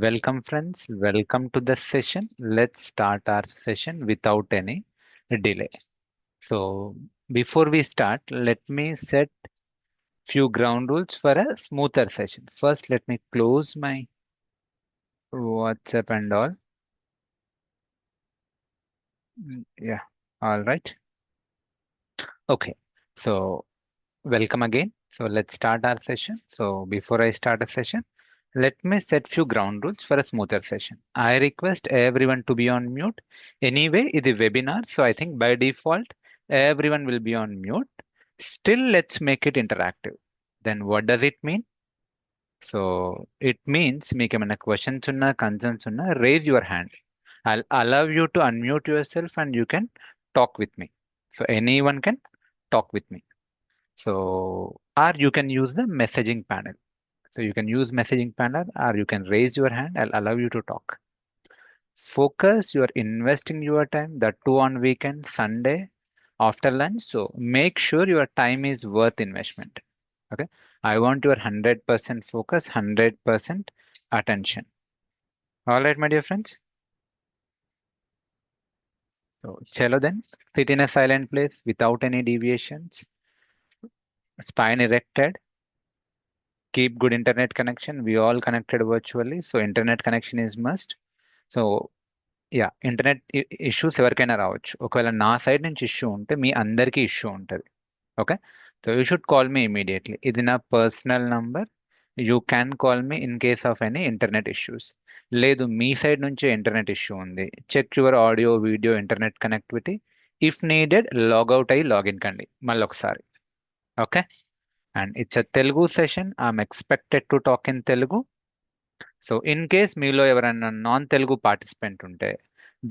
Welcome, friends. Welcome to the session. Let's start our session without any delay. So, before we start, let me set few ground rules for a smoother session. First, let me close my WhatsApp and all. Yeah, all right. Okay. So, welcome again. So, let's start our session. So, before I start a session, let me set few ground rules for a smoother session. I request everyone to be on mute. Anyway, it is webinar, so I think by default everyone will be on mute. Still, let's make it interactive. Then what does it mean? So it means మీకు ఏమైనా questions ఉన్నా concerns ఉన్నా raise your hand. I'll allow you to unmute yourself and you can talk with me. So anyone can talk with me. So or you can use the messaging panel. So you can use messaging panel or you can raise your hand. I'll allow you to talk. Focus, you are investing your time, the two on weekend, Sunday, after lunch. So make sure your time is worth investment. Okay. I want your 100% focus, 100% attention. All right, my dear friends. So chalo then, sit in a silent place without any deviations, spine erected, keep good internet connection. We all connected virtually. So internet connection is must. So internet issues ఎవరికైనా రావచ్చు. ఒకవేళ నా side నుంచి issue ఉంటే మీ అందరికీ issue ఉంటుంది. Okay, so you should call me immediately. ఇది నా personal number. You can call me in case of any internet issues. లేదు మీ సైడ్ నుంచే ఇంటర్నెట్ ఇష్యూ ఉంది, check your audio video internet connectivity. If needed logout అయ్యి login కండి మళ్ళీ ఒకసారి. Okay, and it's a Telugu session. I'm expected to talk in Telugu. So in case మీలో ఎవరైనా నాన్ తెలుగు పార్టిసిపెంట్ ఉంటే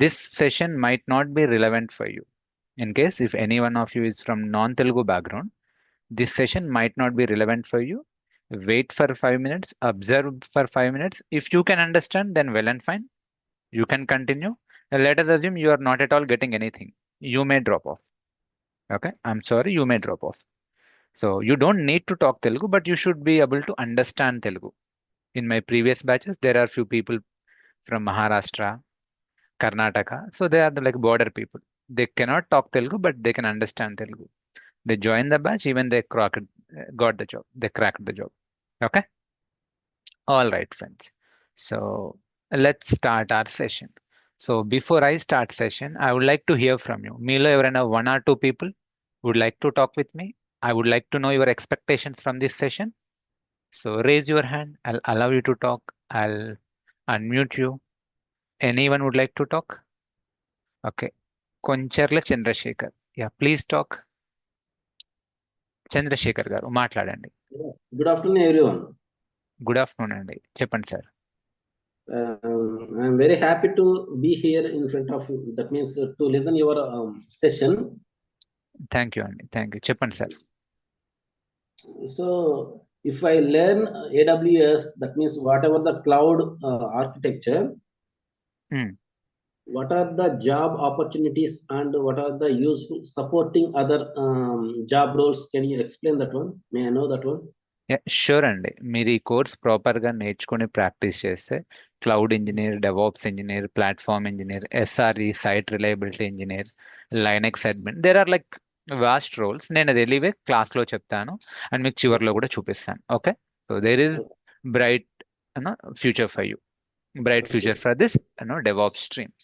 this session might not B relevant for you. In case if any one of you is from non-Telugu background, this session might not be relevant for you. Wait for 5 minutes, observe for 5 minutes. If you can understand, then well and fine. You can continue. Let us assume you are not at all getting anything. You may drop off. Okay, I'm sorry, you may drop off. So you don't need to talk Telugu, but you should be able to understand Telugu. In my previous batches, there are few people from Maharashtra, Karnataka. So they are the like border people. They cannot talk Telugu, but they can understand Telugu. They joined the batch, even they got the job. They cracked the job. Okay. All right, friends. So let's start our session. So before I start session, I would like to hear from you. Meelo ఎవరైనా one or two people would like to talk with me. I would like to know your expectations from this session. So raise your hand. I'll allow you to talk. I'll unmute you. Anyone would like to talk? Okay. Koncherla Chandrasekhar. Yeah, please talk. Chandrasekhar గారు మాట్లాడండి. Good afternoon, everyone. Good afternoon అండి, చెప్పండి sir. I'm very happy to be here in front of you. That means to listen your session. Thank you అండి, thank you. చెప్పండి sir. So, if I learn AWS, that means whatever the cloud architecture, what are the job opportunities and what are the useful supporting other job roles? Can you explain that one? May I know that one? Sure అండి. మీరు ఈ course ప్రాపర్గా నేర్చుకొని practice చేస్తే cloud engineer, DevOps engineer, platform engineer, SRE site reliability engineer, Linux admin, there are like vast roles. నేను అది ఎలివే క్లాస్లో చెప్తాను అండ్ మీకు చివరిలో కూడా చూపిస్తాను. Okay, so there is bright future for you, bright future for this DevOps stream.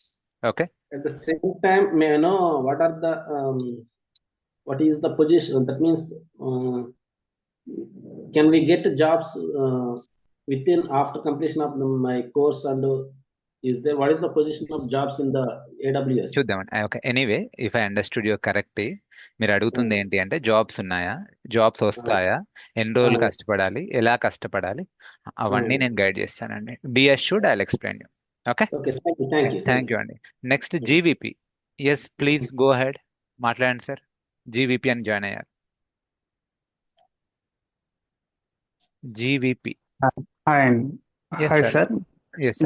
Okay. At the same time, may I know what is the position? That means, can we get jobs within after completion of my course? And what is the position of jobs in the AWS? చూద్దామండి. Okay, anyway if I understood your correctly, మీరు అడుగుతుంది ఏంటి అంటే jobs ఉన్నాయా, jobs వస్తాయా, ఎన్ని రోజులు కష్టపడాలి, ఎలా కష్టపడాలి, అవన్నీ నేను గైడ్ చేస్తానండి. Be assured, I will explain you. Okay, thank you అండి. Next GVP. Yes, please go ahead, మాట్లాడండి సార్. జీవీపీ అని జాయిన్ అయ్యారు. GVP. Hi sir.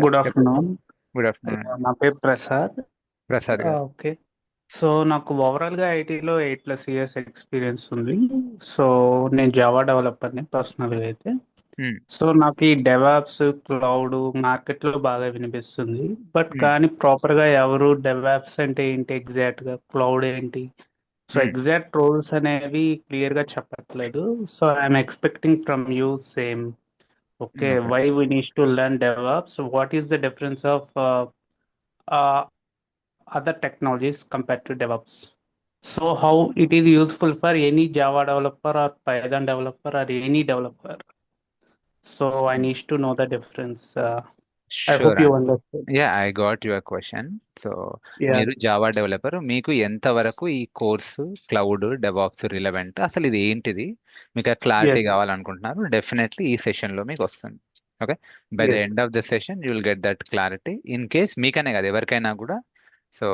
Good afternoon. Good afternoon. నా పేరు ప్రసాద్. ప్రసాద్ గారు. ఓకే, సో నాకు ఓవరాల్గా ఐటీలో 8+ ఇయర్స్ ఎక్స్పీరియన్స్ ఉంది. సో నేను జావా డెవలపర్ని పర్సనల్గా అయితే. సో నాకు ఈ డెవాప్స్ క్లౌడ్ మార్కెట్లో బాగా వినిపిస్తుంది. బట్ కానీ ప్రాపర్గా ఎవరు డెవాప్స్ అంటే ఏంటి, ఎగ్జాక్ట్గా క్లౌడ్ ఏంటి, సో ఎగ్జాక్ట్ రోల్స్ అనేవి క్లియర్గా చెప్పట్లేదు. So I'm expecting from you same. Okay, Okay. Why we need to learn DevOps, what is the difference of other technologies compared to DevOps. So how it is useful for any Java developer or Python developer or any developer. So I need to know the difference. I Sure, hope you understood. Yeah I got your question. So Yeah. మీరు Java developer, మీకు ఎంతవరకు ఈ course cloud DevOps relevant, అసలు ఇది ఏంటిది, మీకు clarity Yes. కావాలనుకుంటున్నారు, definitely ఈ సెషన్లో మీకు వస్తుంది. Okay, by the Yes. End of the session you will get that clarity. In case మీకనే కాదు ఎవరికైనా కూడా, సో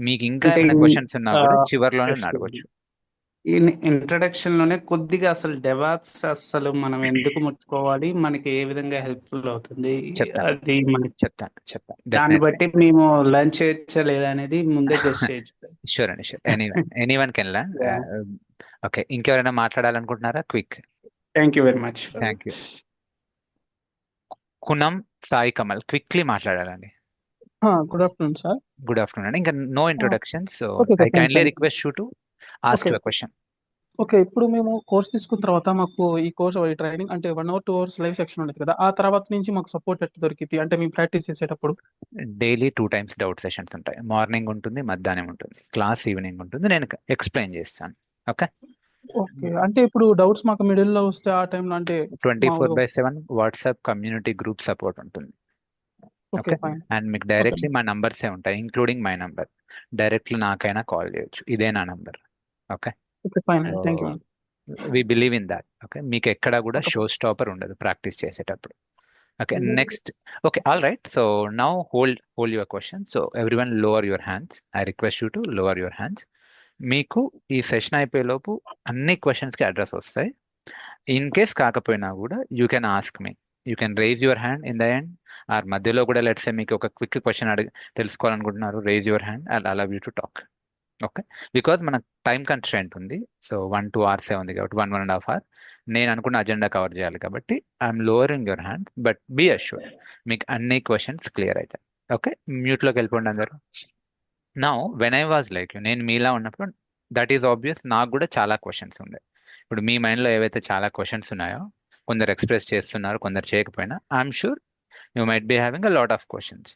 మీకు ఇంకా అంటే ఏమైనా క్వశ్చన్స్ ఉన్నా కూడా చివర్లోనే yes, అడగవచ్చు. ఈ ఇంట్రడక్షన్ లోనే కొద్దిగా అసలు డెవాప్స్ అసలు మనం ఎందుకు ముట్టుకోవాలి, మనకి ఏ విధంగా హెల్ప్ఫుల్ అవుతుంది, చెప్తాను అది మనకి చెప్తాను దాన్ని డెఫినెట్లీ. బట్టి మేము లంచ్ చేయొచ్చా లేదా అనేది ముందే గెస్ట్ చేయొచ్చు. షూర్ అండి, sure. Anyone can learn. Yeah. Okay, ఇంకెవరైనా మాట్లాడాలనుకుంటున్నారా? Quick. Thank you very much. Thank you. Kunam Sai Kamal, quickly మాట్లాడాలండి. Good afternoon, sir. Good afternoon అండి. ఇంకా no introduction, so Okay, I fine, kindly fine. Request you to ask Okay. Your question. Okay, ఇప్పుడు మేము course తీసుకున్న తర్వాత మాకు ఈ కోర్స్ ఈ ట్రైనింగ్ అంటే 1 or 2 hours లైవ్ సెక్షన్ ఉంటుంది కదా, ఆ తర్వాత నుంచి మాకు సపోర్ట్ ఎట్లా దొరికింది అంటే మేము ప్రాక్టీస్ చేసేటప్పుడు? డైలీ 2 times డౌట్ సెషన్స్ ఉంటాయి. మార్నింగ్ ఉంటుంది, మధ్యాహ్నం ఉంటుంది, క్లాస్ ఈవినింగ్ ఉంటుంది. నేను ఎక్స్ప్లెయిన్ చేస్తాను. ఓకే, ఓకే, అంటే ఇప్పుడు డౌట్స్ మాకు మిడిల్ లో వస్తే ఆ టైంలో అంటే 24/7 వాట్సాప్ కమ్యూనిటీ గ్రూప్ సపోర్ట్ ఉంటుంది. Okay, okay, fine. అండ్ మీకు డైరెక్ట్లీ మా నంబర్సే ఉంటాయి, ఇంక్లూడింగ్ మై నంబర్. డైరెక్ట్లీ నాకైనా కాల్ చేయొచ్చు, ఇదే నా number. Okay, okay, fine, thank you. We believe in that. Okay, మీకు ఎక్కడ కూడా Okay. షో స్టాపర్ ఉండదు ప్రాక్టీస్ చేసేటప్పుడు. Okay, next. Okay, all right. So now hold your question. So everyone lower your hands. I request you to lower your hands. మీకు ఈ session అయిపోయేలోపు అన్ని క్వశ్చన్స్కి address వస్తాయి. ఇన్ కేస్ కాకపోయినా కూడా you can ask me, you can raise your hand in the end, or మధ్యలో కూడా let's say మీకు ఒక క్విక్ క్వశ్చన్ తెలుసుకోవాలనుకుంటున్నారు, raise your hand, I allow you to talk. Okay, because మనకు టైం కన్స్ట్రెంట్ ఉంది. So 1-2 hours ఉంది కాబట్టి 1-1.5 hours నేను అనుకున్న అజెండా కవర్ చేయాలి కాబట్టి I'm lowering your hand, but be assure మీకు అన్ని క్వశ్చన్స్ క్లియర్ అవుతాయి. ఓకే, మ్యూట్లోకి వెళ్ళిపోండి అందరూ. నా వెన్ ఐ వాజ్ లైక్ నేను మీలా ఉన్నప్పుడు దట్ ఈస్ ఆబ్వియస్, నాకు కూడా చాలా క్వశ్చన్స్ ఉన్నాయి. ఇప్పుడు మీ మైండ్లో ఏవైతే చాలా క్వశ్చన్స్ ఉన్నాయో, కొందరు ఎక్స్ప్రెస్ చేస్తున్నారు, కొందరు చేయకపోయినా, I'm sure you might be having a lot of questions.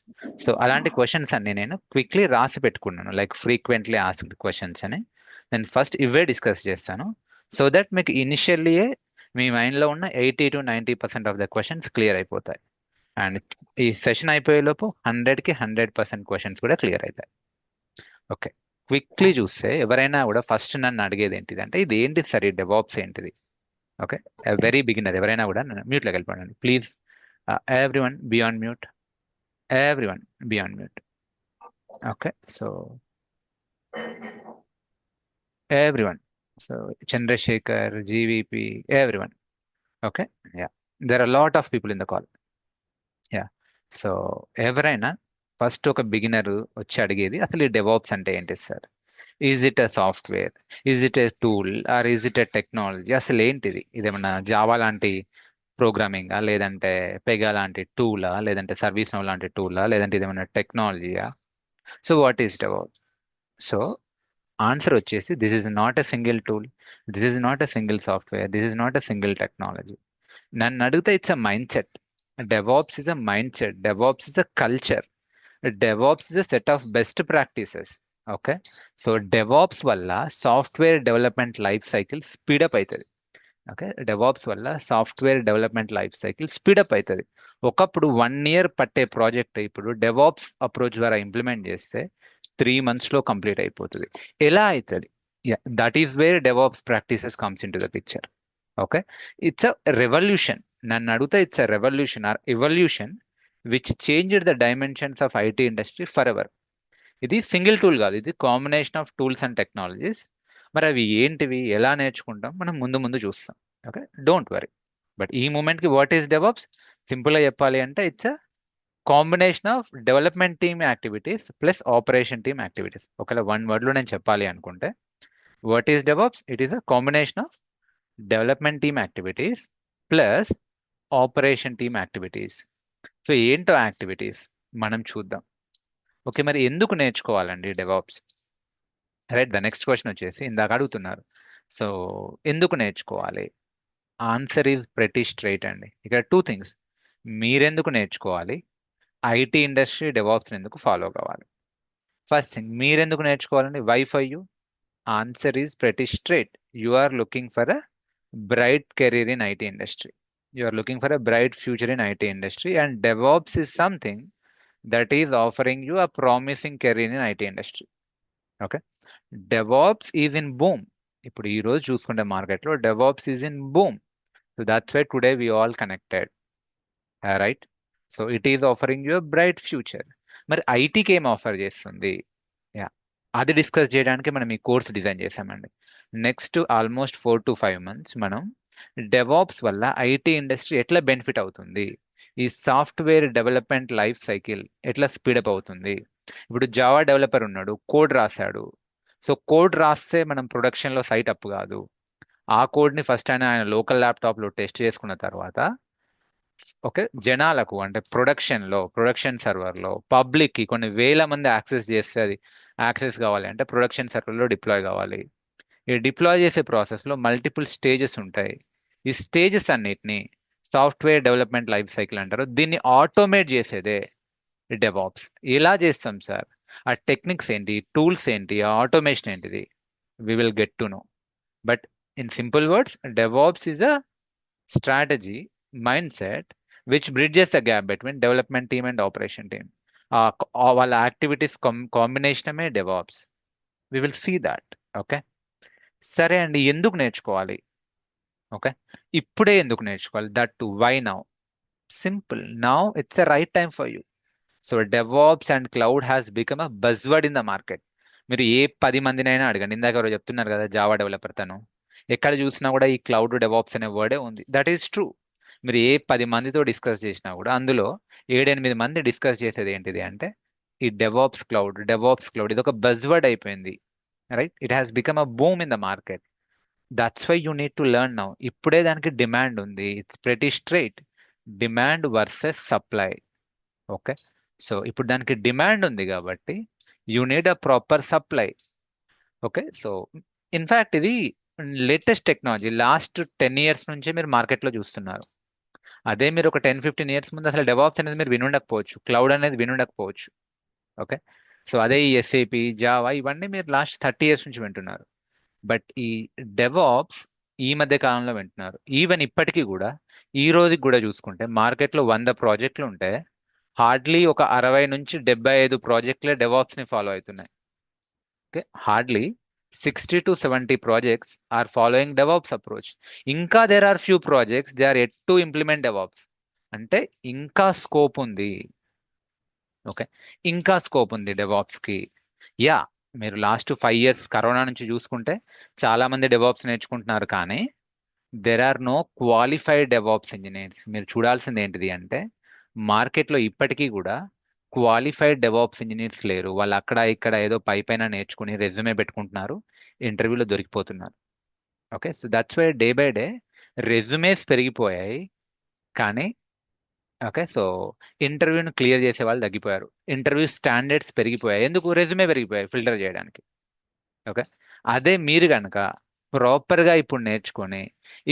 So అలాంటి క్వశ్చన్స్ అన్ని నేను క్విక్లీ రాసి పెట్టుకున్నాను, లైక్ ఫ్రీక్వెంట్లీ ఆస్క్డ్ క్వశ్చన్స్ అని. నేను ఫస్ట్ ఇవే డిస్కస్ చేస్తాను, సో దట్ మీకు ఇనిషియల్లీయే మీ మైండ్లో ఉన్న 80-90% ఆఫ్ ద క్వశ్చన్స్ క్లియర్ అయిపోతాయి. అండ్ ఈ సెషన్ అయిపోయేలోపు 100కి 100% క్వశ్చన్స్ కూడా క్లియర్ అవుతాయి. ఓకే, క్విక్లీ చూస్తే ఎవరైనా కూడా ఫస్ట్ నన్ను అడిగేది ఏంటిది అంటే, ఇది ఏంటి సార్ ఈ డెవాప్స్ ఏంటిది? ఓకే, వెరీ బిగినర్ ఎవరైనా కూడా మ్యూట్లోకి వెళ్ళిపోండి please. Everyone be on mute. Everyone be on mute. Okay, so everyone. So Chandrasekhar, GVP, everyone. Okay, yeah. There are a lot of people in the call. Yeah. So ఎవరైనా first ఒక beginner వచ్చి అడిగేది అసలు ఈ DevOps అంటే ఏంటి sir? Is it a software, is it a tool, or is it a technology? అసలు ఏంటిది? ఇదేమన్నా జావా లాంటి ప్రోగ్రామింగా, లేదంటే పెగా లాంటి టూలా, లేదంటే సర్వీస్ నౌ లాంటి టూలా, లేదంటే ఇదేమన్నా టెక్నాలజీయా? So what is DevOps? So answer వచ్చేసి this is not a single tool, this is not a single software, this is not a single technology. నన్ను అడిగితే it's a mind set. DevOps is a mindset. DevOps is a culture. DevOps is a set of best practices. Okay. So DevOps వల్ల software development life cycle speed up అవుతుంది. Okay, DevOps వల్ల software development life cycle speed up అవుతుంది. ఒకప్పుడు 1 year పట్టే project ఇప్పుడు DevOps approach ద్వారా implement చేస్తే 3 months complete అయిపోతుంది. ఎలా అవుతుంది? That is where DevOps practices comes in to the picture. Okay, it's a revolution. నన్ను అడిగితే it's a revolution or evolution which changed the dimensions of IT industry for ever. ఇది single tool కాదు, ఇది combination of tools and technologies. మరి అవి ఏంటివి, ఎలా నేర్చుకుంటాం, మనం ముందు ముందు చూస్తాం. Okay, don't worry. బట్ ఈ మూమెంట్కి వాట్ ఈస్ డెవాప్స్? సింపుల్గా చెప్పాలి అంటే it's a combination of development team activities plus operation team activities. ఒకవేళ వన్ వర్డ్లో నేను చెప్పాలి అనుకుంటే, what is DevOps? It is a combination of development team activities plus operation team activities. So ఏంటో activities మనం చూద్దాం. ఓకే, మరి ఎందుకు నేర్చుకోవాలండి DevOps? Right, the next question వచ్చేసి ఇందాక అడుగుతున్నారు. సో ఎందుకు నేర్చుకోవాలి? ఆన్సర్ ఈజ్ ప్రెటీ స్ట్రైట్ అండి. ఇక్కడ టూ థింగ్స్. మీరెందుకు నేర్చుకోవాలి, ఐటీ ఇండస్ట్రీ డెవాప్స్ ఎందుకు ఫాలో కావాలి. ఫస్ట్ థింగ్, మీరెందుకు నేర్చుకోవాలండి? Why for you? Answer is pretty straight. You are looking for a bright career in IT industry. You are looking for a bright future in IT industry, and DevOps is something that is offering you a promising career in IT industry. Okay, DevOps is in boom. ఇప్పుడు ఈ రోజు చూసుకుంటే మార్కెట్లో DevOps is in boom. So that's why today we all connected. Right? So it is offering you a bright future. మరి ఐటీకి ఏం offer చేస్తుంది? Yeah, అది డిస్కస్ చేయడానికి మనం ఈ కోర్స్ డిజైన్ చేసామండి. నెక్స్ట్ ఆల్మోస్ట్ 4 to 5 months మనం డెవాప్స్ వల్ల ఐటీ ఇండస్ట్రీ ఎట్లా బెనిఫిట్ అవుతుంది, ఈ సాఫ్ట్వేర్ డెవలప్మెంట్ లైఫ్ సైకిల్ ఎట్లా స్పీడప్ అవుతుంది. ఇప్పుడు జావా డెవలపర్ ఉన్నాడు, కోడ్ రాశాడు. సో కోడ్ రాస్తే మనం ప్రొడక్షన్లో సైట్ అప్ కాదు. ఆ కోడ్ని ఫస్ట్ ఆయన లోకల్ ల్యాప్టాప్లో టెస్ట్ చేసుకున్న తర్వాత ఓకే, జనాలకు అంటే ప్రొడక్షన్ సర్వర్లో పబ్లిక్కి కొన్ని వేల మంది యాక్సెస్ చేస్తే అది యాక్సెస్ కావాలి అంటే ప్రొడక్షన్ సర్వర్లో డిప్లాయ్ కావాలి. ఈ డిప్లాయ్ చేసే ప్రాసెస్లో మల్టిపుల్ స్టేజెస్ ఉంటాయి. ఈ స్టేజెస్ అన్నిటిని సాఫ్ట్వేర్ డెవలప్మెంట్ లైఫ్ సైకిల్ అంటారు. దీన్ని ఆటోమేట్ చేసేదే డెవాప్స్. ఎలా చేస్తాం సార్? ఆ టెక్నిక్స్ ఏంటి, టూల్స్ ఏంటి, ఆ ఆటోమేషన్ ఏంటిది? We will get to know. But in simple words, DevOps is a strategy, mindset which bridges the gap between development team and operation team. వాళ్ళ యాక్టివిటీస్ కాంబినేషనే DevOps. We will see that. Okay, సరే అండి, ఎందుకు నేర్చుకోవాలి? Okay, ఇప్పుడే ఎందుకు నేర్చుకోవాలి? That too why now? Simple, now it's the right time for you. So DevOps and cloud has become a buzzword in the market. మీరు ఏ 10 మందినైనా అడగండి, ఇందాక ఎవరో చెప్తున్నారు కదా జావా డెవలపర్, తను ఎక్కడ చూసినా కూడా ఈ క్లౌడ్ డెవాప్స్ అనే వర్డే ఉంది. That is true. మీరు ఏ 10 మందితో డిస్కస్ చేసినా కూడా అందులో 7-8 మంది డిస్కస్ చేసేది ఏంటిది అంటే ఈ డెవాప్స్ క్లౌడ్ ఇది ఒక బజ్వర్డ్ అయిపోయింది. Right, it has become a boom in the market. That's why you need to learn now. ఇప్పుడే దానికి డిమాండ్ ఉంది. It's pretty straight, demand versus supply. Okay, so ఇప్పుడు దానికి డిమాండ్ ఉంది కాబట్టి you need a proper supply. Okay, so in fact ఇది latest technology. Last 10 years నుంచే మీరు మార్కెట్లో చూస్తున్నారు. అదే మీరు ఒక 10-15 years ముందు అసలు డెవాప్స్ అనేది మీరు వినుండకపోవచ్చు, క్లౌడ్ అనేది వినుండకపోవచ్చు. ఓకే, సో అదే ఈ ఎస్ఏపి, జావా ఇవన్నీ మీరు లాస్ట్ 30 years నుంచి వింటున్నారు. బట్ ఈ డెవాప్స్ ఈ మధ్య కాలంలో వింటున్నారు. ఈవెన్ ఇప్పటికీ కూడా ఈ రోజుకి కూడా చూసుకుంటే మార్కెట్లో 100 ప్రాజెక్టులు ఉంటే హార్డ్లీ ఒక 60 నుంచి 75 ప్రాజెక్టులే డెవాప్స్ని ఫాలో అవుతున్నాయి. Okay, hardly 60 to 70 projects are following DevOps approach. ఇంకా there are few projects they are yet to implement DevOps. అంటే ఇంకా స్కోప్ ఉంది. ఓకే, ఇంకా స్కోప్ ఉంది డెవాప్స్కి. యా, మీరు లాస్ట్ 5 years కరోనా నుంచి చూసుకుంటే చాలా మంది డెవాప్స్ నేర్చుకుంటున్నారు, కానీ there are no qualified DevOps engineers. మీరు చూడాల్సింది ఏంటిది అంటే మార్కెట్లో ఇప్పటికీ కూడా క్వాలిఫైడ్ డెవాప్స్ ఇంజనీర్స్ లేరు. వాళ్ళు అక్కడ ఇక్కడ ఏదో పైన నేర్చుకుని రెజ్యూమే పెట్టుకుంటున్నారు, ఇంటర్వ్యూలో దొరికిపోతున్నారు. Okay, so that's why day by day resumes పెరిగిపోయాయి, కానీ ఓకే, సో ఇంటర్వ్యూని క్లియర్ చేసే వాళ్ళు తగ్గిపోయారు. ఇంటర్వ్యూ స్టాండర్డ్స్ పెరిగిపోయాయి. ఎందుకు? రెజ్యూమే పెరిగిపోయాయి ఫిల్టర్ చేయడానికి. ఓకే, అదే మీరు కనుక ప్రాపర్గా ఇప్పుడు నేర్చుకొని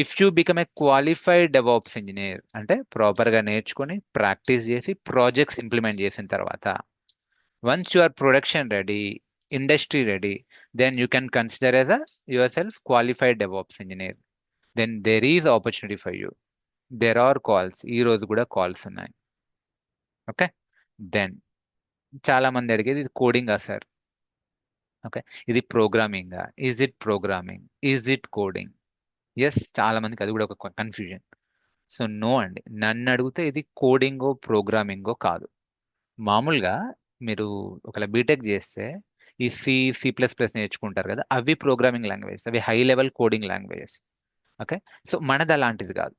if you become a qualified DevOps engineer అంటే ప్రాపర్గా నేర్చుకొని ప్రాక్టీస్ చేసి ప్రాజెక్ట్స్ ఇంప్లిమెంట్ చేసిన తర్వాత once you are production ready, industry ready, then you can consider as a yourself qualified DevOps engineer. Then there is opportunity for you. There are calls, ఈ రోజు కూడా calls ఉన్నాయి. Okay, then చాలా మంది అడిగేది ఇది కోడింగా సార్? ఓకే, ఇది ప్రోగ్రామింగా? Is it programming? Is it coding? Yes, చాలా మందికి అది కూడా ఒక కన్ఫ్యూజన్. సో నో అండి, నన్ను అడిగితే ఇది కోడింగో ప్రోగ్రామింగో కాదు. మామూలుగా మీరు ఒకవేళ బీటెక్ చేస్తే ఈ C++ నేర్చుకుంటారు కదా, అవి ప్రోగ్రామింగ్ లాంగ్వేజెస్, అవి high level coding languages. Okay, so మనది అలాంటిది కాదు.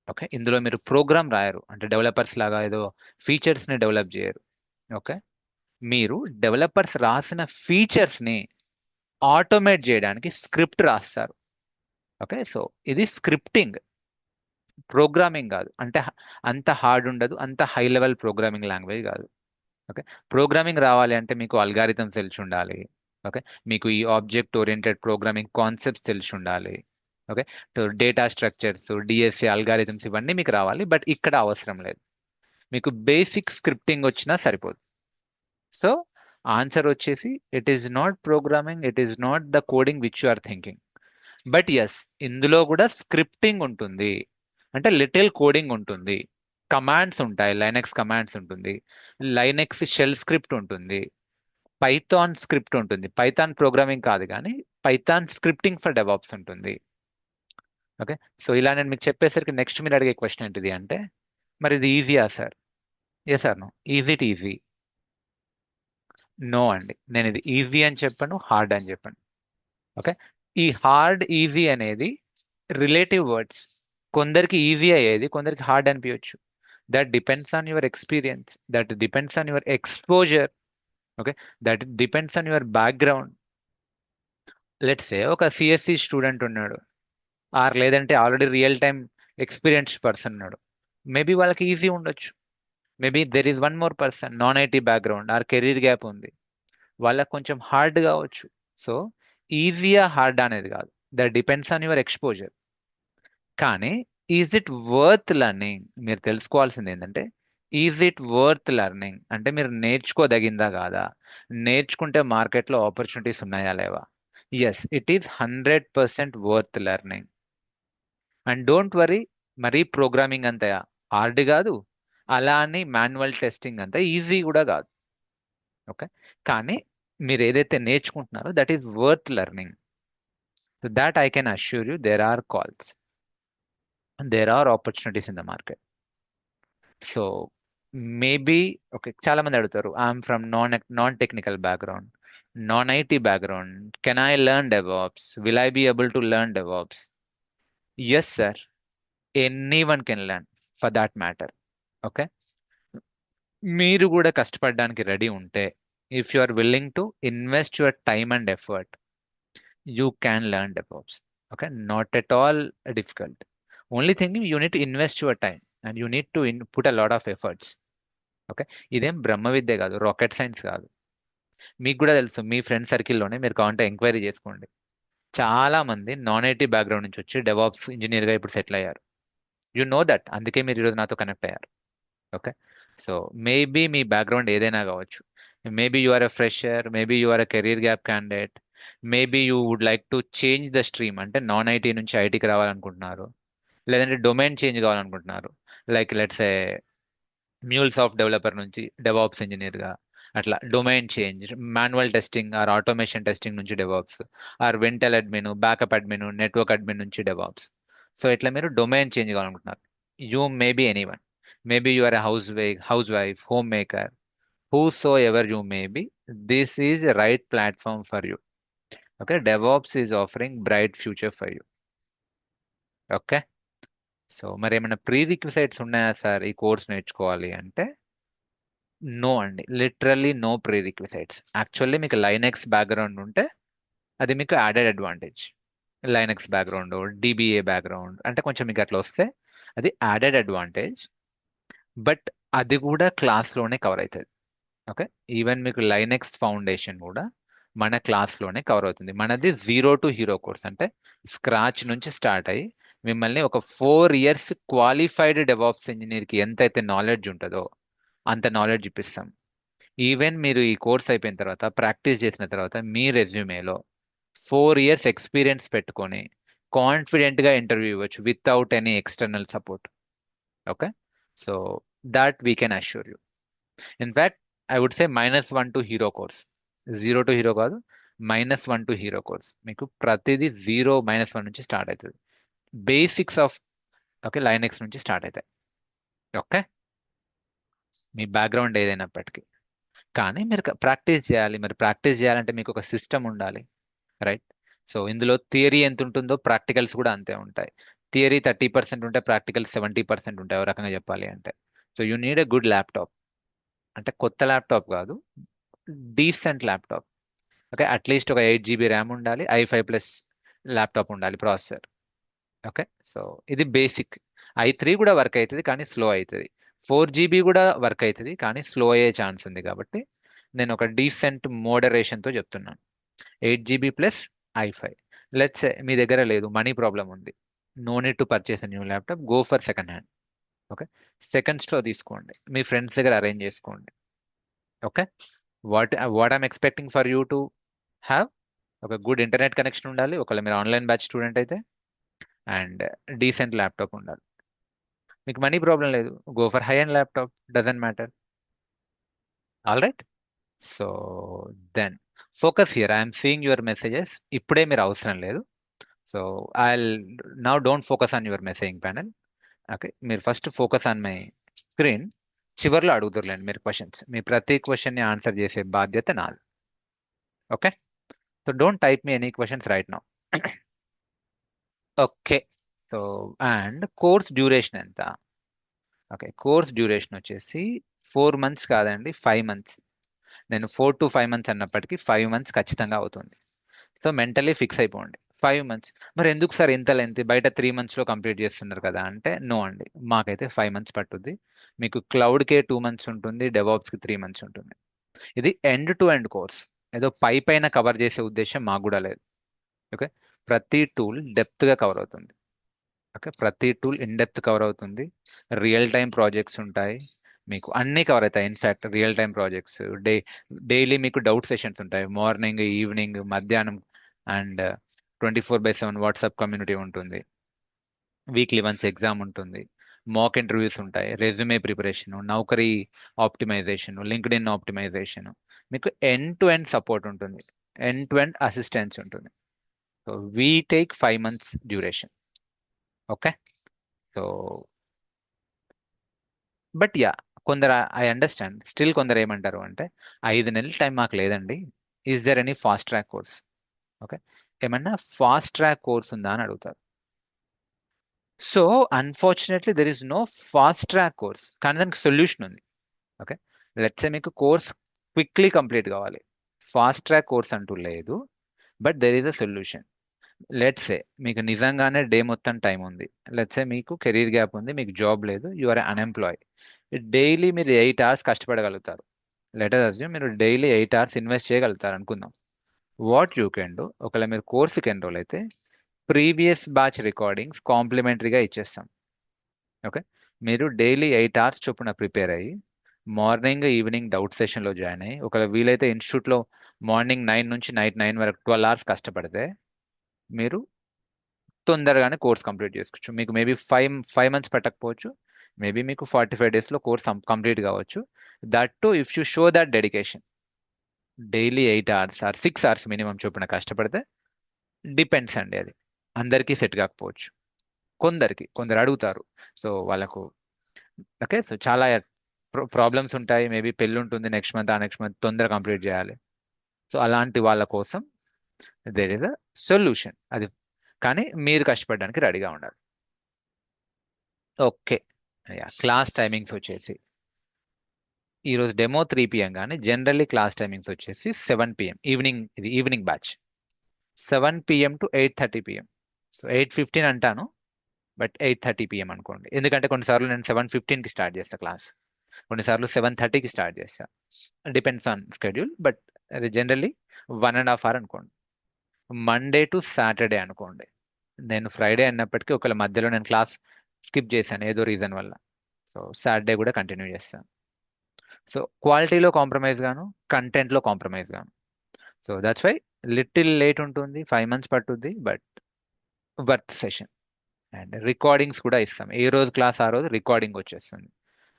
ఓకే, ఇందులో మీరు ప్రోగ్రామ్ రాయరు, అంటే డెవలపర్స్ లాగా ఏదో ఫీచర్స్ని డెవలప్ చేయరు. ఓకే, మీరు డెవలపర్స్ రాసిన ఫీచర్స్ని ఆటోమేట్ చేయడానికి స్క్రిప్ట్ రాస్తారు. ఓకే, సో ఇది స్క్రిప్టింగ్, ప్రోగ్రామింగ్ కాదు. అంటే అంత హార్డ్ ఉండదు, అంత హై లెవెల్ ప్రోగ్రామింగ్ లాంగ్వేజ్ కాదు. ఓకే, ప్రోగ్రామింగ్ రావాలి అంటే మీకు అల్గారిథమ్స్ తెలిసి ఉండాలి. ఓకే, మీకు ఈ ఆబ్జెక్ట్ ఓరియంటెడ్ ప్రోగ్రామింగ్ కాన్సెప్ట్స్ తెలిసి ఉండాలి. Okay, data structures, DSA algorithms ఇవన్నీ మీకు రావాలి, బట్ ఇక్కడ అవసరం లేదు. మీకు బేసిక్ స్క్రిప్టింగ్ వచ్చినా సరిపోదు. సో ఆన్సర్ వచ్చేసి it is not programming, it is not the coding which you are thinking. But yes, ఇందులో కూడా స్క్రిప్టింగ్ ఉంటుంది, అంటే లిటిల్ కోడింగ్ ఉంటుంది, కమాండ్స్ ఉంటాయి, లైనెక్స్ కమాండ్స్ ఉంటుంది, లైనెక్స్ షెల్ స్క్రిప్ట్ ఉంటుంది, పైథాన్ స్క్రిప్ట్ ఉంటుంది. పైథాన్ ప్రోగ్రామింగ్ కాదు కానీ పైథాన్ స్క్రిప్టింగ్ ఫర్ డెవాప్స్ ఉంటుంది. ఓకే, సో ఇలా నేను మీకు చెప్పేసరికి నెక్స్ట్ మీరు అడిగే క్వశ్చన్ ఏంటిది అంటే, మరి ఇది ఈజీయా sir? Yes or no? Is it easy? No అండి, నేను ఇది ఈజీ అని చెప్పాను, హార్డ్ అని చెప్పాను. ఓకే, ఈ హార్డ్ ఈజీ అనేది రిలేటివ్ వర్డ్స్. కొందరికి ఈజీ అయ్యేది కొందరికి హార్డ్ అనిపించవచ్చు. That depends on your experience, that depends on your exposure. Okay, that depends on your background. Let's say ఒక సిఎస్సి స్టూడెంట్ ఉన్నాడు, ఆర్ లేదంటే already real time experienced person ఉన్నాడు. Maybe వాళ్ళకి easy ఉండొచ్చు. Maybe there is one more person non IT background or career gap ఉంది, వాళ్ళకి కొంచెం hard కావచ్చు. సో ఈజీయా హార్డ్ అనేది కాదు, that depends on your exposure. కానీ ఈజ్ ఇట్ వర్త్ లెర్నింగ్? మీరు తెలుసుకోవాల్సింది ఏంటంటే, ఈజ్ ఇట్ వర్త్ లెర్నింగ్ అంటే మీరు నేర్చుకోదగిందా కాదా, నేర్చుకుంటే మార్కెట్లో ఆపర్చునిటీస్ ఉన్నాయా లేవా? Yes, it is 100% worth learning. And don't worry, మరీ ప్రోగ్రామింగ్ అంత హార్డ్ కాదు, అలా అని మాన్యువల్ టెస్టింగ్ అంత ఈజీ కూడా కాదు. ఓకే, కానీ మీరు ఏదైతే నేర్చుకుంటున్నారో that is worth learning. That I can assure you, there are calls, there are opportunities in the market. So maybe, okay, చాలా మంది అడుగుతారు, I'm from non technical background, non IT background, can I learn DevOps, will I be able to learn DevOps? Yes sir, any one can learn for that matter. Okay, మీరు కూడా కష్టపడడానికి ready ఉంటే, if you are willing to invest your time and effort, you can learn DevOps. Okay, not at all difficult. Only thing, you need to invest your time and you need to put a lot of efforts. Okay, ఇదేం బ్రహ్మ విద్య కాదు, rocket science కాదు. మీకు కూడా తెలుసు, మీ friend సర్కిల్లోనే మీరు కావాలంటే enquiry చేసుకోండి. చాలా మంది నాన్ ఐటీ బ్యాక్గ్రౌండ్ నుంచి వచ్చి డెవాప్స్ ఇంజనీర్గా ఇప్పుడు సెటిల్ అయ్యారు. యు నో దట్, అందుకే మీరు ఈరోజు నాతో కనెక్ట్ అయ్యారు. ఓకే, సో మేబీ మీ బ్యాక్గ్రౌండ్ ఏదైనా కావచ్చు. Maybe you are a fresher, maybe you are a career gap candidate, maybe you would like to change the stream, అంటే నాన్ ఐటీ నుంచి ఐటీకి రావాలనుకుంటున్నారు, లేదంటే డొమైన్ చేంజ్ కావాలనుకుంటున్నారు. Like let's a MuleSoft developer నుంచి DevOps ఇంజనీర్గా, అట్లా domain change, manual testing or automation testing నుంచి DevOps, or Wintel admin, backup admin, network admin నుంచి డెవాప్స్. సో ఇట్లా మీరు డొమైన్ చేంజ్ కావాలనుకుంటున్నారు. You maybe anyone, maybe you are a housewife, homemaker, whosoever you may be, this is the right platform for you. Okay, DevOps is offering bright future for you. Okay, so మరి ఏమైనా pre రిక్విజైట్స్ ఉన్నాయా sir ఈ course నేర్చుకోవాలి అంటే? No అండి, literally no pre రిక్విజైట్స్. Actually మీకు Linux background ఉంటే అది మీకు added advantage. Linux background, DBA background అంటే కొంచెం మీకు అట్లా వస్తే అది యాడెడ్ అడ్వాంటేజ్, బట్ అది కూడా క్లాస్లోనే కవర్ అవుతుంది. ఓకే, ఈవెన్ మీకు లైనెక్స్ ఫౌండేషన్ కూడా మన క్లాస్లోనే కవర్ అవుతుంది. మనది 0 to హీరో కోర్స్, అంటే స్క్రాచ్ నుంచి స్టార్ట్ అయ్యి మిమ్మల్ని ఒక 4 years క్వాలిఫైడ్ డెవాప్స్ ఇంజనీర్కి ఎంతైతే నాలెడ్జ్ ఉంటుందో అంత నాలెడ్జ్ ఇప్పిస్తాం. ఈవెన్ మీరు ఈ కోర్స్ అయిపోయిన తర్వాత ప్రాక్టీస్ చేసిన తర్వాత మీ రెజ్యూమేలో 4 years ఎక్స్పీరియన్స్ పెట్టుకొని కాన్ఫిడెంట్గా ఇంటర్వ్యూ ఇవ్వచ్చు without any external support. Okay, so that we can assure you. In fact I would say -1 to hero course, 0 to hero కాదు, -1 to హీరో కోర్స్. మీకు ప్రతిదీ 0, -1 నుంచి స్టార్ట్ అవుతుంది. బేసిక్స్ ఆఫ్ ఓకే లైనెక్స్ నుంచి start అవుతాయి. ఓకే, మీ background ఏదైనప్పటికీ, కానీ మీరు ప్రాక్టీస్ చేయాలి. మరి ప్రాక్టీస్ చేయాలంటే మీకు ఒక సిస్టమ్ ఉండాలి, రైట్? సో ఇందులో థియరీ ఎంత ఉంటుందో ప్రాక్టికల్స్ కూడా అంతే ఉంటాయి. థియరీ 30% ఉంటే ప్రాక్టికల్ 70% ఉంటాయి ఓ రకంగా చెప్పాలి అంటే. So you need a good laptop, అంటే కొత్త ల్యాప్టాప్ కాదు, డీసెంట్ ల్యాప్టాప్. ఓకే, అట్లీస్ట్ ఒక 8 GB ర్యామ్ ఉండాలి, i5+ ల్యాప్టాప్ ఉండాలి ప్రాసెసర్. ఓకే, సో ఇది బేసిక్. i3 కూడా వర్క్ అవుతుంది కానీ స్లో అవుతుంది, 4 GB కూడా వర్క్ అవుతుంది కానీ స్లో అయ్యే ఛాన్స్ ఉంది. కాబట్టి నేను ఒక డీసెంట్ మోడరేషన్తో చెప్తున్నాను. 8 GB ప్లస్ i5. లెట్స్ మీ దగ్గర లేదు, మనీ ప్రాబ్లం ఉంది, no need to purchase new laptop, go for second hand. Okay, సెకండ్స్లో తీసుకోండి, మీ ఫ్రెండ్స్ దగ్గర అరేంజ్ చేసుకోండి. Okay, what I'm expecting for you to have ఒక గుడ్ ఇంటర్నెట్ కనెక్షన్ ఉండాలి, ఒకవేళ మీరు ఆన్లైన్ బ్యాచ్ స్టూడెంట్ అయితే, అండ్ డీసెంట్ ల్యాప్టాప్ ఉండాలి. మీకు మనీ ప్రాబ్లం లేదు, go for high end laptop, doesn't matter. All right, so then focus here, I'm seeing your messages. ఇప్పుడే మీరు అవసరం లేదు, so I now don't focus on your messaging panel. Okay, మీరు first focus on my screen. చివర్లో అడుగుతుర్లేండి మీరు questions, మీ ప్రతి క్వశ్చన్ని ఆన్సర్ చేసే బాధ్యత నాది. Okay, so don't type me any questions right now. Okay, so and course duration ఎంత? ఓకే, కోర్స్ డ్యూరేషన్ వచ్చేసి 4 months కాదండి, 5 months. నేను 4 to 5 months అన్నప్పటికీ 5 months ఖచ్చితంగా అవుతుంది. సో మెంటలీ ఫిక్స్ అయిపోండి, 5 months. మరి ఎందుకు సార్ ఇంత లెంత్, బయట 3 monthsలో కంప్లీట్ చేస్తున్నారు కదా అంటే, నో అండి, మాకైతే 5 months పట్టుద్ది. మీకు క్లౌడ్కే 2 months ఉంటుంది, డెవాప్స్కి 3 months ఉంటుంది. ఇది ఎండ్ టు ఎండ్ కోర్స్, ఏదో పైన కవర్ చేసే ఉద్దేశం మాకు కూడా లేదు. ఓకే, ప్రతి టూల్ డెప్త్గా కవర్ అవుతుంది. ఓకే, ప్రతి టూల్ ఇన్ డెప్త్ కవర్ అవుతుంది, రియల్ టైం ప్రాజెక్ట్స్ ఉంటాయి, మీకు అన్నీ కవర్ అవుతాయి. In fact real time projects, daily మీకు డౌట్ సెషన్స్ ఉంటాయి, మార్నింగ్, ఈవినింగ్, మధ్యాహ్నం, అండ్ 24/7 వాట్సాప్ కమ్యూనిటీ ఉంటుంది, వీక్లీ వన్స్ ఎగ్జామ్ ఉంటుంది, మాక్ ఇంటర్వ్యూస్ ఉంటాయి, resume preparation, Naukri optimisation, LinkedIn optimisation, మీకు ఎండ్ టు ఎండ్ సపోర్ట్ ఉంటుంది, ఎండ్ టు ఎండ్ అసిస్టెన్స్ ఉంటుంది. So we take 5 months duration. Okay, so but yeah, కొందరు I understand, still కొందరు ఏమంటారు అంటే 5 నెలల టైం మాకు లేదండి, is there any fast track course? Okay, ఏమన్నా ఫాస్ట్ ట్రాక్ కోర్స్ ఉందా అని అడుగుతారు. So unfortunately there is no fast track course, కానీ దానికి సొల్యూషన్ ఉంది. ఓకే, లెట్స్ సే మీకు కోర్స్ క్విక్లీ కంప్లీట్ కావాలి, ఫాస్ట్ ట్రాక్ కోర్స్ అంటూ లేదు, but there is a solution. Let's say మీకు నిజంగానే డే మొత్తం టైం ఉంది, లెట్స్ సే మీకు కెరీర్ గ్యాప్ ఉంది, మీకు జాబ్ లేదు, యు ఆర్ అన్ఎంప్లాయ్, డైలీ మీరు 8 hours కష్టపడగలుగుతారు. లెటర్ అస్యూమ్ మీరు డైలీ 8 hours ఇన్వెస్ట్ చేయగలుగుతారు అనుకుందాం. వాట్ యూ కెన్ డూ, ఒకవేళ మీరు కోర్సుకి ఎన్రోల్ అయితే ప్రీవియస్ బ్యాచ్ రికార్డింగ్స్ కాంప్లిమెంటరీగా ఇచ్చేస్తాం. ఓకే, మీరు డైలీ 8 hours చొప్పున ప్రిపేర్ అయ్యి మార్నింగ్, ఈవినింగ్ డౌట్ సెషన్లో జాయిన్ అయ్యి, ఒకవేళ వీలైతే ఇన్స్టిట్యూట్లో మార్నింగ్ 9 నుంచి నైట్ 9 వరకు 12 hours కష్టపడితే మీరు తొందరగానే కోర్స్ కంప్లీట్ చేసుకోవచ్చు. మీకు మేబీ 5 months పట్టకపోవచ్చు, మేబీ మీకు 45 daysలో కోర్స్ కంప్లీట్ కావచ్చు. That too if you show that dedication, daily 8 hours or 6 hours minimum చొప్పున కష్టపడితే. డిపెండ్స్ అండి, అది అందరికీ సెట్ కాకపోవచ్చు, కొందరు అడుగుతారు, సో వాళ్ళకు. ఓకే, సో చాలా ప్రాబ్లమ్స్ ఉంటాయి, మేబీ పెళ్ళి ఉంటుంది నెక్స్ట్ మంత్, ఆ నెక్స్ట్ మంత్ తొందర కంప్లీట్ చేయాలి. సో అలాంటి వాళ్ళ కోసం దేర్ ఇస్ అ సొల్యూషన్ అది, కానీ మీరు కష్టపడడానికి రెడీగా ఉండాలి. ఓకే, క్లాస్ టైమింగ్స్ వచ్చేసి ఈరోజు డెమో 3 PM, కానీ జనరల్లీ క్లాస్ టైమింగ్స్ వచ్చేసి 7 PM ఈవినింగ్, ఇది evening batch, 7 PM to 8:30 PM. So 8:15 అంటాను, బట్ 8:30 PM అనుకోండి, ఎందుకంటే కొన్నిసార్లు నేను 7:15కి స్టార్ట్ చేస్తాను క్లాస్, కొన్నిసార్లు 7:30కి స్టార్ట్ చేస్తాను, డిపెండ్స్ ఆన్ స్కెడ్యూల్, బట్ అది జనరల్లీ 1.5 hour అనుకోండి. మండే టు సాటర్డే అనుకోండి, నేను ఫ్రైడే అన్నప్పటికీ ఒకవేళ మధ్యలో నేను క్లాస్ స్కిప్ చేశాను ఏదో రీజన్ వల్ల, సో సాటర్డే కూడా కంటిన్యూ చేస్తాను. సో క్వాలిటీలో కాంప్రమైజ్ గాను, కంటెంట్లో కాంప్రమైజ్ గాను. So that's why little late ఉంటుంది, 5 months పట్టుద్ది, but worth session. And recordings కూడా ఇస్తాం, ఏ రోజు క్లాస్ ఆ రోజు రికార్డింగ్ వచ్చేస్తుంది.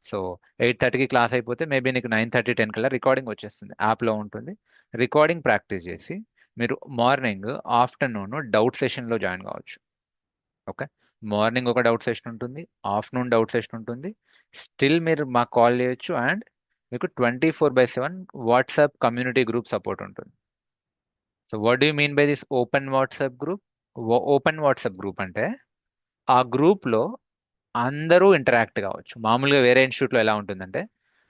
సో 8:30కి క్లాస్ అయిపోతే మేబీ నీకు 9:30, 10 కల్లా రికార్డింగ్ వచ్చేస్తుంది, యాప్లో ఉంటుంది. రికార్డింగ్ ప్రాక్టీస్ చేసి మీరు మార్నింగ్, ఆఫ్టర్నూన్ డౌట్ సెషన్లో జాయిన్ కావచ్చు. ఓకే, మార్నింగ్ ఒక డౌట్ సెషన్ ఉంటుంది, ఆఫ్టర్నూన్ డౌట్ సెషన్ ఉంటుంది, స్టిల్ మీరు మాకు కాల్ చేయొచ్చు, అండ్ మీకు 24/7 వాట్సాప్ కమ్యూనిటీ గ్రూప్ సపోర్ట్ ఉంటుంది. So what do you mean by this open WhatsApp group? Open WhatsApp group అంటే ఆ గ్రూప్లో అందరూ ఇంటరాక్ట్ కావచ్చు. మామూలుగా వేరే ఇన్స్టిట్యూట్లో ఎలా ఉంటుందంటే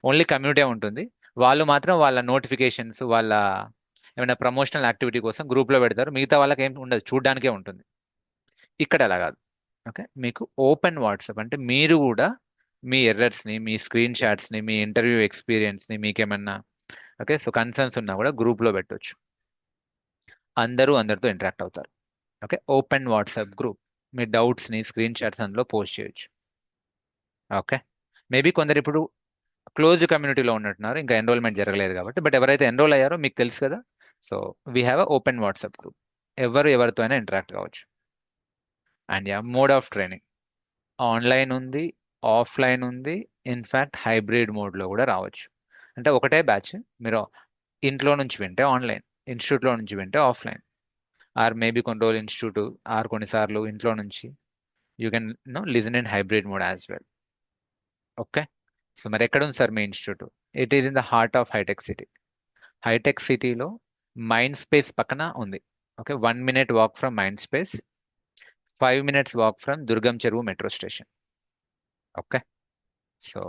ఓన్లీ కమ్యూనిటీ ఉంటుంది. వాళ్ళు మాత్రం వాళ్ళ నోటిఫికేషన్స్, వాళ్ళ ఏమైనా ప్రమోషనల్ యాక్టివిటీ కోసం గ్రూప్లో పెడతారు. మిగతా వాళ్ళకి ఏం ఉండదు, చూడడానికే ఉంటుంది. ఇక్కడ అలా కాదు. ఓకే, మీకు ఓపెన్ వాట్సాప్ అంటే మీరు కూడా మీ ఎర్రర్స్ని, మీ స్క్రీన్ షాట్స్ని, మీ ఇంటర్వ్యూ ఎక్స్పీరియన్స్ని, మీకేమన్నా ఓకే సో కన్సర్న్స్ ఉన్నా కూడా గ్రూప్లో పెట్టవచ్చు. అందరూ అందరితో ఇంటరాక్ట్ అవుతారు. Okay, open WhatsApp group. మీ డౌట్స్ని స్క్రీన్ షాట్స్ అందులో పోస్ట్ చేయొచ్చు. ఓకే, మేబీ కొందరు ఇప్పుడు క్లోజ్డ్ కమ్యూనిటీలో ఉన్నట్టున్నారు, ఇంకా ఎన్రోల్మెంట్ జరగలేదు కాబట్టి. బట్ ఎవరైతే ఎన్రోల్ అయ్యారో మీకు తెలుసు కదా. So we have a open WhatsApp group. ఎవరు ఎవరితో అయినా ఇంటరాక్ట్ కావచ్చు. And yeah, mode of training online ఉంది, ఆఫ్లైన్ ఉంది, ఇన్ఫ్యాక్ట్ హైబ్రిడ్ మోడ్లో కూడా రావచ్చు. అంటే ఒకటే బ్యాచ్ మీరు ఇంట్లో నుంచి వింటే ఆన్లైన్, ఇన్స్టిట్యూట్లో నుంచి వింటే ఆఫ్లైన్, ఆర్ మేబీ కొన్ని రోజులు ఇన్స్టిట్యూట్, ఆర్ కొన్నిసార్లు ఇంట్లో నుంచి you can listen in hybrid mode as well. Okay, so మరి ఎక్కడ ఉంది సార్ మీ institute? It is in the heart of హైటెక్ సిటీ. హైటెక్ సిటీలో మైండ్ స్పేస్ పక్కన ఉంది. Okay, 1 minute walk from mind space, 5 minutes walk from Durgam Cheruvu metro station. Okay, so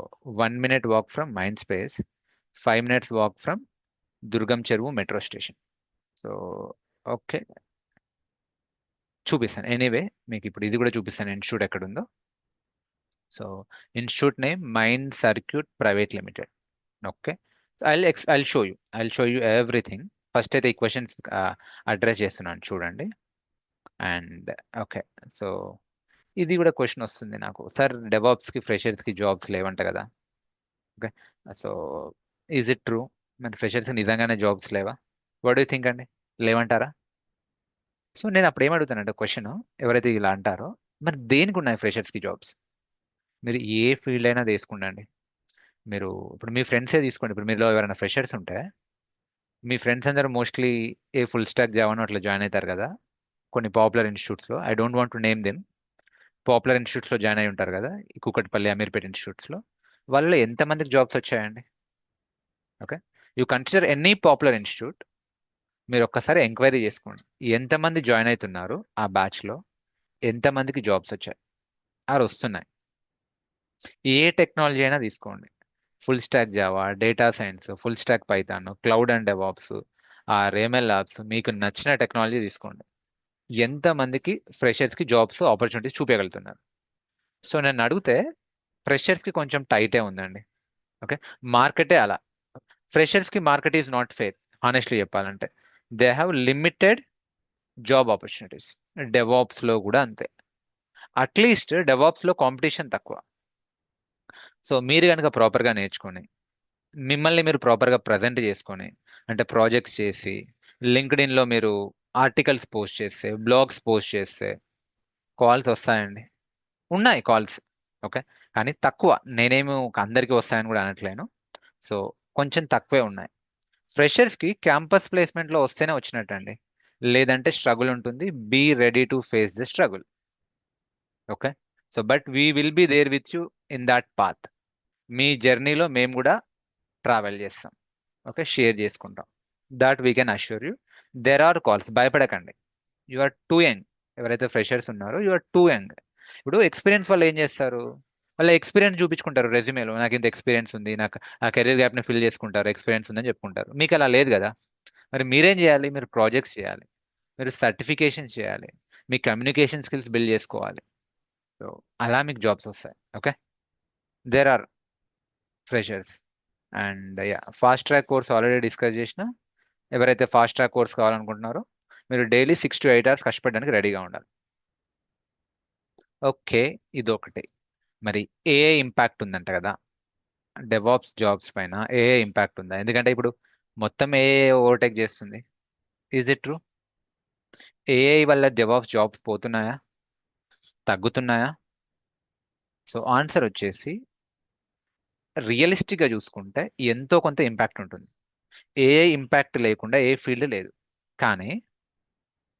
1 minute walk from mind space, 5 minutes walk from Durgam Cheruvu metro station. So okay, చూపిస్తాను. Anyway మీకు ఇప్పుడు ఇది కూడా చూపిస్తాను ఇన్స్టిట్యూట్ ఎక్కడుందో. So institute name mind Circuit Private limited. Okay, I'll show you everything. First అయితే ఈ questions address చేస్తున్నాను చూడండి. అండ్ ఓకే, సో ఇది కూడా క్వశ్చన్ వస్తుంది నాకు, సార్ డెవాప్స్కి ఫ్రెషర్స్కి జాబ్స్ లేవంట కదా. Okay, so is it true? మరి ఫ్రెషర్స్కి నిజంగానే జాబ్స్ లేవా? వాట్ డూ థింక్ అండి, లేవంటారా? సో నేను అప్పుడు ఏం అడుగుతానంటే క్వశ్చన్, ఎవరైతే ఇలా అంటారో మరి దేనికి ఉన్నాయి ఫ్రెషర్స్కి జాబ్స్? మీరు ఏ ఫీల్డ్ అయినా తీసుకుండండి. మీరు ఇప్పుడు మీ ఫ్రెండ్సే తీసుకోండి. ఇప్పుడు మీలో ఎవరైనా ఫ్రెషర్స్ ఉంటే మీ ఫ్రెండ్స్ అందరూ మోస్ట్లీ ఏ ఫుల్ స్టాక్ జావానో అట్లా జాయిన్ అవుతారు కదా కొన్ని పాపులర్ ఇన్స్టిట్యూట్స్లో. I don't want to name them. Popular ఇన్స్టిట్యూట్స్లో జాయిన్ అయి ఉంటారు కదా, ఈ కూకట్పల్లి, అమీర్పేట ఇన్స్టిట్యూట్స్లో. వాళ్ళలో ఎంతమందికి జాబ్స్ వచ్చాయండి? Okay, you consider any popular institute, మీరు ఒక్కసారి ఎంక్వైరీ చేసుకోండి ఎంతమంది జాయిన్ అవుతున్నారు ఆ బ్యాచ్లో, ఎంతమందికి జాబ్స్ వచ్చాయి ఆర్ వస్తున్నాయి. ఏ టెక్నాలజీ అయినా తీసుకోండి, full stack Java, data science, full stack Python, cloud and DevOps, or ML labs, మీకు నచ్చిన టెక్నాలజీ తీసుకోండి. ఎంతమందికి ఫ్రెషర్స్కి జాబ్స్ ఆపర్చునిటీస్ చూపించగలుగుతున్నారు? సో నన్ను అడిగితే ఫ్రెషర్స్కి కొంచెం టైటే ఉందండి. ఓకే, మార్కెటే అలా. ఫ్రెషర్స్కి market is not fair honestly చెప్పాలంటే. They have limited job opportunities. డెవాప్స్లో కూడా అంతే. అట్లీస్ట్ డెవాప్స్లో కాంపిటీషన్ తక్కువ. సో మీరు కనుక ప్రాపర్గా నేర్చుకొని మిమ్మల్ని మీరు ప్రాపర్గా ప్రజెంట్ చేసుకొని, అంటే ప్రాజెక్ట్స్ చేసి, లింక్డ్ఇన్లో మీరు ఆర్టికల్స్ పోస్ట్ చేస్తే, బ్లాగ్స్ పోస్ట్ చేస్తే కాల్స్ వస్తాయండి. ఉన్నాయి కాల్స్. ఓకే, కానీ తక్కువ. నేనేమి అందరికీ వస్తాయని కూడా అనట్లేను. సో కొంచెం తక్కువే ఉన్నాయి. ఫ్రెషర్స్కి క్యాంపస్ ప్లేస్మెంట్లో వస్తేనే వచ్చినట్టండి, లేదంటే స్ట్రగుల్ ఉంటుంది. Be ready to face the struggle. Okay, so but we will be there with you in that path. మీ జర్నీలో మేము కూడా ట్రావెల్ చేస్తాం. ఓకే, షేర్ చేసుకుంటాం. That we can assure you. There are calls, భయపడకండి. You are too young. ఎవరైతే freshers ఉన్నారో you are too young. ఇప్పుడు ఎక్స్పీరియన్స్ వాళ్ళు ఏం చేస్తారు, వాళ్ళ ఎక్స్పీరియన్స్ చూపించుకుంటారు రెజ్యూమేలో, నాకు ఇంత ఎక్స్పీరియన్స్ ఉంది, నాకు ఆ కెరీర్ గ్యాప్ని ఫిల్ చేసుకుంటారు, ఎక్స్పీరియన్స్ ఉందని చెప్పుకుంటారు. మీకు అలా లేదు కదా. మరి మీరేం చేయాలి? మీరు ప్రాజెక్ట్స్ చేయాలి, మీరు సర్టిఫికేషన్స్ చేయాలి, మీ కమ్యూనికేషన్ స్కిల్స్ బిల్డ్ చేసుకోవాలి. సో అలా మీకు జాబ్స్ వస్తాయి. Okay, there are freshers. And yeah, fast track course already discuss చేసిన. ఎవరైతే ఫాస్ట్ ట్రాక్ కోర్స్ కావాలనుకుంటున్నారో మీరు డైలీ 6 to 8 hours కష్టపడడానికి రెడీగా ఉండాలి. ఓకే, ఇదొకటి. మరి ఏఐ ఇంపాక్ట్ ఉందంట కదా డెవాప్స్ జాబ్స్ పైన. ఏఐ ఇంపాక్ట్ ఉందా? ఎందుకంటే ఇప్పుడు మొత్తం ఏఐ ఓవర్టేక్ చేస్తుంది. Is it true? ఏఐ వల్ల డెవాప్స్ జాబ్స్ పోతున్నాయా, తగ్గుతున్నాయా? సో ఆన్సర్ వచ్చేసి రియలిస్టిక్గా చూసుకుంటే ఎంతో కొంత ఇంపాక్ట్ ఉంటుంది. ఏఐ ఇంపాక్ట్ లేకుండా ఏ ఫీల్డ్ లేదు. కానీ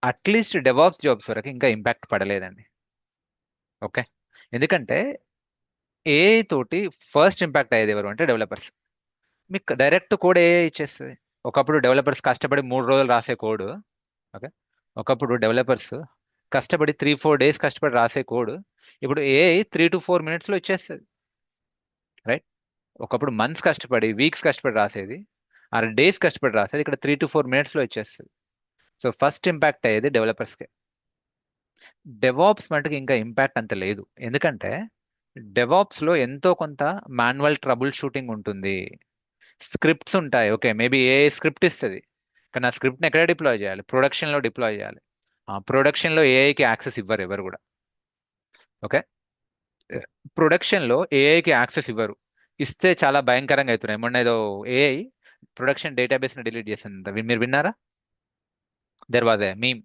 అట్లీస్ట్ డెవాప్స్ జాబ్స్ వరకు ఇంకా ఇంపాక్ట్ పడలేదండి. ఓకే, ఎందుకంటే ఏఐ తోటి ఫస్ట్ ఇంపాక్ట్ అయ్యేది ఎవరు అంటే డెవలపర్స్. మీకు డైరెక్ట్ కోడ్ ఏఐ ఇచ్చేస్తుంది. ఒకప్పుడు డెవలపర్స్ కష్టపడి 3 రోజులు రాసే కోడ్. ఓకే, ఒకప్పుడు డెవలపర్స్ కష్టపడి 3-4 days కష్టపడి రాసే కోడ్ ఇప్పుడు ఏఐ 3 to 4 minutes ఇచ్చేస్తుంది, రైట్? ఒకప్పుడు మంత్స్ కష్టపడి, వీక్స్ కష్టపడి రాసేది, ఆర్ డేస్ కష్టపడి రాసేది ఇక్కడ 3 to 4 minutes ఇచ్చేస్తుంది. సో ఫస్ట్ ఇంపాక్ట్ అయ్యేది డెవలపర్స్కే. డెవాప్స్ మటుకు ఇంకా ఇంపాక్ట్ అంత లేదు, ఎందుకంటే డెవాప్స్లో ఎంతో కొంత మాన్యువల్ ట్రబుల్ షూటింగ్ ఉంటుంది, స్క్రిప్ట్స్ ఉంటాయి. ఓకే, మేబీ ఏ స్క్రిప్ట్ ఇస్తుంది, కానీ ఆ స్క్రిప్ట్ని ఎక్కడ డిప్లాయ్ చేయాలి? ప్రొడక్షన్లో డిప్లాయ్ చేయాలి. ఆ ప్రొడక్షన్లో ఏఐకి యాక్సెస్ ఇవ్వరు ఎవరు కూడా. ఓకే, ప్రొడక్షన్లో ఏఐకి యాక్సెస్ ఇవ్వరు. ఇస్తే చాలా భయంకరంగా అవుతున్నాయి. మొన్న ఏదో ఏఐ ప్రొడక్షన్ డేటాబేస్ని డిలీట్ చేసింది, మీరు విన్నారా? There was a meme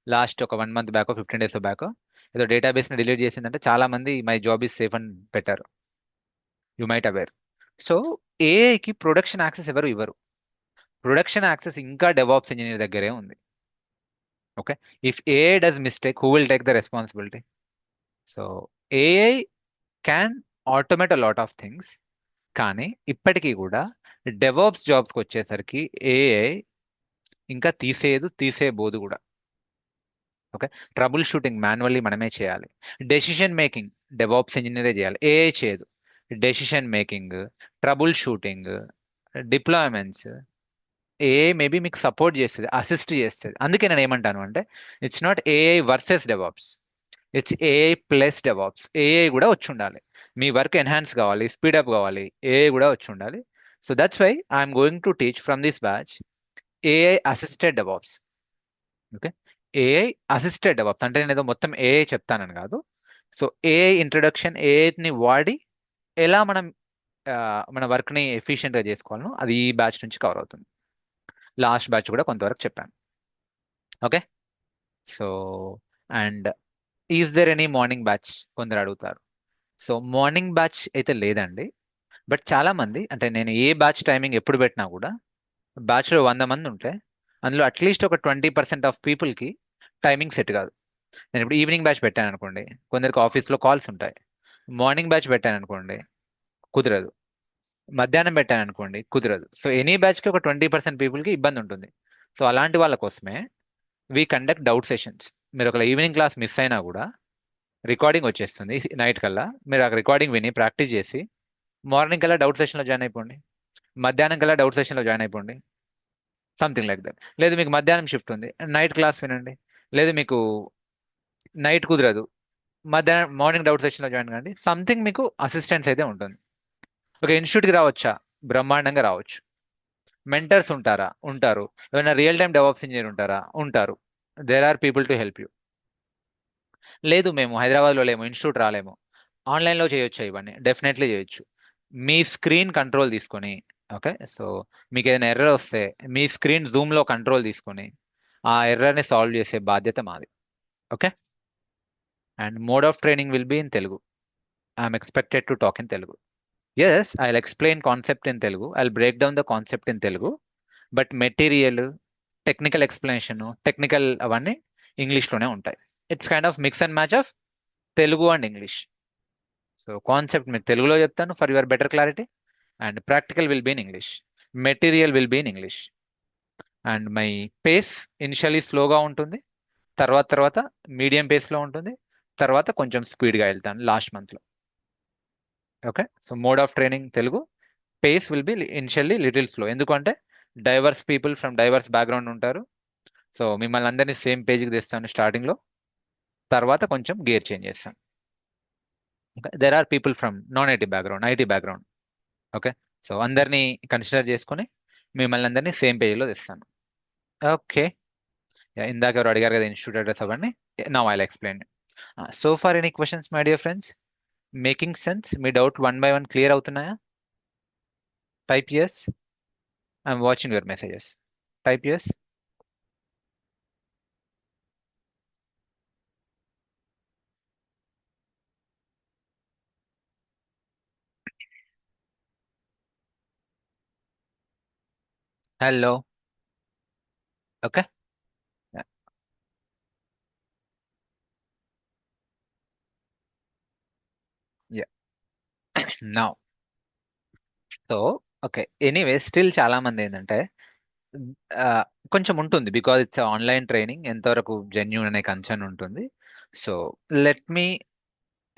last ఒక 1 month బ్యాక్, 15 days బ్యాక్, ఏదో డేటాబేస్ని డిలీట్ చేసిందంటే చాలా మంది మై జాబ్ ఈజ్ సేఫ్ అని పెట్టారు. You might aware. సో ఏఐకి ప్రొడక్షన్ యాక్సెస్ ఎవరు ఇవ్వరు. ప్రొడక్షన్ యాక్సెస్ ఇంకా డెవాప్స్ ఇంజనీర్ దగ్గరే ఉంది. Okay, if AI does mistake, who will take the responsibility? So AI can automate a lot of things, కానీ ఇప్పటికీ కూడా డెవాప్స్ జాబ్స్కి వచ్చేసరికి ఏఐ ఇంకా తీసేయబోదు కూడా. ఓకే, ట్రబుల్ షూటింగ్ మాన్యువల్లీ మనమే చేయాలి. డెసిషన్ మేకింగ్ డెవాప్స్ ఇంజనీరే చేయాలి, ఏఐ చేయదు. Decision making, troubleshooting, deployments AI maybe మీకు సపోర్ట్ చేస్తుంది, అసిస్ట్ చేస్తుంది. అందుకే నేను ఏమంటాను అంటే, it's not AI versus DevOps, it's AI plus DevOps. AI కూడా వచ్చి ఉండాలి, మీ వర్క్ ఎన్హాన్స్ కావాలి, స్పీడప్ కావాలి, ఏఐ కూడా వచ్చి ఉండాలి. So that's why I'm going to teach from this batch AI assisted DevOps. Okay, AI assisted DevOps అంటే నేను ఏదో మొత్తం ఏఐ చెప్తానని కాదు. సో ఏఐ ఇంట్రొడక్షన్, ఏఐని వాడి ఎలా మనం మన వర్క్ని ఎఫిషియెంట్గా చేసుకోవాలనో అది ఈ బ్యాచ్ నుంచి కవర్ అవుతుంది. లాస్ట్ బ్యాచ్ కూడా కొంతవరకు చెప్పాను. Okay, so and is there any morning batch కొందరు అడుగుతారు. సో మార్నింగ్ బ్యాచ్ అయితే లేదండి, బట్ చాలా మంది, అంటే నేను ఏ బ్యాచ్ టైమింగ్ ఎప్పుడు పెట్టినా కూడా బ్యాచ్లో 100 మంది ఉంటే అందులో అట్లీస్ట్ ఒక 20% ఆఫ్ పీపుల్కి టైమింగ్ సెట్ కాదు. నేను ఇప్పుడు ఈవినింగ్ బ్యాచ్ పెట్టాను అనుకోండి, కొందరికి ఆఫీస్లో కాల్స్ ఉంటాయి. మార్నింగ్ బ్యాచ్ పెట్టాను అనుకోండి, కుదరదు. మధ్యాహ్నం పెట్టాను అనుకోండి, కుదరదు. సో ఎనీ బ్యాచ్కి ఒక 20% పీపుల్కి ఇబ్బంది ఉంటుంది. సో అలాంటి వాళ్ళ కోసమే వీ కండక్ట్ డౌట్ సెషన్స్. మీరు ఒక ఈవినింగ్ క్లాస్ మిస్ అయినా కూడా రికార్డింగ్ వచ్చేస్తుంది నైట్ కల్లా, మీరు ఆ రికార్డింగ్ విని ప్రాక్టీస్ చేసి మార్నింగ్ కల్లా డౌట్ సెషన్లో జాయిన్ అయిపోండి, మధ్యాహ్నం కల్లా డౌట్ సెషన్లో జాయిన్ అయిపోండి, సంథింగ్ లైక్ దట్. లేదు మీకు మధ్యాహ్నం షిఫ్ట్ ఉంది, నైట్ క్లాస్ వినండి. లేదు మీకు నైట్ కుదరదు, మధ్యాహ్నం మార్నింగ్ డౌట్ సెషన్లో జాయిన్ కండి. సంథింగ్ మీకు అసిస్టెన్స్ అయితే ఉంటుంది. ఒక ఇన్స్టిట్యూట్కి రావచ్చా? బ్రహ్మాండంగా రావచ్చు. మెంటర్స్ ఉంటారా? ఉంటారు. ఏమైనా రియల్ టైమ్ డెవాప్స్ ఇంజనీర్ ఉంటారా? ఉంటారు. There are people to help you. లేదు మేము హైదరాబాద్లో లేము, ఇన్స్టిట్యూట్ రాలేము, ఆన్లైన్లో చేయొచ్చు, ఇవన్నీ డెఫినెట్లీ చేయొచ్చు. మీ స్క్రీన్ కంట్రోల్ తీసుకొని, ఓకే, సో మీకు ఏదైనా ఎర్రర్ వస్తే మీ స్క్రీన్ జూమ్లో కంట్రోల్ తీసుకొని ఆ ఎర్రర్ని సాల్వ్ చేసే బాధ్యత మాది. Okay, and mode of training will be in Telugu. I'm expected to talk in Telugu. Yes, I'll explain concept in Telugu, I'll break down the concept in Telugu, but material, technical explanation, technical అవన్నీ ఇంగ్లీష్లోనే ఉంటాయి. It's kind of mix and match of Telugu and English. So concept మీకు తెలుగులో చెప్తాను for your better clarity, and practical will be in English, material will be in English. And my face initially స్లోగా ఉంటుంది, తర్వాత తర్వాత మీడియం పేస్లో ఉంటుంది, తర్వాత కొంచెం స్పీడ్గా వెళ్తాను లాస్ట్ మంత్లో. Okay, so mode of training Telugu, pace will be initially little slow, ఎందుకంటే diverse people from diverse background ఉంటారు. సో మిమ్మల్ని అందరినీ సేమ్ పేజ్కి తెస్తాను స్టార్టింగ్లో, తర్వాత కొంచెం గేర్ చేంజ్ చేస్తాను. There are people from non IT background, IT background. Okay, so అందరినీ కన్సిడర్ చేసుకొని మిమ్మల్ని అందరినీ సేమ్ పేజ్లో తెస్తాను. ఓకే, ఇందాక ఎవరు అడిగారు కదా ఇన్స్టిట్యూట్ అడ్రస్ అవన్నీ, now I'll explain. So far any questions my dear friends? Making sense? మీ డౌట్ 1 by 1 క్లియర్ అవుతున్నాయా? Type yes, I'm watching your messages. Type yes. Hello. Okay, ya, now so okay, anyway still చాలా మంది ఏంటంటే ఆ, కొంచెం ఉంటుంది, because it's online training, ఎంతవరకు genuine అనే కన్సర్న్ ఉంటుంది. So let me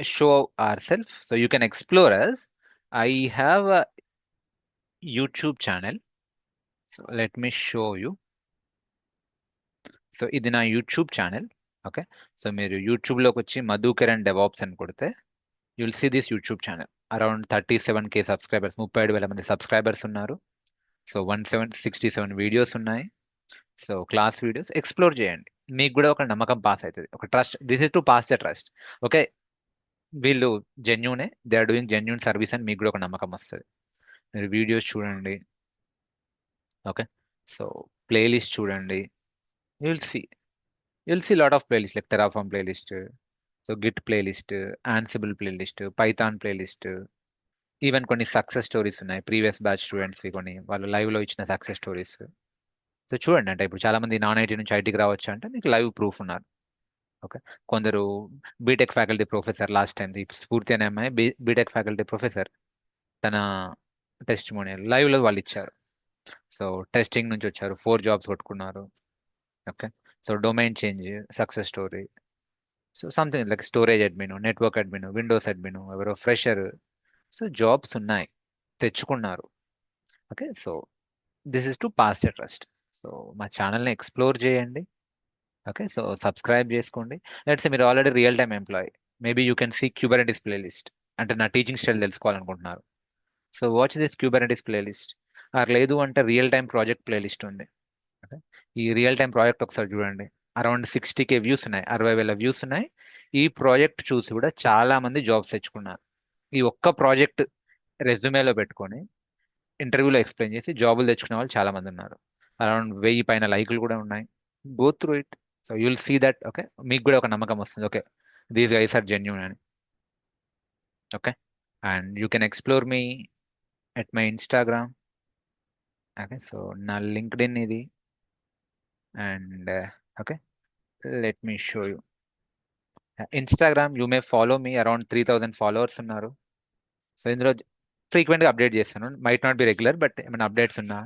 show ourselves. So you can explore us. I have a YouTube channel. So let me show you. So ఇది నా యూట్యూబ్ ఛానల్. ఓకే, సో మీరు యూట్యూబ్లోకి వచ్చి Madhukiran DevOps అని కొడితే you'll see this YouTube channel. Around 37K subscribers, 37,000 మంది subscribers ఉన్నారు. So 167 videos ఉన్నాయి. సో క్లాస్ వీడియోస్ ఎక్స్ప్లోర్ చేయండి. మీకు కూడా ఒక నమ్మకం పాస్ అవుతుంది, ఒక trust. This is to pass the trust. Okay, వీళ్ళు జెన్యూనే, they are doing genuine service అని మీకు కూడా ఒక నమ్మకం వస్తుంది. మీరు వీడియోస్ చూడండి. ఓకే, సో ప్లేలిస్ట్ చూడండి. You'll see lot of playlists like Terraform playlist, so Git playlist, Ansible playlist, Python playlist, even కొన్ని సక్సెస్ స్టోరీస్ ఉన్నాయి. ప్రీవియస్ బ్యాచ్ స్టూడెంట్స్వి కొన్ని వాళ్ళు లైవ్లో ఇచ్చిన సక్సెస్ స్టోరీస్. సో చూడండి, అంటే ఇప్పుడు చాలా మంది నాన్ ఐటీ నుంచి ఐటీకి రావచ్చు అంటే మీకు లైవ్ ప్రూఫ్ ఉన్నారు. ఓకే, కొందరు BTech faculty professor, last time Spoorthi అనే అమ్మాయి బీటెక్ ఫ్యాకల్టీ ప్రొఫెసర్, తన టెస్టిమోనియల్ లైవ్లో వాళ్ళు ఇచ్చారు. సో టెస్టింగ్ నుంచి వచ్చారు, 4 జాబ్స్ కొట్టుకున్నారు. Okay, so domain change success story. So something like storage admin, network admin, Windows admin, ఎవరో ఫ్రెషర్. సో జాబ్స్ ఉన్నాయి, తెచ్చుకున్నారు. Okay, so this is to pass the trust. So మా ఛానల్ని ఎక్స్ప్లోర్ చేయండి. Okay, so subscribe చేసుకోండి. Let's మీరు already real time employee, maybe you can see Kubernetes playlist, అంటే నా టీచింగ్ స్టైల్ తెలుసుకోవాలనుకుంటున్నారు. So watch this Kubernetes playlist. లేదు అంటే రియల్ టైమ్ ప్రాజెక్ట్ ప్లేలిస్ట్ ఉంది. ఓకే, ఈ రియల్ టైమ్ ప్రాజెక్ట్ ఒకసారి చూడండి. అరౌండ్ 60K వ్యూస్ ఉన్నాయి, 60,000 వ్యూస్ ఉన్నాయి. ఈ ప్రాజెక్ట్ చూసి కూడా చాలా మంది జాబ్స్ తెచ్చుకున్నారు. ఈ ఒక్క ప్రాజెక్ట్ రెజ్యూమేలో పెట్టుకొని ఇంటర్వ్యూలో ఎక్స్ప్లెయిన్ చేసి జాబులు తెచ్చుకునే వాళ్ళు చాలా మంది ఉన్నారు. అరౌండ్ 1000 పైన లైకులు కూడా ఉన్నాయి. Go through it, so you'll see that. Okay, మీకు కూడా ఒక నమ్మకం వస్తుంది, okay these guys are genuine అని. Okay, and you can explore me at my Instagram. Okay, so నా లింక్డ్ఇన్ ఇది. And okay, let me show you. Instagram you may follow me, around 3000 followers ఉన్నారు. So ఇందులో ఫ్రీక్వెంట్గా update చేస్తాను. Might not be regular, but ఏమైనా updates ఉన్నా,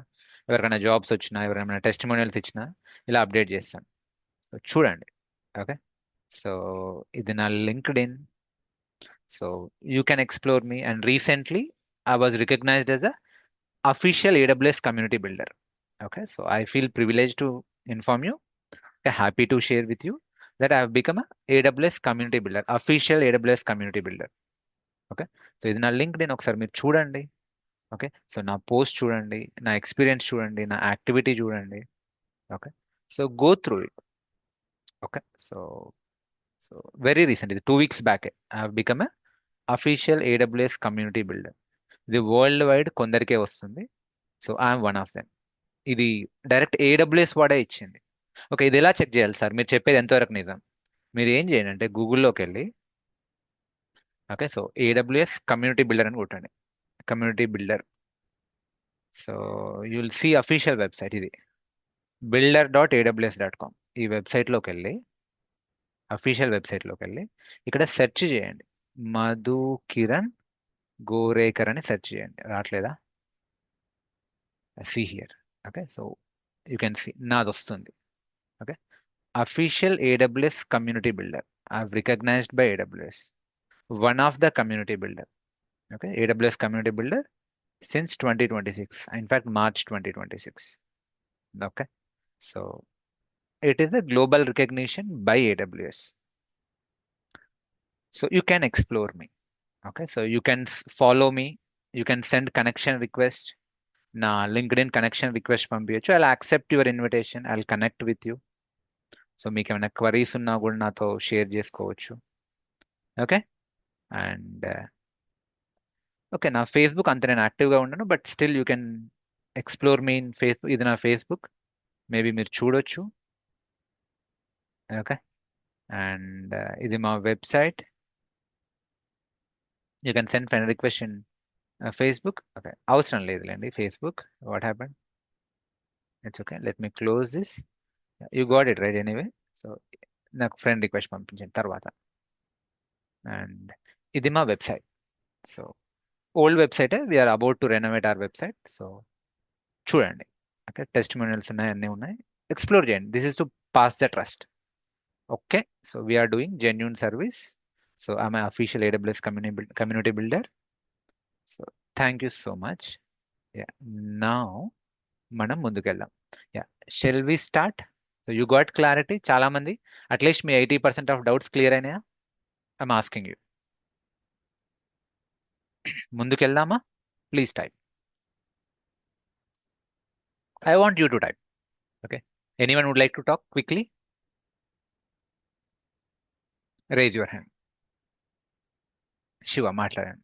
ఎవరికైనా jobs వచ్చినా, ఎవరైనా టెస్టిమోనియల్స్ ఇచ్చినా ఇలా అప్డేట్ చేస్తాను. సో చూడండి. ఓకే, సో ఇది నా LinkedIn. So you can explore me. And recently I was recognised as a official AWS community builder. Okay, so I feel privileged to inform you, happy to share with you that I have become a AWS community builder, official AWS community builder. Okay, so ఇది నా LinkedIn, ఒకసారి మీరు చూడండి. Okay, so నా post చూడండి, నా experience చూడండి, నా యాక్టివిటీ చూడండి. Okay, so go through it. Okay, so so very recent, ఇది 2 weeks back I have become a official AWS community builder. ఇది వరల్డ్ వైడ్ కొందరికే వస్తుంది. So I'm one of them. ఇది డైరెక్ట్ AWS వాడే ఇచ్చింది. ఓకే, ఇది ఎలా చెక్ చేయాలి సార్, మీరు చెప్పేది ఎంతవరకు నిజం? మీరు ఏం చేయండి అంటే గూగుల్లోకి వెళ్ళి, okay, so AWS community builder అని కొట్టండి, community builder. So you will see official website, ఇది builder.aws.com. ఈ వెబ్సైట్లోకి వెళ్ళి, అఫీషియల్ వెబ్సైట్లోకి వెళ్ళి ఇక్కడ సెర్చ్ చేయండి, మధుకిరణ్ గోరేకర్ అని సెర్చ్ చేయండి. రావట్లేదా? See here. Okay, so you can see నాది వస్తుంది. Okay, official AWS community builder. I've recognized by AWS. One of the community builder. Okay, AWS community builder since 2026. In fact, March 2026. Okay, so it is a global recognition by AWS. So you can explore me. Okay, so you can follow me. You can send connection request. Na LinkedIn connection request పంపించచ్చు. I'll accept your invitation. I'll connect with you. So మీకు ఏమైనా queries ఉన్నా కూడా నాతో share చేసుకోవచ్చు. Okay, and okay, నా Facebook అంత నేను యాక్టివ్గా ఉన్నాను, but still you can explore me in Facebook. ఇది నా ఫేస్బుక్, మేబీ మీరు చూడొచ్చు. ఓకే, అండ్ ఇది మా website. You can send friend request in Facebook. Okay, అవసరం లేదులేండి Facebook. What happened? It's okay, let me close this. You got it right anyway. So నాకు friend request పంపించిన తర్వాత, అండ్ ఇది మా వెబ్సైట్. సో ఓల్డ్ వెబ్సైటే, we're about to renovate our website. So చూడండి. Okay, testimonials ఉన్నాయి, అన్నీ ఉన్నాయి, ఎక్స్ప్లోర్ చేయండి. This is to pass the trust. Okay, so we are doing genuine service. So I'm official AWS community builder. So thank you so much. నా మనం ముందుకెళ్దాం. Shall we start? So you got clarity చాలా మంది, at least మీ 80% of doubts clear అయినాయా? I'm asking you. ముందుకెళ్దామా? Please type. I want you to type. Okay. Anyone would like to talk quickly? Raise your hand. Shiva, మాట్లాడండి.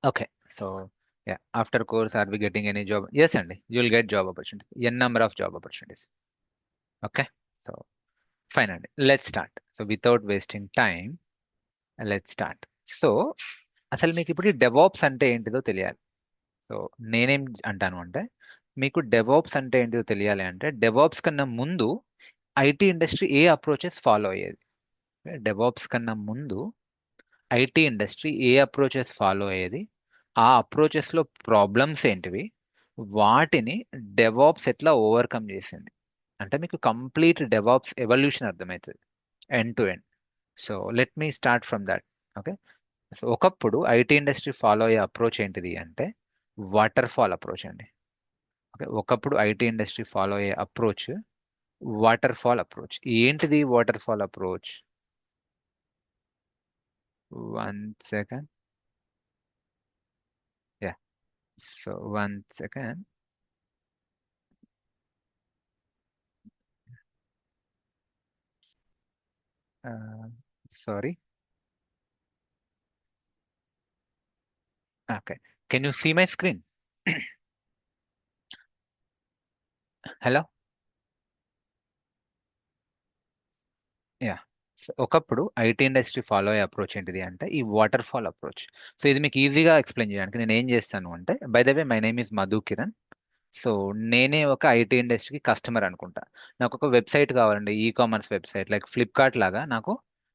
Okay. So, yeah, after course, are we getting any job? Yes, Andy, you'll get job opportunities. N number of job opportunities. Okay. So, fine, Andy. Let's start. So, without wasting time, let's start. So, అసలు మీకు ఇప్పుడు DevOps అంటే ఏంటిదో తెలియాలి. So నేనేం అంటాను అంటే, మీకు డెవాప్స్ అంటే ఏంటిదో తెలియాలి అంటే, డెవాప్స్ కన్నా ముందు IT industry A approaches follow అయ్యేది? డెవాప్స్ కన్నా ముందు IT industry A approaches follow అయ్యేది, ఆ అప్రోచెస్లో ప్రాబ్లమ్స్ ఏంటివి, వాటిని డెవాప్స్ ఎట్లా ఓవర్కమ్ చేసింది అంటే మీకు కంప్లీట్ డెవాప్స్ ఎవల్యూషన్ అర్థమవుతుంది, end to end. So let me start from that. Okay. So ఒకప్పుడు ఐటీ ఇండస్ట్రీ ఫాలో అయ్యే అప్రోచ్ ఏంటిది అంటే వాటర్ ఫాల్ అప్రోచ్ అండి. ఓకే. ఒకప్పుడు ఐటీ ఇండస్ట్రీ ఫాలో అయ్యే అప్రోచ్ వాటర్ ఫాల్ అప్రోచ్. ఏంటిది waterfall approach? 1 second. Yeah. So 1 second. Sorry. Okay. Can you see my screen? Hello? Yeah. So ఒకప్పుడు IT industry follow అయ్యే approach ఏంటిది అంటే ఈ water fall approach. So ఇది మీకు ఈజీగా ఎక్స్ప్లెయిన్ చేయడానికి నేను ఏం చేస్తాను అంటే, by the way my name is Madhu Kiran. So నేనే ఒక ఐటీ ఇండస్ట్రీకి కస్టమర్ అనుకుంటా. నాకు ఒక వెబ్సైట్ కావాలండి, కామర్స్ వెబ్సైట్ లైక్ ఫ్లిప్కార్ట్ లాగా నాకు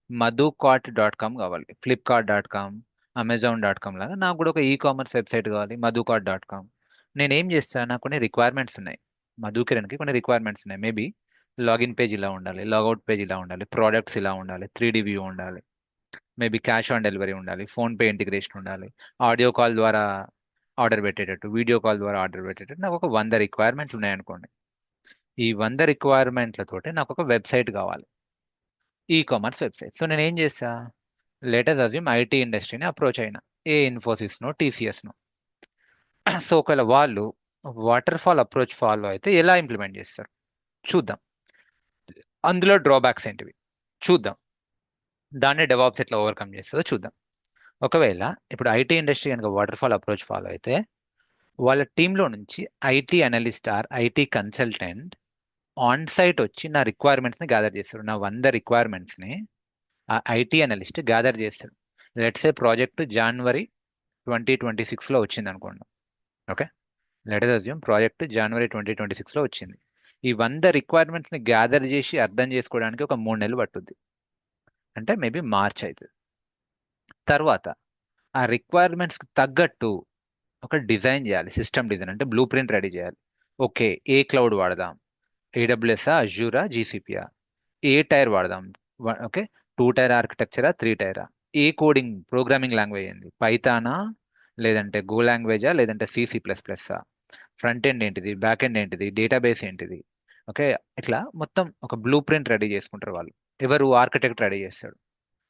madhucart.com కావాలి. flipkart.com, amazon.com లాగా నాకు కూడా ఒక కామర్స్ వెబ్సైట్ కావాలి, madhucart.com. నేనేం చేస్తాను, నాకు కొన్ని రిక్వైర్మెంట్స్ ఉన్నాయి, మధు కిరణ్కి కొన్ని రిక్వైర్మెంట్స్ ఉన్నాయి. మేబీ లాగిన్ పేజ్ ఇలా ఉండాలి, లాగౌట్ పేజ్ ఇలా ఉండాలి, ప్రోడక్ట్స్ ఇలా ఉండాలి, 3D వ్యూ ఉండాలి, మేబీ క్యాష్ ఆన్ డెలివరీ ఉండాలి, ఫోన్పే ఇంటిగ్రేషన్ ఉండాలి, ఆడియో కాల్ ద్వారా ఆర్డర్ పెట్టేటట్టు, వీడియో కాల్ ద్వారా ఆర్డర్ పెట్టేటట్టు నాకు ఒక 100 రిక్వైర్మెంట్లు ఉన్నాయనుకోండి. ఈ 100 రిక్వైర్మెంట్లతోటి నాకు ఒక వెబ్సైట్ కావాలి, కామర్స్ వెబ్సైట్. సో నేను ఏం చేస్తా, లేటెస్ట్ అజ్యూమ్ ఐటీ ఇండస్ట్రీని అప్రోచ్ అయినా, ఇన్ఫోసిస్నో టీసీఎస్నో. సో ఒకవేళ వాళ్ళు వాటర్ ఫాల్ అప్రోచ్ ఫాలో అయితే ఎలా ఇంప్లిమెంట్ చేస్తారు చూద్దాం, అందులో డ్రాబ్యాక్స్ ఏంటివి చూద్దాం, దాన్ని డెవాప్స్ ఎట్లా ఓవర్కమ్ చేస్తుందో చూద్దాం. ఒకవేళ ఇప్పుడు ఐటీ ఇండస్ట్రీ కనుక వాటర్ ఫాల్ అప్రోచ్ ఫాలో అయితే వాళ్ళ టీంలో నుంచి IT analyst or IT consultant on site వచ్చి నా రిక్వైర్మెంట్స్ని గ్యాదర్ చేస్తారు. నా 100 రిక్వైర్మెంట్స్ని ఆ ఐటీ అనలిస్ట్ గ్యాదర్ చేస్తాడు. లెట్స్ ఏ ప్రాజెక్ట్ జనవరి 2026లో వచ్చింది అనుకోండి. ఓకే. లెట్ అజ్యూమ్ ప్రాజెక్ట్ జనవరి 2026లో వచ్చింది. ఈ 100 రిక్వైర్మెంట్స్ని గ్యాదర్ చేసి అర్థం చేసుకోవడానికి ఒక 3 నెలలు పట్టుద్ది, అంటే మేబీ మార్చ్ అవుతుంది. తర్వాత ఆ రిక్వైర్మెంట్స్కి తగ్గట్టు ఒక డిజైన్ చేయాలి, సిస్టమ్ డిజైన్ అంటే బ్లూ ప్రింట్ రెడీ చేయాలి. ఓకే, ఏ క్లౌడ్ వాడదాం, ఏడబ్ల్యూఎస్ఆ, అజూరా, జీసీపీఆ, ఏ టైర్ వాడదాం, ఓకే 2 టైర్ ఆర్కిటెక్చరా, 3 టైరా, ఏ కోడింగ్ ప్రోగ్రామింగ్ లాంగ్వేజ్ ఏంది, పైథానా లేదంటే గో లాంగ్వేజా లేదంటే C++ఆ, ఫ్రంట్ ఎండ్ ఏంటిది, బ్యాక్ ఎండ్ ఏంటిది, డేటాబేస్ ఏంటిది. ఓకే, ఇట్లా మొత్తం ఒక బ్లూ ప్రింట్ రెడీ చేసుకుంటారు వాళ్ళు. ఎవరు? ఆర్కిటెక్ట్ రెడీ చేస్తాడు.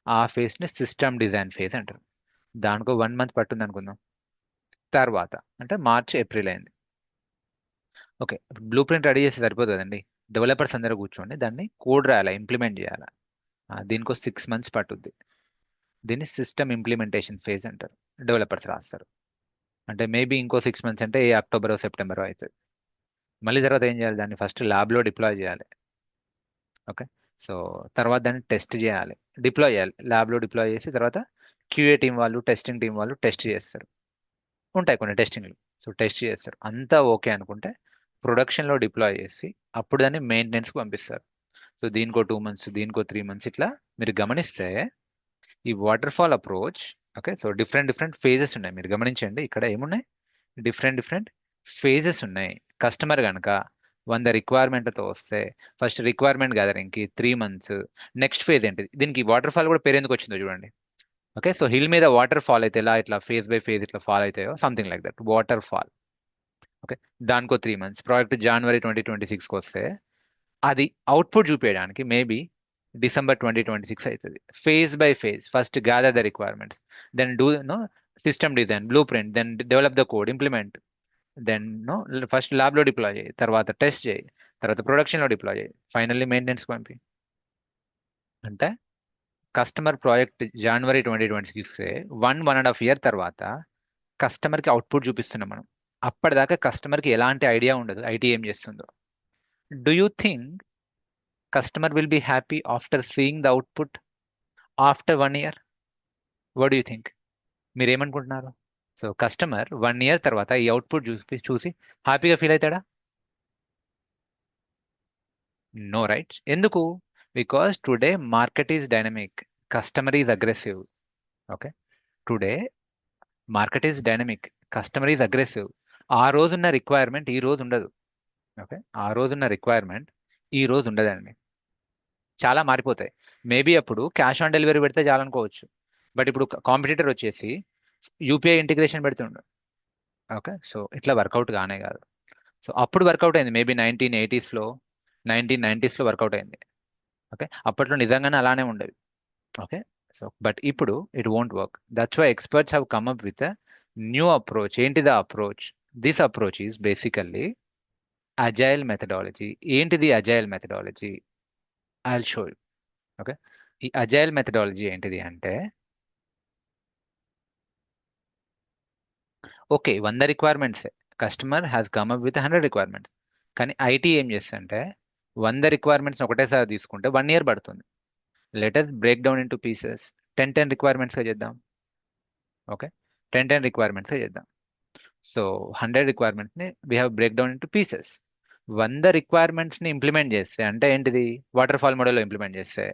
ఆ ఫేజ్ని సిస్టమ్ డిజైన్ ఫేజ్ అంటారు. దానికో 1 మంత్ పట్టుంది అనుకుందాం. తర్వాత అంటే మార్చ్ ఏప్రిల్ అయింది. ఓకే, బ్లూ ప్రింట్ రెడీ చేస్తే సరిపోతుంది కదండి, డెవలపర్స్ అందరూ కూర్చోండి దాన్ని కోడ్ రాయాలి, ఇంప్లిమెంట్ చేయాలి. దీనికో 6 మంత్స్ పట్టుద్ది. దీన్ని సిస్టమ్ ఇంప్లిమెంటేషన్ ఫేజ్ అంటారు. డెవలపర్స్ రాస్తారు. అంటే మేబీ ఇంకో 6 మంత్స్ అంటే ఏ అక్టోబరో సెప్టెంబరో అవుతుంది. మళ్ళీ తర్వాత ఏం చేయాలి, దాన్ని ఫస్ట్ ల్యాబ్లో డిప్లాయ్ చేయాలి. ఓకే, సో తర్వాత దాన్ని టెస్ట్ చేయాలి, డిప్లాయ్ చేయాలి, ల్యాబ్లో డిప్లాయ్ చేసి తర్వాత క్యూఏ టీం వాళ్ళు, టెస్టింగ్ టీం వాళ్ళు టెస్ట్ చేస్తారు. ఉంటాయి కొన్ని టెస్టింగ్లు. సో టెస్ట్ చేస్తారు, అంతా ఓకే అనుకుంటే ప్రొడక్షన్లో డిప్లాయ్ చేసి అప్పుడు దాన్ని మెయింటెనెన్స్కి పంపిస్తారు. సో దీనికో 2 మంత్స్, దీనికో 3 మంత్స్, ఇట్లా మీరు గమనిస్తే ఈ water fall approach. Okay, so different phases ఉన్నాయి. మీరు గమనించండి, ఇక్కడ ఏమున్నాయి, డిఫరెంట్ ఫేజెస్ ఉన్నాయి. కస్టమర్ కనుక రిక్వైర్మెంట్తో వస్తే ఫస్ట్ రిక్వైర్మెంట్ గ్యాదరింగ్కి 3 months. నెక్స్ట్ ఫేజ్ ఏంటిది? దీనికి వాటర్ ఫాల్ కూడా పేరు ఎందుకు వచ్చిందో చూడండి. ఓకే, సో హిల్ మీద వాటర్ ఫాల్ అయితే ఎలా ఇట్లా ఫేజ్ బై ఫేజ్ ఇట్లా ఫాల్ అవుతాయో something like that waterfall. Okay, దానికో 3 months. ప్రాజెక్ట్ January 2026కి వస్తే అది అవుట్పుట్ చూపించడానికి మేబీ December 2026 అవుతుంది. Phase by phase first gather the requirements, then do system design, blueprint, then develop the code, implement, then first ల్యాబ్లో deploy చేయి, తర్వాత test చేయి, తర్వాత ప్రొడక్షన్లో డిప్లాయ్ చేయి, ఫైనల్లీ మెయింటెనెన్స్ పంపి. అంటే కస్టమర్ ప్రాజెక్ట్ January 2026 ఇస్తే 1.5 year తర్వాత కస్టమర్కి అవుట్పుట్ చూపిస్తున్నాం మనం. అప్పటిదాకా కస్టమర్కి ఎలాంటి ఐడియా ఉండదు ఐటీ ఏం చేస్తుందో. Do you think customer will be happy after seeing the output after 1 year? What do you think? మీరు ఏమనుకుంటున్నారు? సో కస్టమర్ 1 year తర్వాత ఈ అవుట్పుట్ చూసి హ్యాపీగా ఫీల్ అవుతాడా? No, right? ఎందుకు? Because today market is dynamic, customer is aggressive. Okay, today market is dynamic, customer is aggressive. ఆ రోజున్న రిక్వైర్మెంట్ ఈ రోజు ఉండదు. ఓకే, ఆ రోజున్న రిక్వైర్మెంట్ ఈ రోజు ఉండదండి, చాలా మారిపోతాయి. మేబీ అప్పుడు క్యాష్ ఆన్ డెలివరీ పెడితే చాలనుకోవచ్చు, బట్ ఇప్పుడు కాంపిటీటర్ వచ్చేసి యూపీఐ ఇంటిగ్రేషన్ పెడుతుండు. ఓకే, సో ఇట్లా వర్కౌట్ కానే కాదు. సో అప్పుడు వర్కౌట్ అయింది మేబీ 1980sలో 1990sలో వర్కౌట్ అయింది. ఓకే, అప్పట్లో నిజంగానే అలానే ఉండేది. ఓకే, సో బట్ ఇప్పుడు it won't work. That's why experts have come up with new approach. ఏంటిది approach? This approach is basically agile methodology. ఏంటిది agile methodology? I will show you. Okay, ఈ agile methodology ఏంటిది అంటే, okay 100 requirements, customer has come up with 100 requirements. కానీ IT ఏం చేస్తుందంటే 100 requirements ఒకటేసారి తీసుకుంటే 1 year పడుతుంది. Let us break down into pieces. 10 రిక్వైర్మెంట్స్గా చేద్దాం. ఓకే, 10 రిక్వైర్మెంట్స్గా చేద్దాం. సో 100 రిక్వైర్మెంట్స్ని we have break down into pieces. 100 రిక్వైర్మెంట్స్ని ఇంప్లిమెంట్ చేస్తే అంటే ఏంటిది? వాటర్ ఫాల్ మోడల్లో ఇంప్లిమెంట్ చేస్తే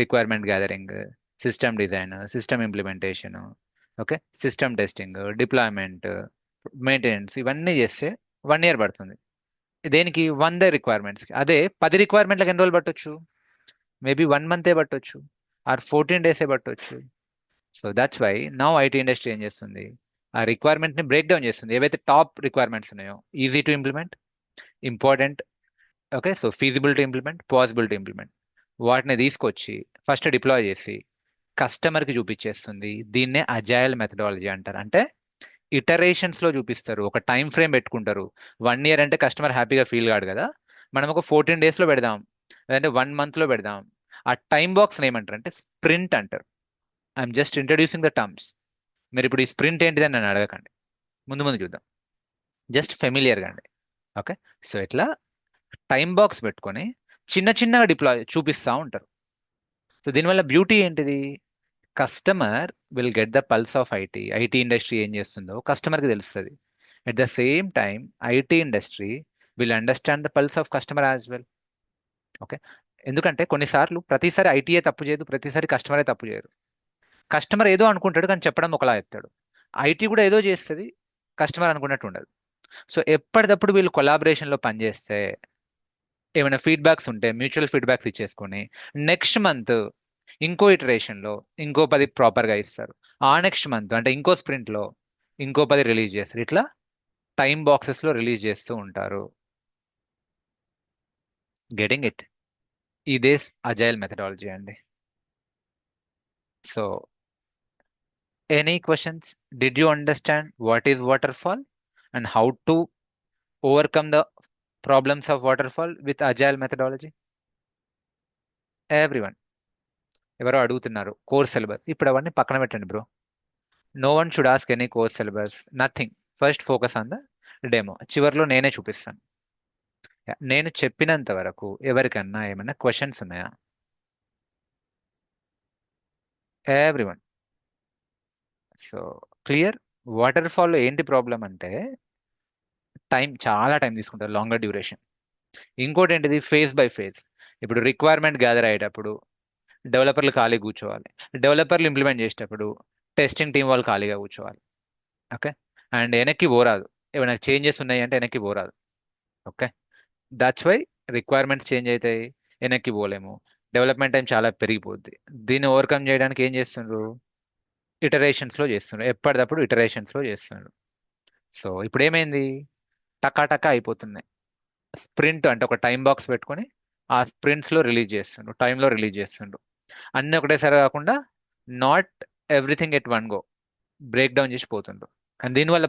requirement gathering, system design, system implementation, okay, system testing, deployment, maintenance, ఇవన్నీ చేస్తే 1 year పడుతుంది. దేనికి? 100 రిక్వైర్మెంట్స్కి. అదే 10 రిక్వైర్మెంట్లకు ఎన్ని రోజులు పట్టొచ్చు? మేబీ 1 month పట్టొచ్చు, ఆర్ 14 days పట్టొచ్చు. So that's why now IT industry ఏం చేస్తుంది? ఆ రిక్వైర్మెంట్ని బ్రేక్ డౌన్ చేస్తుంది. ఏవైతే టాప్ రిక్వైర్మెంట్స్ ఉన్నాయో, easy to implement, important, okay, so feasible to implement, possible to implement, వాటిని తీసుకొచ్చి ఫస్ట్ డిప్లాయ్ చేసి కస్టమర్కి చూపించేస్తుంది. దీన్నే అజైల్ మెథడాలజీ అంటారు. అంటే ఇటరేషన్స్లో చూపిస్తారు, ఒక టైం ఫ్రేమ్ పెట్టుకుంటారు. 1 year అంటే కస్టమర్ హ్యాపీగా ఫీల్ కాడు కదా, మనం ఒక 14 daysలో పెడదాం, లేదంటే 1 monthలో పెడదాం. ఆ టైం బాక్స్ ఏమంటారు అంటే స్ప్రింట్ అంటారు. I'm just introducing the terms. మీరు ఇప్పుడు ఈ స్ప్రింట్ ఏంటిదని నన్ను అడగకండి, ముందు ముందు చూద్దాం, జస్ట్ ఫెమిలియర్గా అండి. ఓకే, సో ఇట్లా టైం బాక్స్ పెట్టుకొని చిన్న చిన్నగా డిప్లాయ్ చూపిస్తూ ఉంటారు. సో దీనివల్ల బ్యూటీ ఏంటిది? Customer will get the pulse of IT. IT industry ఏం చేస్తుందో కస్టమర్కి తెలుస్తుంది. At the same time IT industry will understand the pulse of customer as well. Okay, ఎందుకంటే కొన్నిసార్లు ప్రతిసారి ఐటీఏ తప్పు చేయదు, ప్రతిసారి కస్టమరే తప్పు చేయరు. కస్టమర్ ఏదో అనుకుంటాడు కానీ చెప్పడం ఒకలా చెప్తాడు. ఐటీ కూడా ఏదో చేస్తుంది, కస్టమర్ అనుకున్నట్టు ఉండదు. సో ఎప్పటికప్పుడు వీళ్ళు కొలాబరేషన్లో పనిచేస్తే ఏమైనా ఫీడ్బ్యాక్స్ ఉంటే మ్యూచువల్ ఫీడ్బ్యాక్స్ ఇచ్చేసుకొని నెక్స్ట్ మంత్ ఇంకో ఇటరేషన్లో ఇంకో 10 ప్రాపర్గా ఇస్తారు. ఆ నెక్స్ట్ మంత్ అంటే ఇంకో స్ప్రింట్లో ఇంకో 10 రిలీజ్ చేస్తారు. ఇట్లా టైం బాక్సెస్లో రిలీజ్ చేస్తూ ఉంటారు. Getting it? ఇదే అజైల్ మెథడాలజీ అండి. So any questions? Did you understand what is waterfall and how to overcome the problems of waterfall with agile methodology? Everyone? ఎవరో అడుగుతున్నారు కోర్స్ సిలబస్. ఇప్పుడు అవన్నీ పక్కన పెట్టండి bro. No one should ask any course syllabus, nothing. First focus on the demo. చివరిలో నేనే చూపిస్తాను. నేను చెప్పినంత వరకు ఎవరికన్నా ఏమైనా క్వశ్చన్స్ ఉన్నాయా? ఎవ్రీవన్? So clear. వాటర్ ఫాల్లో ఏంటి ప్రాబ్లం అంటే చాలా టైం తీసుకుంటారు, లాంగర్ డ్యూరేషన్. ఇంకోటి ఏంటిది? Phase by phase. ఇప్పుడు రిక్వైర్మెంట్ గ్యాదర్ అయ్యేటప్పుడు డెవలపర్లు ఖాళీ కూర్చోవాలి, డెవలపర్లు ఇంప్లిమెంట్ చేసేటప్పుడు టెస్టింగ్ టీం వాళ్ళు ఖాళీగా కూర్చోవాలి. ఓకే, అండ్ వెనక్కి పోరాదు, ఏమైనా చేంజెస్ ఉన్నాయి అంటే వెనక్కి పోరాదు. Okay, that's why requirements change అవుతాయి, వెనక్కి పోలేము, డెవలప్మెంట్ టైం చాలా పెరిగిపోద్ది. దీన్ని ఓవర్కమ్ చేయడానికి ఏం చేస్తుండ్రు, ఇటరేషన్స్లో చేస్తుండ్రు, ఎప్పటికప్పుడు ఇటరేషన్స్లో చేస్తుండ్రు. సో ఇప్పుడు ఏమైంది, టకా టకా అయిపోతున్నాయి. స్ప్రింట్ అంటే ఒక టైం బాక్స్ పెట్టుకొని ఆ స్ప్రింట్స్లో రిలీజ్ చేస్తుండ్రు, టైంలో రిలీజ్ చేస్తుండ్రు. అన్నీ ఒకటేసారి కాకుండా not everything at one go, break down చేసి పోతుండ్రు. అండ్ దీనివల్ల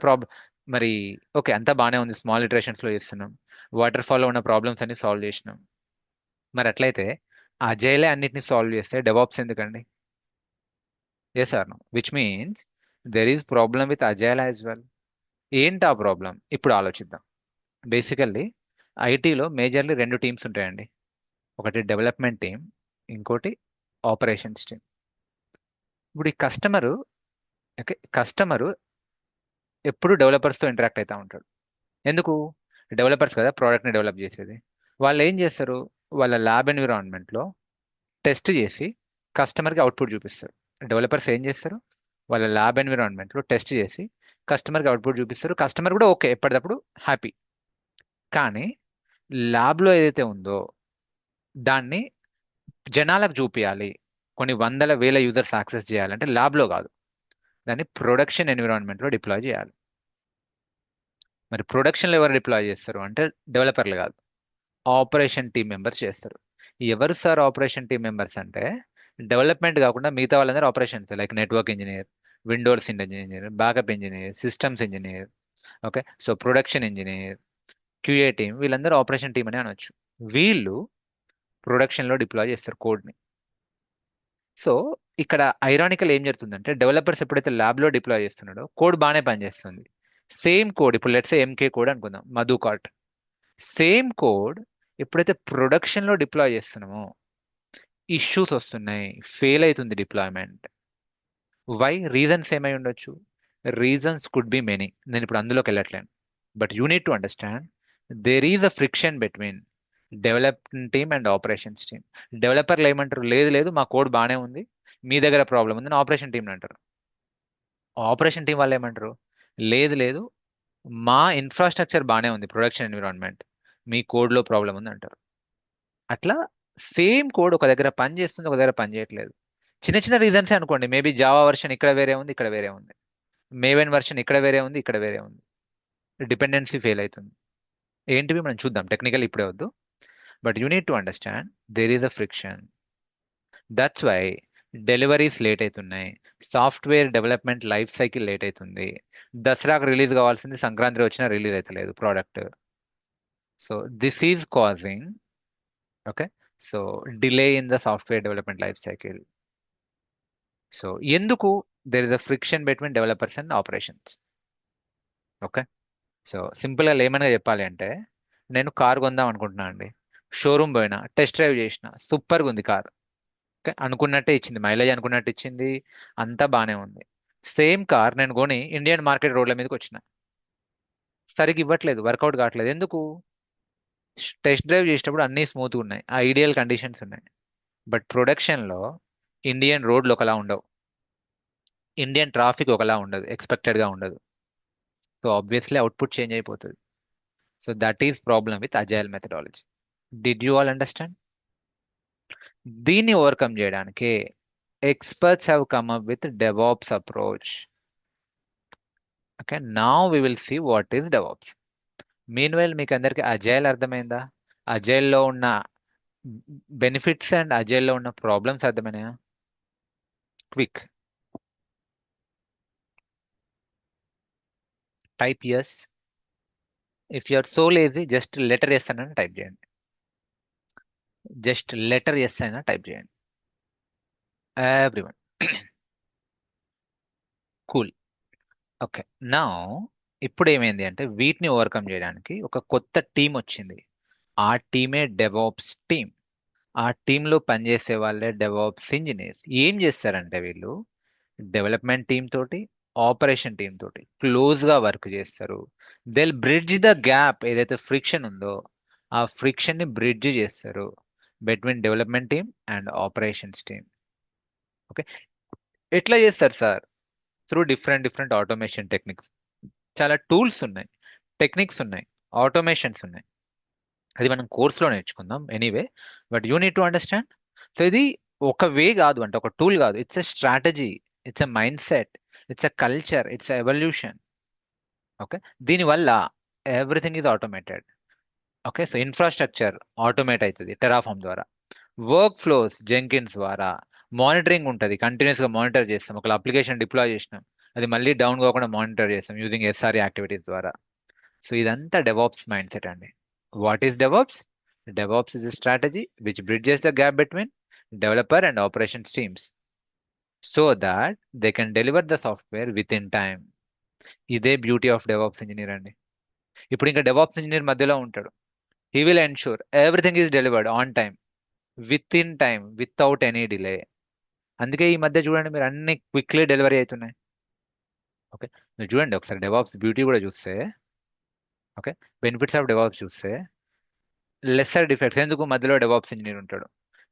మరి ఓకే అంతా బాగానే ఉంది, స్మాల్ ఇటరేషన్స్లో చేస్తున్నాం, వాటర్ ఫాల్లో ఉన్న ప్రాబ్లమ్స్ అన్ని సాల్వ్ చేసినాం. మరి అట్లయితే అజైలే అన్నిటిని సాల్వ్ చేస్తే డెవాప్స్ ఎందుకండి? Yes or no? Which means there is problem with agile as well. ఏంటి ఆ ప్రాబ్లం ఇప్పుడు ఆలోచిద్దాం. బేసికల్లీ ఐటీలో మేజర్లీ 2 టీమ్స్ ఉంటాయండి. ఒకటి డెవలప్మెంట్ టీం, ఇంకోటి ఆపరేషన్స్ టీం. ఇప్పుడు ఈ కస్టమరు ఎప్పుడు డెవలపర్స్తో ఇంటరాక్ట్ అవుతూ ఉంటాడు. ఎందుకు? డెవలపర్స్ కదా ప్రోడక్ట్ని డెవలప్ చేసేది. వాళ్ళు ఏం చేస్తారు, వాళ్ళ ల్యాబ్ ఎన్విరాన్మెంట్లో టెస్ట్ చేసి కస్టమర్కి అవుట్పుట్ చూపిస్తారు. డెవలపర్స్ ఏం చేస్తారు, వాళ్ళ ల్యాబ్ ఎన్విరాన్మెంట్లో టెస్ట్ చేసి కస్టమర్కి అవుట్పుట్ చూపిస్తారు. కస్టమర్ కూడా ఓకే, ఎప్పటికప్పుడు హ్యాపీ. కానీ ల్యాబ్లో ఏదైతే ఉందో దాన్ని జనాలకు చూపించాలి, కొన్ని వందల వేల యూజర్స్ యాక్సెస్ చేయాలంటే ల్యాబ్లో కాదు, దాన్ని ప్రొడక్షన్ ఎన్విరాన్మెంట్లో డిప్లాయ్ చేయాలి. మరి ప్రొడక్షన్లో ఎవరు డిప్లాయ్ చేస్తారు అంటే డెవలపర్లు కాదు, ఆపరేషన్ టీం మెంబర్స్ చేస్తారు. ఎవరు సార్ ఆపరేషన్ టీం మెంబర్స్ అంటే డెవలప్మెంట్ కాకుండా మిగతా వాళ్ళందరూ operations, like network engineer, Windows engineer, backup engineer, systems engineer, okay. So production engineer, QA team, వీళ్ళందరూ ఆపరేషన్ టీం అని అనొచ్చు. వీళ్ళు ప్రొడక్షన్లో డిప్లాయ్ చేస్తారు కోడ్ని. సో ఇక్కడ ఐరానికల్ ఏం జరుగుతుందంటే డెవలపర్స్ ఎప్పుడైతే ల్యాబ్లో డిప్లాయ్ చేస్తున్నాడో కోడ్ బాగానే పనిచేస్తుంది. సేమ్ కోడ్, ఇప్పుడు లెట్స్ ఎంకే కోడ్ అనుకుందాం, మధు కార్ట్. సేమ్ కోడ్ ఎప్పుడైతే ప్రొడక్షన్లో డిప్లాయ్ చేస్తున్నామో ఇష్యూస్ వస్తున్నాయి, ఫెయిల్ అవుతుంది డిప్లాయ్మెంట్. వై? రీజన్స్ ఏమై ఉండొచ్చు? రీజన్స్ కుడ్ బి మెనీ, నేను ఇప్పుడు అందులోకి వెళ్ళట్లేను. But you need to understand there is a friction between development team and operations team. డెవలపర్లు ఏమంటారు, లేదు లేదు మా కోడ్ బాగానే ఉంది, మీ దగ్గర ప్రాబ్లం ఉందని ఆపరేషన్ టీం అంటారు. ఆపరేషన్ టీం వాళ్ళు ఏమంటారు, లేదు లేదు మా ఇన్ఫ్రాస్ట్రక్చర్ బాగానే ఉంది, ప్రొడక్షన్ ఎన్విరాన్మెంట్, మీ కోడ్లో ప్రాబ్లం ఉంది అంటారు. అట్లా సేమ్ కోడ్ ఒక దగ్గర పని చేస్తుంది, ఒక దగ్గర పని చేయట్లేదు. చిన్న చిన్న రీజన్సే అనుకోండి, మేబీ జావా వర్షన్ ఇక్కడ వేరే ఉంది, ఇక్కడ వేరే ఉంది, మేవెన్ వర్షన్ ఇక్కడ వేరే ఉంది, ఇక్కడ వేరే ఉంది, డిపెండెన్సీ ఫెయిల్ అవుతుంది. ఏంటివి మనం చూద్దాం, టెక్నికల్ ఇప్పుడే వద్దు. But you need to understand there is a friction. That's why deliveries late అవుతున్నాయి, software development life cycle late అవుతుంది. దసరాకు రిలీజ్ కావాల్సింది సంక్రాంతి వచ్చినా రిలీజ్ అవుతలేదు product. So this is causing, okay, so delay in the software development life cycle. So ఎందుకు there is a friction between developers and operations? Okay, so సింపుల్గా ఏమైనా చెప్పాలి అంటే, నేను కార్ కొందాం అనుకుంటున్నాను అండి, షోరూమ్ పోయినా, టెస్ట్ డ్రైవ్ చేసిన, సూపర్గా ఉంది కార్, ఓకే, అనుకున్నట్టే ఇచ్చింది, మైలేజ్ అనుకున్నట్టు ఇచ్చింది, అంతా బాగానే ఉంది. సేమ్ కార్ నేను కొని ఇండియన్ మార్కెట్ రోడ్ల మీదకి వచ్చిన, సరిగ్గా ఇవ్వట్లేదు, వర్కౌట్ కావట్లేదు. ఎందుకు? టెస్ట్ డ్రైవ్ చేసేటప్పుడు అన్నీ స్మూత్గా ఉన్నాయి, ఆ ఐడియల్ కండిషన్స్ ఉన్నాయి. బట్ ప్రొడక్షన్లో ఇండియన్ రోడ్లు ఒకలా ఉండవు, ఇండియన్ ట్రాఫిక్ ఒకలా ఉండదు, ఎక్స్పెక్టెడ్గా ఉండదు. సో ఆబ్వియస్లీ అవుట్పుట్ చేంజ్ అయిపోతుంది. So that is problem with agile methodology. Did you all understand? దీన్ని ఓవర్కమ్ చేయడానికి experts have come up with DevOps approach. Okay, now we will see what is DevOps. Meanwhile మీకు అందరికి agile అర్థమైందా? అజైల్లో ఉన్న benefits and అజైల్లో ఉన్న problems అర్థమైనాయా? Quick type yes. If you are so lazy just letter S అని type చేయండి, just letter S అయినా టైప్ చేయండి ఎవ్రీవన్. కూల్. ఓకే, నా ఇప్పుడు ఏమైంది అంటే వీటిని ఓవర్కమ్ చేయడానికి ఒక కొత్త టీం వచ్చింది. ఆ టీమే డెవాప్స్ టీం. ఆ టీంలో పనిచేసే వాళ్ళే డెవాప్స్ ఇంజనీర్స్. ఏం చేస్తారంటే వీళ్ళు డెవలప్మెంట్ టీం తోటి, ఆపరేషన్ టీం తోటి క్లోజ్గా వర్క్ చేస్తారు. దిల్ బ్రిడ్జ్ ద గ్యాప్, ఏదైతే ఫ్రిక్షన్ ఉందో ఆ ఫ్రిక్షన్ని బ్రిడ్జ్ చేస్తారు between development team and operations team. Okay, ఎట్లా చేస్తారు sir? Through different different automation techniques. చాలా టూల్స్ ఉన్నాయి, టెక్నిక్స్ ఉన్నాయి, ఆటోమేషన్స్ ఉన్నాయి. అది మనం కోర్స్లో నేర్చుకుందాం anyway, but you need to understand. So ఇది ఒక వే కాదు, అంటే ఒక టూల్ కాదు, it's a strategy, it's a mind set, it's a culture, it's evolution. Okay, దీనివల్ల everything is automated. Okay, so infrastructure automate అవుతుంది టెరాఫామ్ ద్వారా, వర్క్ ఫ్లోస్ జెంకిన్స్ ద్వారా, మానిటరింగ్ ఉంటుంది, కంటిన్యూస్గా మానిటర్ చేస్తాం. ఒక అప్లికేషన్ డిప్లాయ్ చేసినాం, అది మళ్ళీ డౌన్ కాకుండా మానిటర్ చేస్తాం యూజింగ్ ఎస్ఆర్ఈ యాక్టివిటీస్ ద్వారా. సో ఇదంతా డెవాప్స్ మైండ్ సెట్ అండి. What is DevOps? DevOps is a strategy which bridges the gap between developer and operations teams so that they can deliver the software with in time. ఇదే beauty of DevOps engineer అండి. ఇప్పుడు ఇంకా DevOps engineer మధ్యలో ఉంటాడు. He will ensure everything is delivered on time, with in time, without any delay. అందుకే ఈ మధ్య చూడండి, మీరు అన్ని క్విక్లీ డెలివరీ అవుతున్నాయి. ఓకే, మీరు చూడండి ఒకసారి డెవాప్స్ బ్యూటీ కూడా చూస్తే, ఓకే, బెనిఫిట్స్ ఆఫ్ డెవాప్స్ చూస్తే లెస్సర్ డిఫెక్ట్స్. ఎందుకు? మధ్యలో డెవాప్స్ ఇంజనీర్ ఉంటాడు.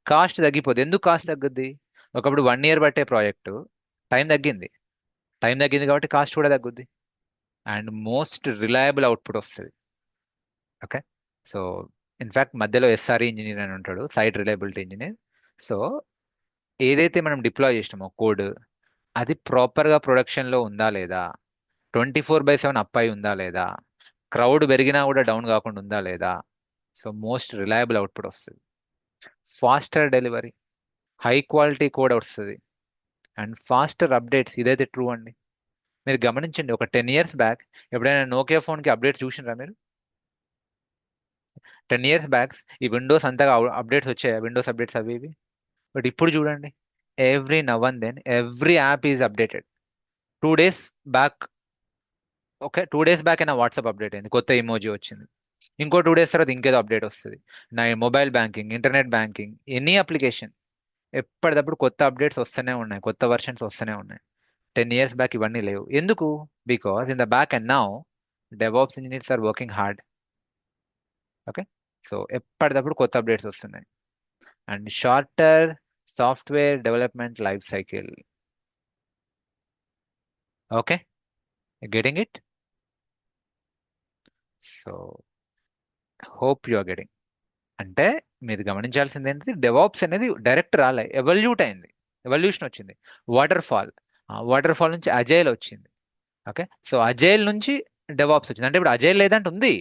కాస్ట్ తగ్గిపోద్ది. ఎందుకు కాస్ట్ తగ్గుద్ది? ఒకప్పుడు 1 year పట్టే ప్రాజెక్టు టైం తగ్గింది. టైం తగ్గింది కాబట్టి కాస్ట్ కూడా తగ్గుద్ది, అండ్ మోస్ట్ రిలయబుల్ అవుట్పుట్ వస్తుంది. ఓకే, సో ఇన్ఫ్యాక్ట్ మధ్యలో ఎస్ఆర్ఈ ఇంజనీర్ అని ఉంటాడు, సైట్ రిలయబిలిటీ ఇంజనీర్. సో ఏదైతే మనం డిప్లాయ్ చేసినామో కోడ్, అది ప్రాపర్గా ప్రొడక్షన్లో ఉందా లేదా, 24/7 అప్ అయి ఉందా లేదా, క్రౌడ్ పెరిగినా కూడా డౌన్ కాకుండా ఉందా లేదా. సో మోస్ట్ రిలయబుల్ అవుట్పుట్ వస్తుంది, faster delivery, high quality code వస్తుంది, అండ్ ఫాస్టర్ అప్డేట్స్. ఇదైతే ట్రూ అండి. మీరు గమనించండి, ఒక 10 years బ్యాక్ ఎప్పుడైనా నోకియా ఫోన్కి అప్డేట్ చూసినరా మీరు? 10 years బ్యాక్ ఈ విండోస్ అంతగా అప్డేట్స్ వచ్చాయా? విండోస్ అప్డేట్స్ అవి ఇవి. బట్ ఇప్పుడు చూడండి, every now and then every app is updated. 2 days back, okay, 2 days back అయినా వాట్సాప్ అప్డేట్ అయింది, కొత్త ఇమోజీ వచ్చింది. ఇంకో 2 days తర్వాత ఇంకేదో అప్డేట్ వస్తుంది. నా mobile banking, internet banking, any application ఎప్పటికప్పుడు కొత్త అప్డేట్స్ వస్తూనే ఉన్నాయి, కొత్త వర్షన్స్ వస్తూనే ఉన్నాయి. 10 years బ్యాక్ ఇవన్నీ లేవు. ఎందుకు? Because in the back and now DevOps engineers are working hard. Okay, so ఎప్పటికప్పుడు కొత్త అప్డేట్స్ వస్తున్నాయి, and shorter software development life cycle. Okay, getting it? So hope you are getting. అంటే మీరు గమనించాల్సింది ఏంటి, డెవాప్స్ అనేది డైరెక్ట్ రాలే, ఎవల్యూట్ అయింది, ఎవల్యూషన్ వచ్చింది. వాటర్ ఫాల్, వాటర్ ఫాల్ నుంచి అజైల్ వచ్చింది. ఓకే, సో అజైల్ నుంచి డెవాప్స్ వచ్చింది. అంటే ఇప్పుడు అజైల్ లేదంటే ఉంది,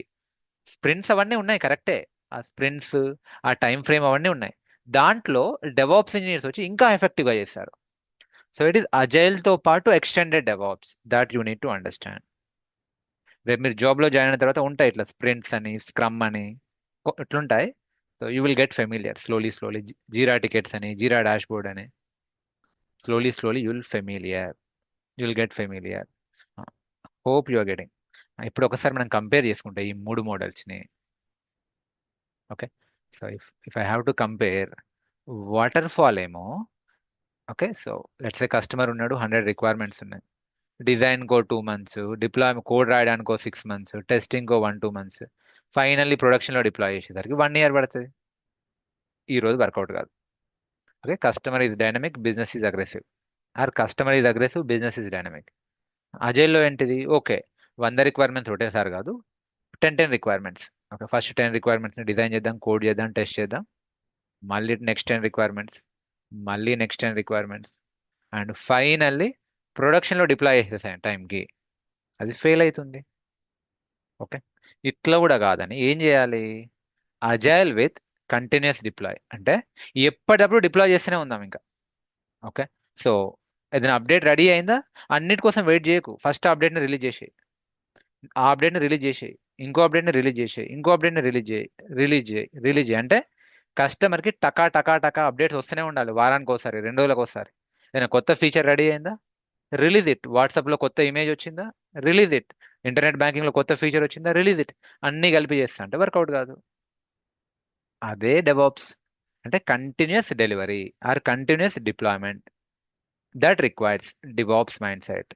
స్ప్రింట్స్ అవన్నీ ఉన్నాయి కరెక్టే, ఆ స్ప్రింట్స్, ఆ టైం ఫ్రేమ్ అవన్నీ ఉన్నాయి. దాంట్లో డెవాప్స్ ఇంజనీర్స్ వచ్చి ఇంకా ఎఫెక్టివ్గా చేస్తారు. సో ఇట్ ఈస్ అజైల్తో పాటు extended DevOps, that you need to understand. రేపు మీరు జాబ్లో జాయిన్ అయిన తర్వాత ఉంటాయి ఇట్లా స్ప్రింట్స్ అని, స్క్రమ్ అని, ఇట్లుంటాయి. So you will get familiar slowly slowly. Jira tickets అని, జీరా డాష్ బోర్డ్ అని, slowly slowly you will get familiar. Hope you are getting. ఇప్పుడు ఒకసారి మనం కంపేర్ చేసుకుంటే ఈ 3 మోడల్స్ని. Okay, so if I have to compare, waterfall ఏమో, okay, so let's a customer ఉన్నాడు, 100 రిక్వైర్మెంట్స్ ఉన్నాయి. డిజైన్ కో 2 months, డిప్లాయ్ కోడ్ రాయడానికో 6 months, టెస్టింగ్ కో 1-2 months, ఫైనల్లీ ప్రొడక్షన్లో డిప్లాయ్ చేసేసరికి 1 year పడుతుంది. ఈ రోజు వర్కౌట్ కాదు. Okay, customer is dynamic, business is aggressive, or customer is aggressive, business is dynamic. అజైల్లో ఏంటిది? ఓకే, 100 రిక్వైర్మెంట్స్ ఒకటేసారి కాదు, 10 రిక్వైర్మెంట్స్. ఓకే, ఫస్ట్ 10 రిక్వైర్మెంట్స్ని డిజైన్ చేద్దాం, కోడ్ చేద్దాం, టెస్ట్ చేద్దాం, మళ్ళీ నెక్స్ట్ 10 రిక్వైర్మెంట్స్, మళ్ళీ నెక్స్ట్ 10 రిక్వైర్మెంట్స్, అండ్ ఫైనల్లీ ప్రొడక్షన్లో డిప్లాయ్ చేసేసాం టైంకి, అది ఫెయిల్ అవుతుంది. ఓకే, ఇట్లా కూడా కాదని ఏం చేయాలి? అజైల్ విత్ కంటిన్యూస్ డిప్లాయ్, అంటే ఎప్పటికప్పుడు డిప్లాయ్ చేస్తూనే ఉందాం ఇంకా. ఓకే, సో ఏదైనా అప్డేట్ రెడీ అయిందా, అన్నిటి కోసం వెయిట్ చేయకు, ఫస్ట్ అప్డేట్ని రిలీజ్ చేసేయి, ఆ అప్డేట్ని రిలీజ్ చేసేయి, ఇంకో అప్డేట్ని రిలీజ్ చేసేయి, ఇంకో అప్డేట్ని రిలీజ్ చేయి అంటే కస్టమర్కి టకా టకా టకా అప్డేట్స్ వస్తూనే ఉండాలి, వారానికి ఒకసారి, 2 రోజులకు ఒకసారి. ఏదైనా కొత్త ఫీచర్ రెడీ అయిందా, రిలీజ్ ఇట్. వాట్సాప్లో కొత్త ఇమేజ్ వచ్చిందా, రిలీజ్ ఇట్. ఇంటర్నెట్ బ్యాంకింగ్లో కొత్త ఫీచర్ వచ్చిందా, రిలీజ్ ఇట్. అన్నీ కలిపి చేస్తా అంటే వర్కౌట్ కాదు. అదే డెవాప్స్ అంటే continuous delivery or continuous deployment, that requires DevOps mind set.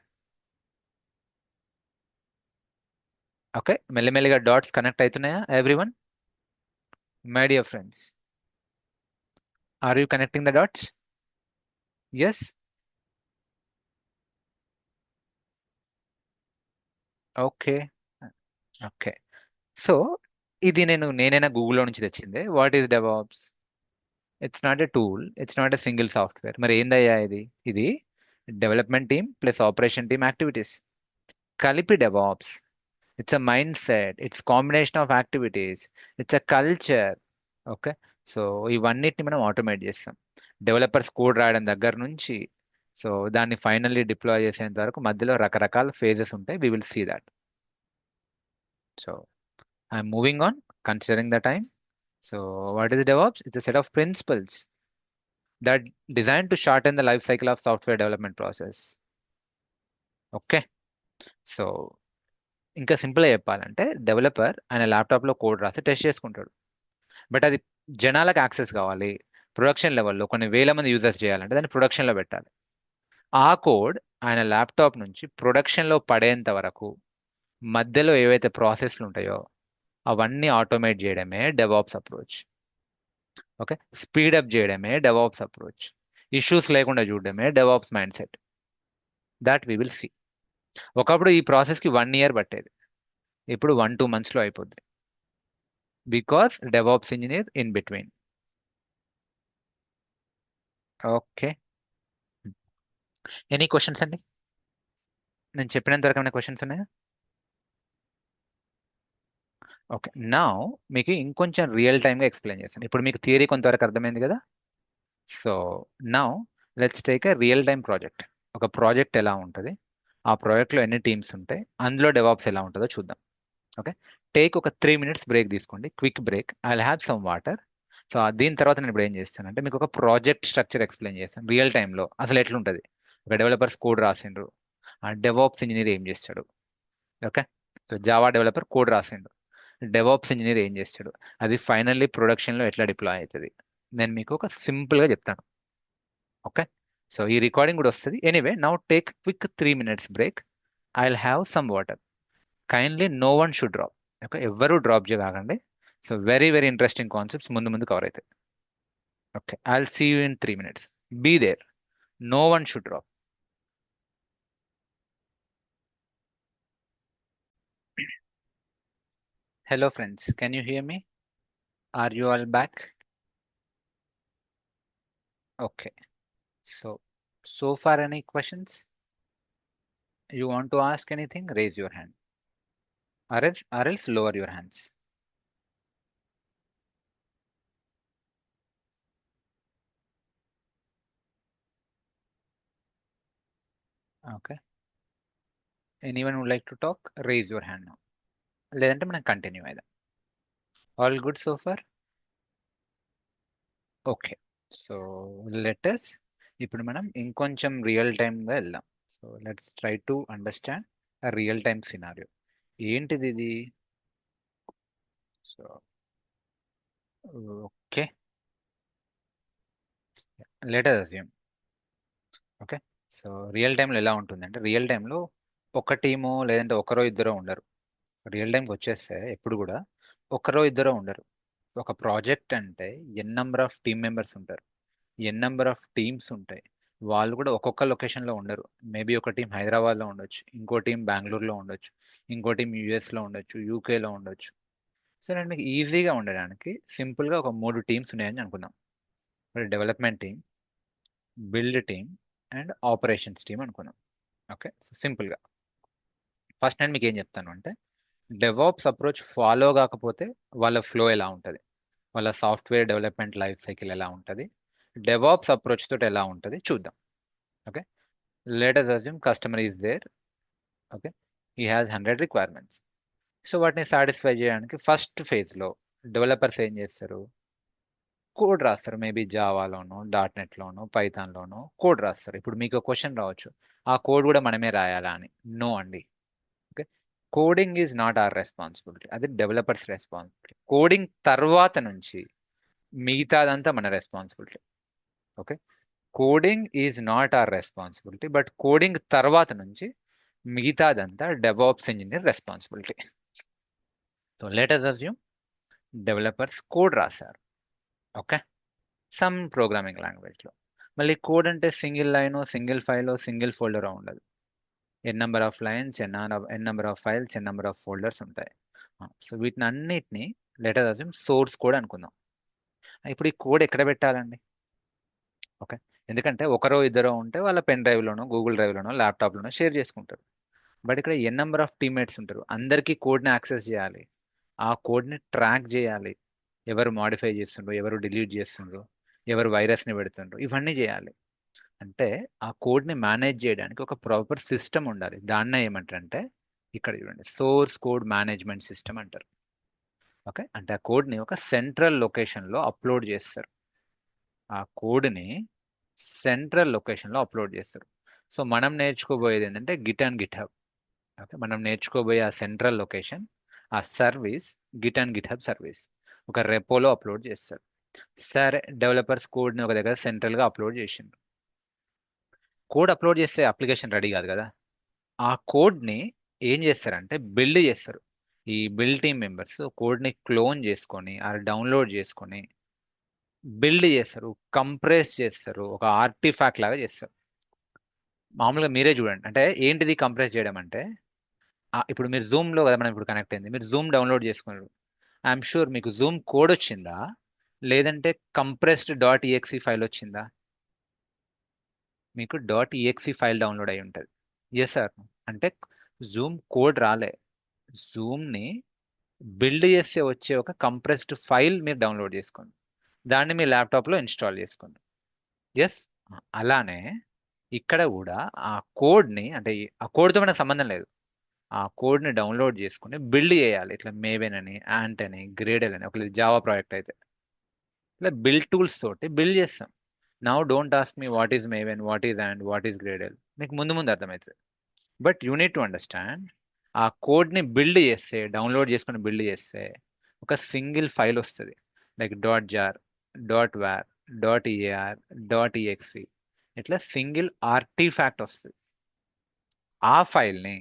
Okay, మెల్లిమెల్లిగా డాట్స్ కనెక్ట్ అవుతున్నాయా everyone? My dear friends, are you connecting the dots? Yes. Okay, okay. So ఇది నేనైనా గూగుల్లో నుంచి తెచ్చిందే. What is DevOps? It's not a tool, it's not a single software. మరి ఏందయ్యా ఇది development team plus operation team activities కలిపి DevOps. It's a mind set, it's combination of activities, it's a culture. Okay, so ఇవన్నిటిని మనం automate చేస్తాం. Developers code రాయడం దగ్గర నుంచి సో దాన్ని ఫైనల్లీ డిప్లాయ్ చేసేంత వరకు మధ్యలో రకరకాల ఫేజెస్ ఉంటాయి. We will see that. So I'm moving on considering the time. So what is DevOps? It's a set of principles that designed to shorten the life cycle of software development process. Okay, so ఇంకా సింపుల్గా చెప్పాలంటే developer ఆయన ల్యాప్టాప్లో code రాసి test చేసుకుంటాడు. But అది జనాలకు access కావాలి, ప్రొడక్షన్ లెవెల్లో కొన్ని వేల మంది యూజర్స్ చేయాలంటే దాన్ని ప్రొడక్షన్లో పెట్టాలి. ఆ కోడ్ ఆయన ల్యాప్టాప్ నుంచి ప్రొడక్షన్లో పడేంత వరకు మధ్యలో ఏవైతే ప్రాసెస్లు ఉంటాయో అవన్నీ ఆటోమేట్ చేయడమే డెవాప్స్ అప్రోచ్. ఓకే, స్పీడప్ చేయడమే డెవాప్స్ అప్రోచ్. ఇష్యూస్ లేకుండా చూడడమే DevOps mind set. That we will see. ఒకప్పుడు ఈ ప్రాసెస్కి 1 year పట్టేది, ఇప్పుడు 1-2 monthsలో అయిపోద్ది. Because DevOps engineer in between. Okay, any questions అండి? నేను చెప్పినంత వరకు ఏమైనా క్వశ్చన్స్ ఉన్నాయా? ఓకే, నా మీకు ఇంకొంచెం రియల్ టైమ్గా ఎక్స్ప్లెయిన్ చేస్తాను. ఇప్పుడు మీకు థియరీ కొంతవరకు అర్థమైంది కదా. సో నా let's take a real time project. ఒక ప్రాజెక్ట్ ఎలా ఉంటుంది, ఆ ప్రాజెక్ట్లో ఎన్ని టీమ్స్ ఉంటాయి, అందులో డెవాప్స్ ఎలా ఉంటుందో చూద్దాం. ఓకే, టేక్ ఒక 3 minutes బ్రేక్ తీసుకోండి, quick break. I will have some water. So దీని తర్వాత నేను ఇప్పుడు ఏం చేస్తానంటే మీకు ఒక ప్రాజెక్ట్ స్ట్రక్చర్ ఎక్స్ప్లెయిన్ చేస్తాను రియల్ టైంలో. అసలు ఎట్లుంటుంది, ఒక డెవలపర్స్ కోడ్ రాసిండ్రు, ఆ డెవాప్స్ ఇంజనీర్ ఏం చేస్తాడు. Okay, so Java developer code రాసిండు, డెవాప్స్ ఇంజనీర్ ఏం చేస్తాడు, అది ఫైనల్లీ ప్రొడక్షన్లో ఎట్లా డిప్లాయ్ అవుతుంది, నేను మీకు ఒక సింపుల్గా చెప్తాను. ఓకే, సో ఈ రికార్డింగ్ కూడా వస్తుంది. Anyway, now take quick 3 minutes break. I will have some water. Kindly no one should drop. Okay, ఎవ్వరూ డ్రాప్ చేయకండి. So very very interesting concepts ముందు కవర్ అవుతాయి. Okay, I will see you in 3 minutes. Be there, no one should drop. Hello friends, can you hear me? Are you all back? Okay, so far any questions? You want to ask anything? Raise your hand. Or else lower your hands. Okay. Anyone would like to talk? Raise your hand now. లేదంటే మనం continue అయిదాం. All good so far? Okay, so let us ఇప్పుడు మనం ఇంకొంచెం real టైమ్గా వెళ్దాం. So let's try to understand a real time scenario. ఏంటిది ఇది? So okay, let us assume. Okay, so real టైంలో ఎలా ఉంటుందంటే రియల్ టైంలో ఒక టీము లేదంటే ఒకరో ఇద్దరో ఉండరు. రియల్ టైంకి వచ్చేస్తే ఎప్పుడు కూడా ఒకరో ఇద్దరో ఉండరు. ఒక ప్రాజెక్ట్ అంటే ఎన్ నెంబర్ ఆఫ్ టీమ్ మెంబర్స్ ఉంటారు, ఎన్ నెంబర్ ఆఫ్ టీమ్స్ ఉంటాయి. వాళ్ళు కూడా ఒక్కొక్క లొకేషన్లో ఉండరు. మేబీ ఒక టీం హైదరాబాద్లో ఉండొచ్చు, ఇంకో టీం బెంగళూరులో ఉండొచ్చు, ఇంకో టీం యూఎస్లో ఉండొచ్చు, యూకేలో ఉండొచ్చు. సో నేను మీకు ఈజీగా ఉండడానికి సింపుల్గా ఒక 3 టీమ్స్ ఉన్నాయని అనుకుందాం. Development team, build team and operations team అనుకున్నాం. ఓకే, సో సింపుల్గా ఫస్ట్ నేను మీకు ఏం చెప్తాను అంటే డెవాప్స్ అప్రోచ్ ఫాలో కాకపోతే వాళ్ళ ఫ్లో ఎలా ఉంటుంది, వాళ్ళ సాఫ్ట్వేర్ డెవలప్మెంట్ లైఫ్ సైకిల్ ఎలా ఉంటుంది, డెవాప్స్ అప్రోచ్ తోటి ఎలా ఉంటుంది చూద్దాం. Okay, let us assume customer is there. Okay, he has 100 requirements. So వాటిని సాటిస్ఫై చేయడానికి ఫస్ట్ ఫేజ్లో డెవలపర్స్ ఏం చేస్తారు, కోడ్ రాస్తారు. మేబీ జావాలోనో .NETలోనో పైథాన్లోనో కోడ్ రాస్తారు. ఇప్పుడు మీకు క్వశ్చన్ రావచ్చు, ఆ కోడ్ కూడా మనమే రాయాలా అని. నో అండి. Okay, coding is not our responsibility, అది డెవలపర్స్ రెస్పాన్సిబిలిటీ. కోడింగ్ తర్వాత నుంచి మిగతాదంతా మన responsibility. Okay, coding is not our responsibility, but coding తర్వాత నుంచి మిగతాదంతా DevOps engineer responsibility. So let us assume developers code రాశారు. ఓకే, సమ్ ప్రోగ్రామింగ్ లాంగ్వేజ్లో. మళ్ళీ కోడ్ అంటే single line, single file, single folder ఉండదు. N number of lines, n number of files, n number of folders ఉంటాయి. సో వీటిని అన్నిటిని letter assume source code అనుకుందాం. ఇప్పుడు ఈ కోడ్ ఎక్కడ పెట్టాలండి? ఓకే, ఎందుకంటే ఒకరో ఇద్దరో ఉంటే వాళ్ళ పెన్ డ్రైవ్లోనో గూగుల్ డ్రైవ్లోనో ల్యాప్టాప్లోనో షేర్ చేసుకుంటారు. బట్ ఇక్కడ ఎన్ నెంబర్ ఆఫ్ టీమ్మేట్స్ ఉంటారు, అందరికీ కోడ్ని యాక్సెస్ చేయాలి, ఆ కోడ్ని ట్రాక్ చేయాలి, ఎవరు మాడిఫై చేస్తుండ్రు, ఎవరు డిలీట్ చేస్తుండ్రు, ఎవరు వైరస్ని పెడుతుండ్రు, ఇవన్నీ చేయాలి. అంటే ఆ కోడ్ని మేనేజ్ చేయడానికి ఒక ప్రాపర్ సిస్టమ్ ఉండాలి. దాన్నే ఏమంటారంటే ఇక్కడ చూడండి, సోర్స్ కోడ్ మేనేజ్మెంట్ సిస్టమ్ అంటారు. ఓకే, అంటే ఆ కోడ్ని ఒక సెంట్రల్ లొకేషన్లో అప్లోడ్ చేస్తారు. ఆ కోడ్ని సెంట్రల్ లొకేషన్లో అప్లోడ్ చేస్తారు. సో మనం నేర్చుకోబోయేది ఏంటంటే Git and Git hub. Okay, మనం నేర్చుకోబోయే ఆ సెంట్రల్ లొకేషన్, ఆ service Git and Git hub service ఒక రెపోలో అప్లోడ్ చేస్తారు. సరే, డెవలపర్స్ కోడ్ని ఒక దగ్గర సెంట్రల్గా అప్లోడ్ చేసిండ్రు. కోడ్ అప్లోడ్ చేస్తే అప్లికేషన్ రెడీ కాదు కదా. ఆ కోడ్ని ఏం చేస్తారంటే బిల్డ్ చేస్తారు. ఈ బిల్డ్ టీమ్ మెంబర్స్ కోడ్ని క్లోన్ చేసుకొని ఆ డౌన్లోడ్ చేసుకొని బిల్డ్ చేస్తారు, కంప్రెస్ చేస్తారు, ఒక ఆర్టిఫాక్ట్ లాగా చేస్తారు. మామూలుగా మీరే చూడండి, అంటే ఏంటిది కంప్రెస్ చేయడం అంటే, ఇప్పుడు మీరు జూమ్లో కదా మనం ఇప్పుడు కనెక్ట్ అయింది, మీరు జూమ్ డౌన్లోడ్ చేసుకున్నారు. ఐఎమ్ షూర్ మీకు జూమ్ కోడ్ వచ్చిందా, లేదంటే కంప్రెస్డ్ .exe ఫైల్ వచ్చిందా? మీకు .exe ఫైల్ డౌన్లోడ్ అయి ఉంటుంది. ఎస్ సార్, అంటే జూమ్ కోడ్ రాలే, జూమ్ని బిల్డ్ చేస్తే వచ్చే ఒక కంప్రెస్డ్ ఫైల్ మీరు డౌన్లోడ్ చేసుకోండి, దాన్ని మీ ల్యాప్టాప్లో ఇన్స్టాల్ చేసుకోండి. ఎస్, అలానే ఇక్కడ కూడా ఆ కోడ్ని, అంటే ఆ కోడ్తో మనకు సంబంధం లేదు, ఆ కోడ్ని డౌన్లోడ్ చేసుకుని బిల్డ్ చేయాలి. ఇట్లా మేవెన్ అని, యాంట్ అని, గ్రేడెల్ అని, ఒక జావా ప్రాజెక్ట్ అయితే ఇట్లా బిల్డ్ టూల్స్ తోటి బిల్డ్ చేస్తాం. Now don't ask me what is Maven, what is Ant, what is Gradle, మీకు ముందు ముందు అర్థమవుతుంది. But you need to understand, ఆ కోడ్ని బిల్డ్ చేస్తే, డౌన్లోడ్ చేసుకుని బిల్డ్ చేస్తే ఒక సింగిల్ ఫైల్ వస్తుంది, like .jar, .var, .ear, .exe, ఇట్లా సింగిల్ ఆర్టిఫాక్ట్ వస్తుంది. ఆ ఫైల్ని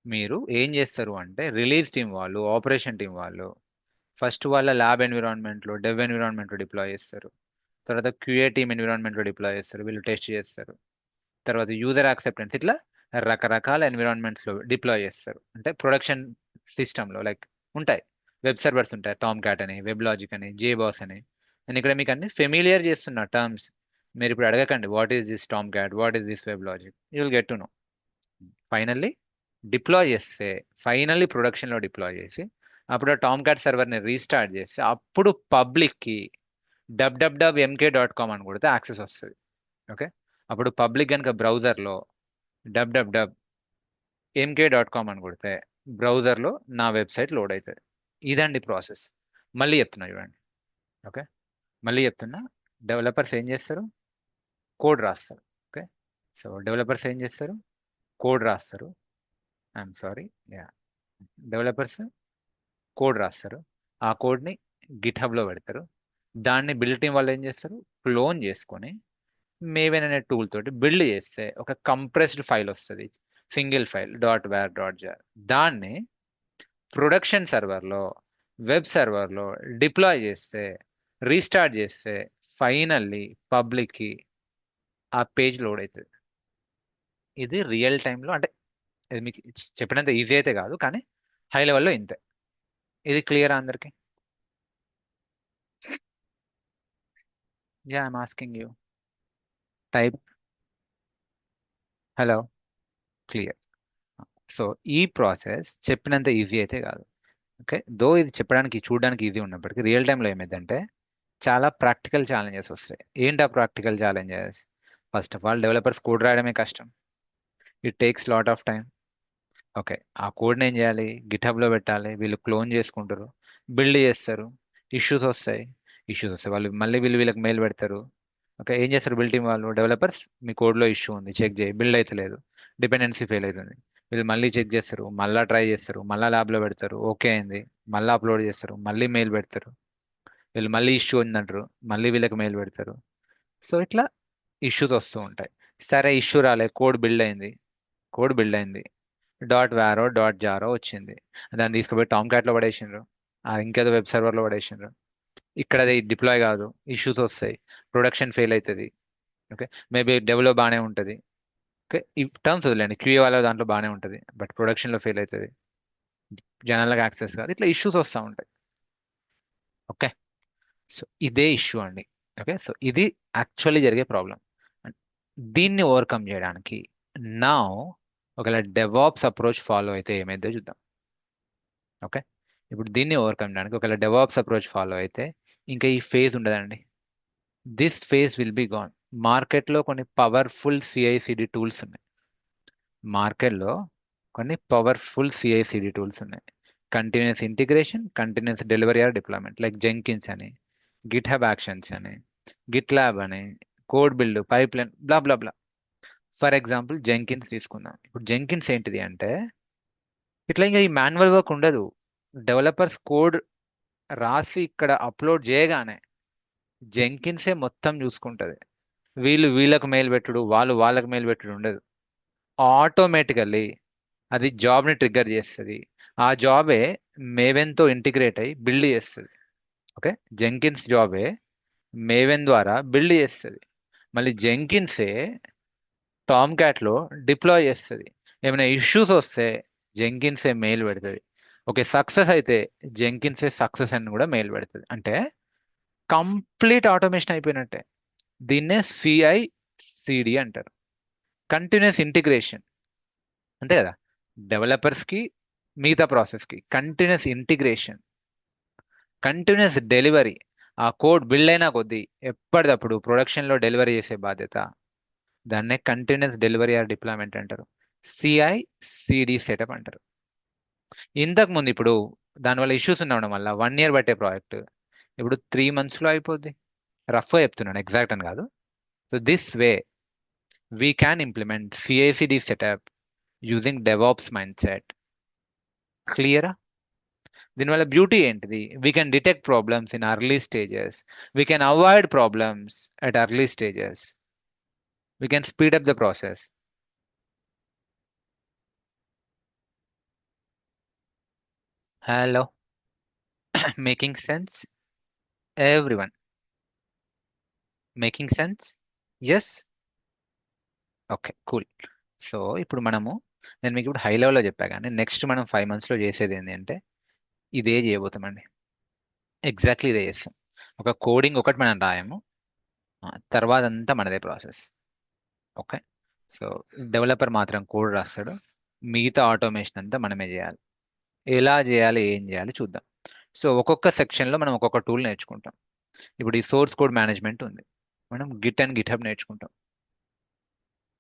మీరు ఏం చేస్తారు అంటే, రిలీజ్ టీం వాళ్ళు, ఆపరేషన్ టీం వాళ్ళు ఫస్ట్ వాళ్ళ ల్యాబ్ ఎన్విరాన్మెంట్లో, డెవ్ ఎన్విరాన్మెంట్లో డిప్లాయ్ చేస్తారు. తర్వాత క్యూఏ టీమ్ ఎన్విరాన్మెంట్లో డిప్లాయ్ చేస్తారు, వీళ్ళు టెస్ట్ చేస్తారు. తర్వాత యూజర్ యాక్సెప్టెన్స్, ఇట్లా రకరకాల ఎన్విరాన్మెంట్స్లో డిప్లాయ్ చేస్తారు. అంటే ప్రొడక్షన్ సిస్టంలో లైక్ ఉంటాయి, వెబ్ సర్వర్స్ ఉంటాయి, టామ్ క్యాట్ అని, వెబ్ లాజిక్ అని, జేబాస్ అని. నేను ఇక్కడ మీకు అన్ని ఫెమిలియర్ చేస్తున్న టర్మ్స్. మీరు ఇప్పుడు అడగకండి what is this Tomcat, what is this WebLogic, you will get to know. Finally deploy చేస్తే, ఫైనల్లీ ప్రొడక్షన్లో డిప్లాయ్ చేసి అప్పుడు ఆ టామ్ క్యాట్ సర్వర్ని రీస్టార్ట్ చేస్తే అప్పుడు పబ్లిక్కి www.mk.com అని కొడితే యాక్సెస్ వస్తుంది. ఓకే, అప్పుడు పబ్లిక్ కనుక బ్రౌజర్లో www.mk.com అని కొడితే బ్రౌజర్లో నా వెబ్సైట్ లోడ్ అవుతుంది. ఇదండి ప్రాసెస్. మళ్ళీ చెప్తున్నా చూడండి. ఓకే, మళ్ళీ చెప్తున్నా, డెవలపర్స్ ఏం చేస్తారు, కోడ్ రాస్తారు. ఓకే, సో డెవలపర్స్ ఏం చేస్తారు, కోడ్ రాస్తారు. I'm sorry, yeah, developers code రాస్తారు, ఆ కోడ్ని గిట్ హబ్లో పెడతారు. దాన్ని బిల్డ్ టీం వాళ్ళు ఏం చేస్తారు, క్లోన్ చేసుకొని మేవెన్ అనే టూల్ తోటి బిల్డ్ చేస్తే ఒక కంప్రెస్డ్ ఫైల్ వస్తుంది, సింగిల్ ఫైల్ .var, .jar. దాన్ని ప్రొడక్షన్ సర్వర్లో, వెబ్ సర్వర్లో డిప్లాయ్ చేస్తే, రీస్టార్ట్ చేస్తే ఫైనల్లీ పబ్లిక్కి ఆ పేజ్ లోడ్ అవుతుంది. ఇది రియల్ టైంలో, అంటే ఇది మీకు చెప్పినంత ఈజీ అయితే కాదు, కానీ హై లెవెల్లో ఇంతే. ఇది క్లియర్ అందరికి? Yeah, I'm asking you, type hello. Clear. So ఈ ప్రాసెస్ చెప్పినంత ఈజీ అయితే కాదు. ఓకే, దో ఇది చెప్పడానికి చూడడానికి ఈజీ ఉన్నప్పటికీ రియల్ టైంలో ఏమైందంటే చాలా ప్రాక్టికల్ ఛాలెంజెస్ వస్తాయి. ఏంటి ఆ practical challenges? First of all, developers code రాయడమే కష్టం, it takes lot of time. Okay, ఆ కోడ్ని ఏం చేయాలి, గిట్హబ్లో పెట్టాలి, వీళ్ళు క్లోన్ చేసుకుంటారు, బిల్డ్ చేస్తారు, ఇష్యూస్ వస్తాయి. వాళ్ళు మళ్ళీ వీళ్ళకి మెయిల్ పెడతారు. ఓకే, ఏం చేస్తారు బిల్డ్ టీం వాళ్ళు, డెవలపర్స్ మీ కోడ్లో ఇష్యూ ఉంది, చెక్ చేయి, బిల్డ్ అయితే లేదు, డిపెండెన్సీ ఫెయిల్ అవుతుంది. వీళ్ళు మళ్ళీ చెక్ చేస్తారు, మళ్ళీ ట్రై చేస్తారు, మళ్ళీ ల్యాబ్లో పెడతారు, ఓకే అయింది, మళ్ళీ అప్లోడ్ చేస్తారు, మళ్ళీ మెయిల్ పెడతారు, వీళ్ళు మళ్ళీ ఇష్యూ ఉందంటారు, మళ్ళీ వీళ్ళకి మెయిల్ పెడతారు. సో ఇట్లా ఇష్యూస్ వస్తూ ఉంటాయి. సరే, ఇష్యూ రాలే, కోడ్ బిల్డ్ అయింది, .var, వచ్చింది, దాన్ని తీసుకుపోయి టామ్ క్యాట్లో పడేసిండ్రు, ఇంకేదో వెబ్ సర్వర్లో పడేసిండ్రు. ఇక్కడ అది డిప్లాయ్ కాదు, ఇష్యూస్ వస్తాయి, ప్రొడక్షన్ ఫెయిల్ అవుతుంది. ఓకే, మేబీ డెవలో బాగానే ఉంటుంది. ఓకే, ఈ టర్మ్స్ వదిలేండి, క్యూఏ వాళ్ళ దాంట్లో బాగానే ఉంటుంది, బట్ ప్రొడక్షన్లో ఫెయిల్ అవుతుంది, జనాలకు యాక్సెస్ కాదు, ఇట్లా ఇష్యూస్ వస్తూ ఉంటాయి. సో ఇదే ఇష్యూ అండి. ఓకే, సో ఇది యాక్చువల్లీ జరిగే ప్రాబ్లం. దీన్ని ఓవర్కమ్ చేయడానికి నా ఒకవేళ డెవాప్స్ అప్రోచ్ ఫాలో అయితే ఏమైందో చూద్దాం. ఓకే, ఇప్పుడు దీన్ని ఓవర్కమ్ చేయడానికి ఒకవేళ డెవాప్స్ అప్రోచ్ ఫాలో అయితే ఇంకా ఈ ఫేజ్ ఉండదండి. This phase will be gone. మార్కెట్లో కొన్ని పవర్ఫుల్ సిఐసిడి టూల్స్ ఉన్నాయి. మార్కెట్లో కొన్ని పవర్ఫుల్ సిఐసిడి టూల్స్ ఉన్నాయి. Continuous integration, continuous delivery are deployment, like Jenkins అని, గిట్ హబ్ యాక్షన్స్ అని, గిట్ ల్యాబ్ అని, code build, pipe line, blah blah blah. For example Jenkins తీసుకుందాం. ఇప్పుడు జెంకిన్స్ ఏంటిది అంటే ఇట్లా ఇంకా ఈ మాన్యువల్ వర్క్ ఉండదు. డెవలపర్స్ కోడ్ రాసి ఇక్కడ అప్లోడ్ చేయగానే జెంకిన్సే మొత్తం చూసుకుంటుంది. వీళ్ళు వీళ్ళకు మెయిల్ పెట్టుడు, వాళ్ళు వాళ్ళకి మెయిల్ పెట్టుడు ఉండదు. ఆటోమేటికల్లీ అది జాబ్ని ట్రిగ్గర్ చేస్తుంది. ఆ జాబే మేవెన్తో ఇంటిగ్రేట్ అయ్యి బిల్డ్ చేస్తుంది. ఓకే, జెంకిన్స్ జాబే మేవెన్ ద్వారా బిల్డ్ చేస్తుంది. మళ్ళీ జెంకిన్సే టామ్ క్యాట్లో డిప్లాయ్ చేస్తుంది. ఏమైనా ఇష్యూస్ వస్తే జెంకిన్సే మెయిల్ పెడుతుంది. ఓకే, సక్సెస్ అయితే జెంకిన్సే సక్సెస్ అని కూడా మెయిల్ పెడుతుంది. అంటే కంప్లీట్ ఆటోమేషన్ అయిపోయినట్టే. దీన్నే సిఐసిడి అంటారు, కంటిన్యూస్ ఇంటిగ్రేషన్. అంతే కదా, డెవలపర్స్కి మిగతా ప్రాసెస్కి కంటిన్యూస్ ఇంటిగ్రేషన్, కంటిన్యూస్ డెలివరీ. ఆ కోడ్ బిల్డ్ అయినా కొద్దీ ఎప్పటికప్పుడు ప్రొడక్షన్లో డెలివరీ చేసే బాధ్యత. దాన్నే కంటిన్యూస్ డెలివరీ ఆర్ డిప్లాయ్మెంట్ అంటారు, సిఐసిడి సెటప్ అంటారు. ఇంతకు ముందు ఇప్పుడు దానివల్ల ఇష్యూస్ ఉండడం వల్ల 1 year పట్టే ప్రాజెక్ట్ ఇప్పుడు 3 monthsలో అయిపోద్ది. రఫ్గా చెప్తున్నాను, ఎగ్జాక్ట్ అని కాదు. So this way we can implement CICD setup using DevOps mind set. క్లియరా? దీనివల్ల బ్యూటీ ఏంటిది? We can detect problems in early stages, we can avoid problems at early stages, we can speed up the process. Hello, making sense everyone? Making sense? Yes? Okay, cool. So ఇప్పుడు నేను మీకు ఇప్పుడు high లెవెల్లో చెప్పా, కానీ next మనం 5 monthsలో చేసేది ఏంటి అంటే ఇదే చేయబోతామండి. ఎగ్జాక్ట్లీ ఇదే చేస్తాం. ఒక కోడింగ్ ఒకటి మనం రాయము, తర్వాత అంతా మనదే ప్రాసెస్. ఓకే, సో డెవలపర్ మాత్రం కోడ్ రాస్తాడు, మిగతా ఆటోమేషన్ అంతా మనమే చేయాలి. ఎలా చేయాలి, ఏం చేయాలి చూద్దాం. సో ఒక్కొక్క సెక్షన్లో మనం ఒక్కొక్క టూల్ నేర్చుకుంటాం. ఇప్పుడు ఈ సోర్స్ కోడ్ మేనేజ్మెంట్ ఉంది, మనం గిట్ అండ్ గిట్ హబ్ నేర్చుకుంటాం.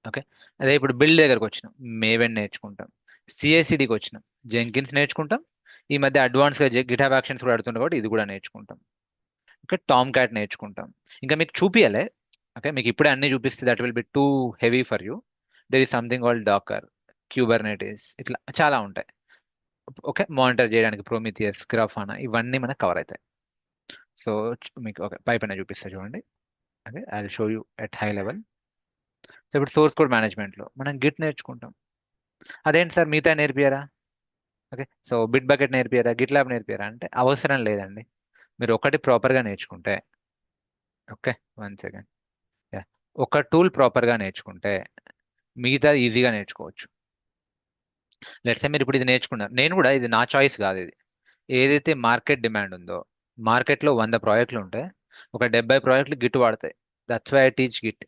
ఓకే, అదే ఇప్పుడు బిల్డ్ దగ్గరకు వచ్చినాం, మేవెన్ నేర్చుకుంటాం. సిఐసిడికి వచ్చినాం, జెంకిన్స్ నేర్చుకుంటాం. ఈ మధ్య అడ్వాన్స్గా గిట్ హబ్ యాక్షన్స్ కూడా ఆడుతుంటాం కాబట్టి ఇది కూడా నేర్చుకుంటాం. ఓకే, టామ్ క్యాట్ నేర్చుకుంటాం. ఇంకా మీకు చూపియాలే. ఓకే, మీకు ఇప్పుడే అన్ని చూపిస్తే that will be too heavy for you. There is something called Docker, Kubernetes, ఇట్లా చాలా ఉంటాయి. ఓకే, మానిటర్ చేయడానికి ప్రోమిథియస్, గ్రాఫానా, ఇవన్నీ మనకు కవర్ అవుతాయి. సో మీకు ఓకే పై పైన చూపిస్తా చూడండి. Okay, I will show you at high level. So ఇప్పుడు సోర్స్ కోడ్ మేనేజ్మెంట్లో మనం గిట్ నేర్చుకుంటాం. అదేంటి సార్ మిగతా నేర్పియారా? ఓకే, సో బిట్ బకెట్ నేర్పియారా, గిట్ ల్యాబ్ నేర్పియారా అంటే అవసరం లేదండి. మీరు ఒకటి ప్రాపర్గా నేర్చుకుంటే, ఓకే 1 second, ఒక టూల్ ప్రాపర్గా నేర్చుకుంటే మిగతా ఈజీగా నేర్చుకోవచ్చు. లెట్సే మీరు ఇప్పుడు ఇది నేర్చుకున్నారు, నేను కూడా ఇది నా చాయిస్ కాదు. ఇది ఏదైతే మార్కెట్ డిమాండ్ ఉందో, మార్కెట్లో 100 ప్రాజెక్టులు ఉంటే ఒక 70 ప్రాజెక్టులు గిట్ వాడతాయి. That's why I teach Git.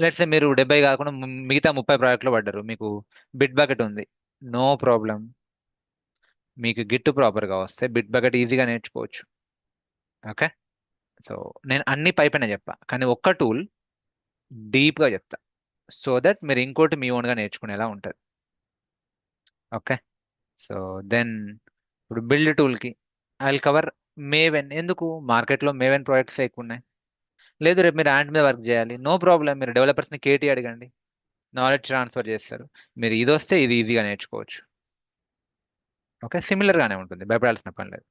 Let's see మీరు 70 కాకుండా మిగతా 30 ప్రాజెక్టులు పడ్డారు, మీకు బిట్ బకెట్ ఉంది, నో ప్రాబ్లం. మీకు గిట్ ప్రాపర్గా వస్తే బిట్ బకెట్ ఈజీగా నేర్చుకోవచ్చు. ఓకే, సో నేను అన్ని పైపైన చెప్పా, కానీ ఒక్క టూల్ డీప్గా చెప్తా, సో దట్ మీరు ఇంకోటి మీ ఓన్గా నేర్చుకునేలా ఉంటుంది. ఓకే, సో దెన్ ఇప్పుడు బిల్డ్ టూల్కి ఐ విల్ కవర్ మేవెన్. ఎందుకు? మార్కెట్లో మేవెన్ ప్రాజెక్ట్స్ ఎక్కువ ఉన్నాయి. లేదు రేపు మీరు యాంట్ మీద వర్క్ చేయాలి, నో ప్రాబ్లం, మీరు డెవలపర్స్ని కేటీ అడగండి, నాలెడ్జ్ ట్రాన్స్ఫర్ చేస్తారు. మీరు ఇది వస్తే ఇది ఈజీగా నేర్చుకోవచ్చు. ఓకే, సిమిలర్గానే ఉంటుంది, భయపడాల్సిన పని లేదు.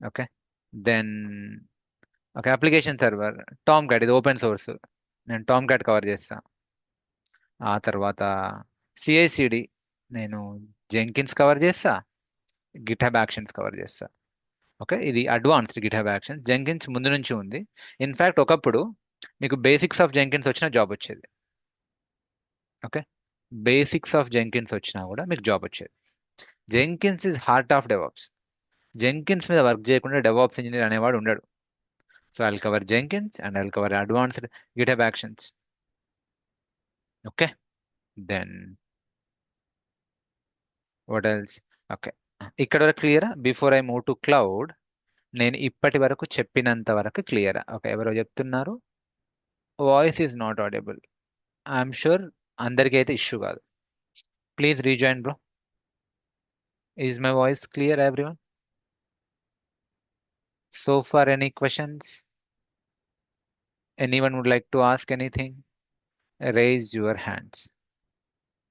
Okay, then okay application server, Tomcat, ఇది ఓపెన్ సోర్స్, నేను టామ్ క్యాట్ కవర్ చేస్తాను. ఆ తర్వాత సిఐసిడి నేను జెంకిన్స్ కవర్ చేస్తా, గిట్ హబ్ యాక్షన్స్ కవర్ చేస్తా. ఓకే, ఇది advanced GitHub actions. Jenkins ముందు నుంచి ఉంది. ఇన్ఫ్యాక్ట్ ఒకప్పుడు మీకు బేసిక్స్ ఆఫ్ జెంకిన్స్ వచ్చిన జాబ్ వచ్చేది. ఓకే, బేసిక్స్ ఆఫ్ జెంకిన్స్ వచ్చినా కూడా మీకు జాబ్ వచ్చేది. Jenkins is heart of DevOps. Jenkins మీద వర్క్ చేయకుండా డెవాప్స్ ఇంజనీర్ అనేవాడు ఉండడు. So I'll cover Jenkins and I'll cover advanced GitHub Actions. Okay. Then what else? Okay. ఇక్కడ వరకు క్లియరా? Before I move to cloud, నేను ఇప్పటి వరకు చెప్పినంత వరకు క్లియరా? ఓకే, ఎవరో చెప్తున్నారు voice is not audible. I'm sure అందరికీ అయితే ఇష్యూ కాదు. Please rejoin bro. Is my voice clear everyone? So far, any questions? Anyone would like to ask anything? Raise your hands,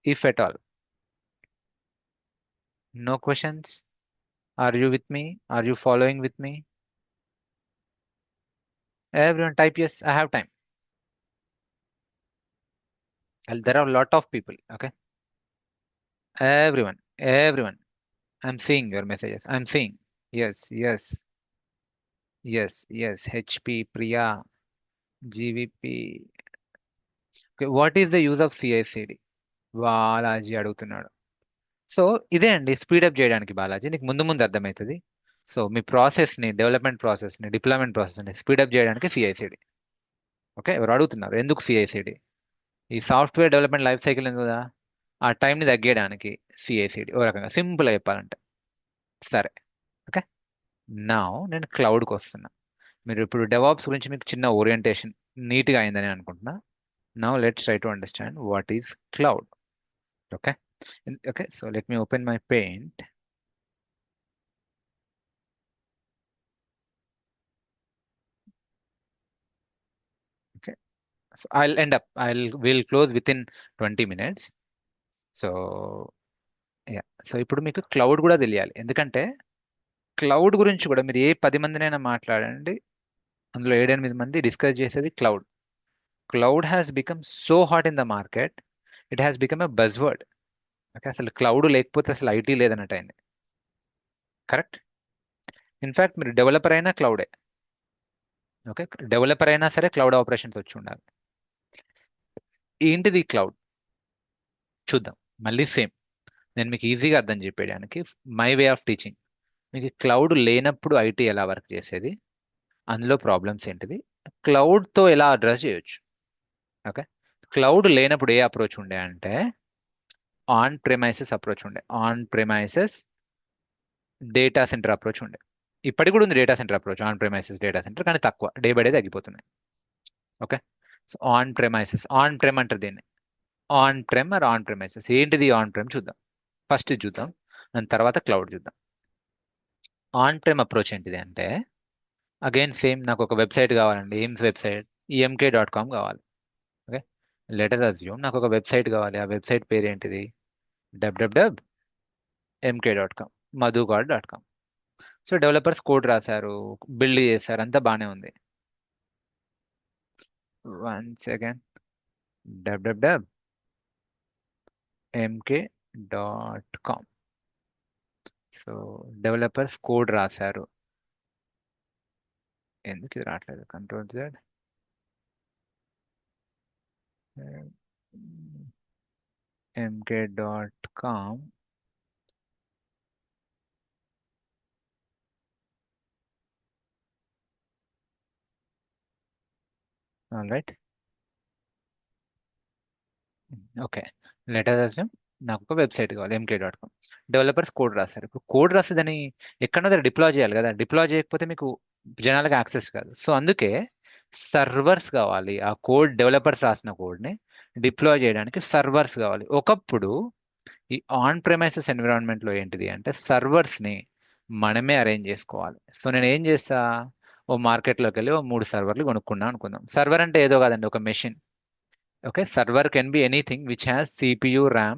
if at all. No questions? Are you with me? Are you following with me? Everyone type yes, I have time. There are a lot of people, okay? Everyone. I'm seeing your messages. I'm seeing. Yes. HP, Priya, GVP. Okay, what is the use of CI/CD? Balaji అడుగుతున్నాడు. So ఇదే అండి speedup చేయడానికి బాలాజీ, నీకు ముందు అర్థమవుతుంది. So మీ ప్రాసెస్ని, development ప్రాసెస్ని, deployment ప్రాసెస్ని స్పీడప్ చేయడానికి CI/CD. ఓకే, ఎవరు అడుగుతున్నారు ఎందుకు CI/CD? ఈ సాఫ్ట్వేర్ డెవలప్మెంట్ లైఫ్ సైకిల్ ఉంది కదా, ఆ టైంని తగ్గేయడానికి CI/CD ఓ రకంగా సింపుల్గా చెప్పాలంటే. సరే, ఓకే. నా నేను క్లౌడ్కి వస్తున్నా. మీరు ఇప్పుడు డెవాప్స్ గురించి మీకు చిన్న ఓరియంటేషన్ నీట్గా అయిందని అనుకుంటున్నా. Now let's try to understand what is cloud. Okay. Okay, so let me open my paint. Okay, so we'll close within 20 minutes. So yeah, so ఇప్పుడు మీకు క్లౌడ్ కూడా తెలియాలి. ఎందుకంటే క్లౌడ్ గురించి కూడా మీరు ఏ 10 మందినైనా మాట్లాడండి, అందులో 7-8 మంది డిస్కస్ చేసేది cloud. Cloud has become so hot in the market, it has become a buzzword. Okay, అసలు క్లౌడ్ లేకపోతే అసలు IT లేదన్నట్టు అయింది. కరెక్ట్. ఇన్ఫ్యాక్ట్ మీరు డెవలపర్ అయినా క్లౌడే. ఓకే, డెవలపర్ అయినా సరే క్లౌడ్ ఆపరేషన్స్ వచ్చి ఉండాలి. ఏంటిది క్లౌడ్ చూద్దాం. మళ్ళీ సేమ్, నేను మీకు ఈజీగా అర్థం చెప్పేయడానికి మై వే ఆఫ్ టీచింగ్. మీకు క్లౌడ్ లేనప్పుడు IT ఎలా వర్క్ చేసేది, అందులో ప్రాబ్లమ్స్ ఏంటిది, క్లౌడ్తో ఎలా అడ్రస్ చేయొచ్చు. ఓకే, క్లౌడ్ లేనప్పుడు ఏ అప్రోచ్ ఉండే అంటే ఆన్ ప్రెమైసెస్ అప్రోచ్ ఉండే. On premises data center approach ఉండే. ఇప్పటికి కూడా ఉంది data center approach, on premises data center, కానీ తక్కువ, డే బై డే తగ్గిపోతున్నాయి. Okay, so on premises, on prem అంటారు దీన్ని. On prem or on premises, ఏంటిది ఆన్ ప్రెమ్ చూద్దాం. ఫస్ట్ చూద్దాం, దాని తర్వాత క్లౌడ్ చూద్దాం. ఆన్ ప్రెమ్ అప్రోచ్ ఏంటిది అంటే, అగైన్ సేమ్, నాకు ఒక వెబ్సైట్ కావాలండి. ఎయిమ్స్ వెబ్సైట్ emk.com కావాలి. ఓకే, లెటర్ అజ్యూమ్ నాకు ఒక వెబ్సైట్ కావాలి. ఆ వెబ్సైట్ పేరు ఏంటిది, www.mk.com, madhukar.com. So developers code రాశారు, బిల్డ్ చేశారు, అంతా బాగానే ఉంది. One second, www.mk.com. So developers code రాశారు. ఎందుకు ఇది రావట్లేదు? Ctrl Z. mk.com. All right. Okay, letter assume నాకు ఒక వెబ్సైట్ కావాలి mk.com. డెవలపర్స్ కోడ్ రాస్తారు. ఇప్పుడు కోడ్ రాస్తే దాన్ని ఎక్కడో దగ్గర డిప్లాయ్ చేయాలి కదా. డిప్లాయ్ చేయకపోతే మీకు జనాలకు యాక్సెస్ కాదు. సో అందుకే సర్వర్స్ కావాలి. ఆ కోడ్, డెవలపర్స్ రాసిన కోడ్ని డిప్లాయ్ చేయడానికి సర్వర్స్ కావాలి. ఒకప్పుడు ఈ ఆన్ ప్రెమైసెస్ ఎన్విరాన్మెంట్లో ఏంటిది అంటే సర్వర్స్ని మనమే అరేంజ్ చేసుకోవాలి. సో నేను ఏం చేస్తా, ఓ మార్కెట్లోకి వెళ్ళి ఓ 3 సర్వర్లు కొనుక్కున్నా అనుకుందాం. సర్వర్ అంటే ఏదో కాదండి, ఒక machine. Okay, server can be anything which has CPU, RAM.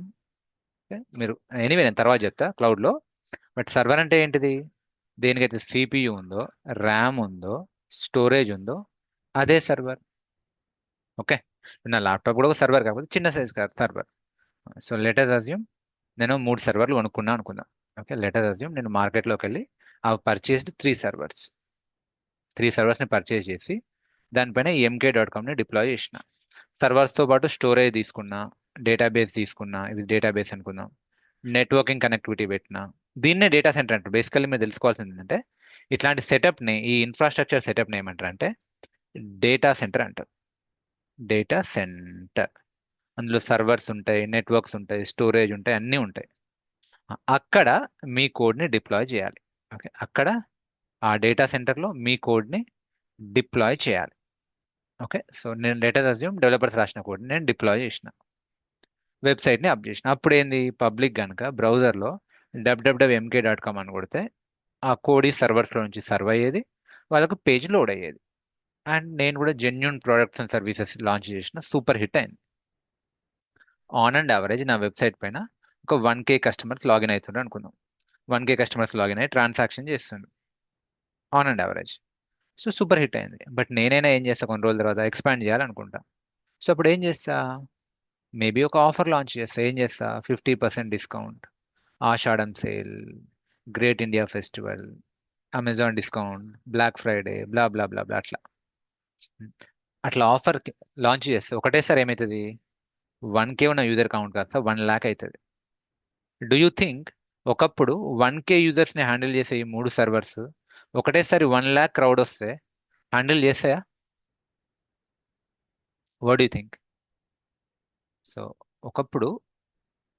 మీరు ఎనీవే నేను తర్వాత చెప్తా క్లౌడ్లో. బట్ సర్వర్ అంటే ఏంటిది, దేనికైతే CPU ఉందో, RAM ఉందో, స్టోరేజ్ ఉందో, అదే సర్వర్. ఓకే, నా ల్యాప్టాప్ కూడా ఒక సర్వర్, కాకపోతే చిన్న సైజ్ కాదు సర్వర్. సో లెటర్ అజ్యూమ్ నేను 3 సర్వర్లు కొనుక్కున్నా అనుకుందాం. ఓకే, లెటర్ అజ్యూమ్ నేను మార్కెట్లోకి వెళ్ళి ఆ పర్చేస్డ్ 3 సర్వర్స్. 3 సర్వర్స్ని పర్చేస్ చేసి దానిపైన mk.comని డిప్లాయ్ చేసిన. సర్వర్స్తో పాటు స్టోరేజ్ తీసుకున్నా, డేటాబేస్ తీసుకున్నా, ఇది డేటాబేస్ అనుకుందాం, నెట్వర్కింగ్ కనెక్టివిటీ పెట్టినా. దీన్నే డేటా సెంటర్ అంటారు. బేసికల్లీ మీరు తెలుసుకోవాల్సింది ఏంటంటే ఇట్లాంటి సెటప్ని, ఈ ఇన్ఫ్రాస్ట్రక్చర్ సెటప్ని ఏమంటారు అంటే డేటా సెంటర్ అంటారు. Data centre. అందులో సర్వర్స్ ఉంటాయి, నెట్వర్క్స్ ఉంటాయి, స్టోరేజ్ ఉంటాయి, అన్నీ ఉంటాయి. అక్కడ మీ కోడ్ని డిప్లాయ్ చేయాలి. ఓకే, అక్కడ ఆ డేటా సెంటర్లో మీ కోడ్ని డిప్లాయ్ చేయాలి. ఓకే, సో నేను లెటర్ అజ్యూమ్ డెవలపర్స్ రాసిన కోడ్ని నేను డిప్లాయ్ చేసిన, వెబ్సైట్ని అప్ చేసిన. అప్పుడు ఏంది, పబ్లిక్ కనుక బ్రౌజర్లో www.mk.com అని కొడితే ఆ కోడ్ ఈ సర్వర్స్లో నుంచి సర్వ్ అయ్యేది, వాళ్ళకు పేజ్ లోడ్ అయ్యేది. అండ్ నేను కూడా genuine products and services launch చేసిన, సూపర్ హిట్ అయింది. ఆన్ అండ్ యావరేజ్ నా వెబ్సైట్ పైన ఒక 1K కస్టమర్స్ లాగిన్ అవుతుండ్రు అనుకుందాం. 1K కస్టమర్స్ లాగిన్ అయ్యి ట్రాన్సాక్షన్ చేస్తుండ్రు on and average. So super hit అయింది. బట్ నేనైనా ఏం చేస్తా, కొన్ని రోజుల తర్వాత ఎక్స్పాండ్ చేయాలనుకుంటా. సో అప్పుడు ఏం చేస్తా, మేబీ ఒక ఆఫర్ లాంచ్ చేస్తా. ఏం చేస్తా, 50% discount, Ashadham sale, Great India Festival, Amazon discount, Black Friday, blah blah blah blah, అట్లా అట్లా ఆఫర్ లాంచ్ చేస్తే ఒకటేసారి ఏమవుతుంది, 1K ఉన్న యూజర్ కౌంట్ కాస్త 1 lakh అవుతుంది. డూ యూ థింక్ ఒకప్పుడు 1K యూజర్స్ని హ్యాండిల్ చేసే ఈ 3 సర్వర్స్ ఒకటేసారి 1 lakh క్రౌడ్ వస్తే హ్యాండిల్ చేస్తాయా? What you think? సో ఒకప్పుడు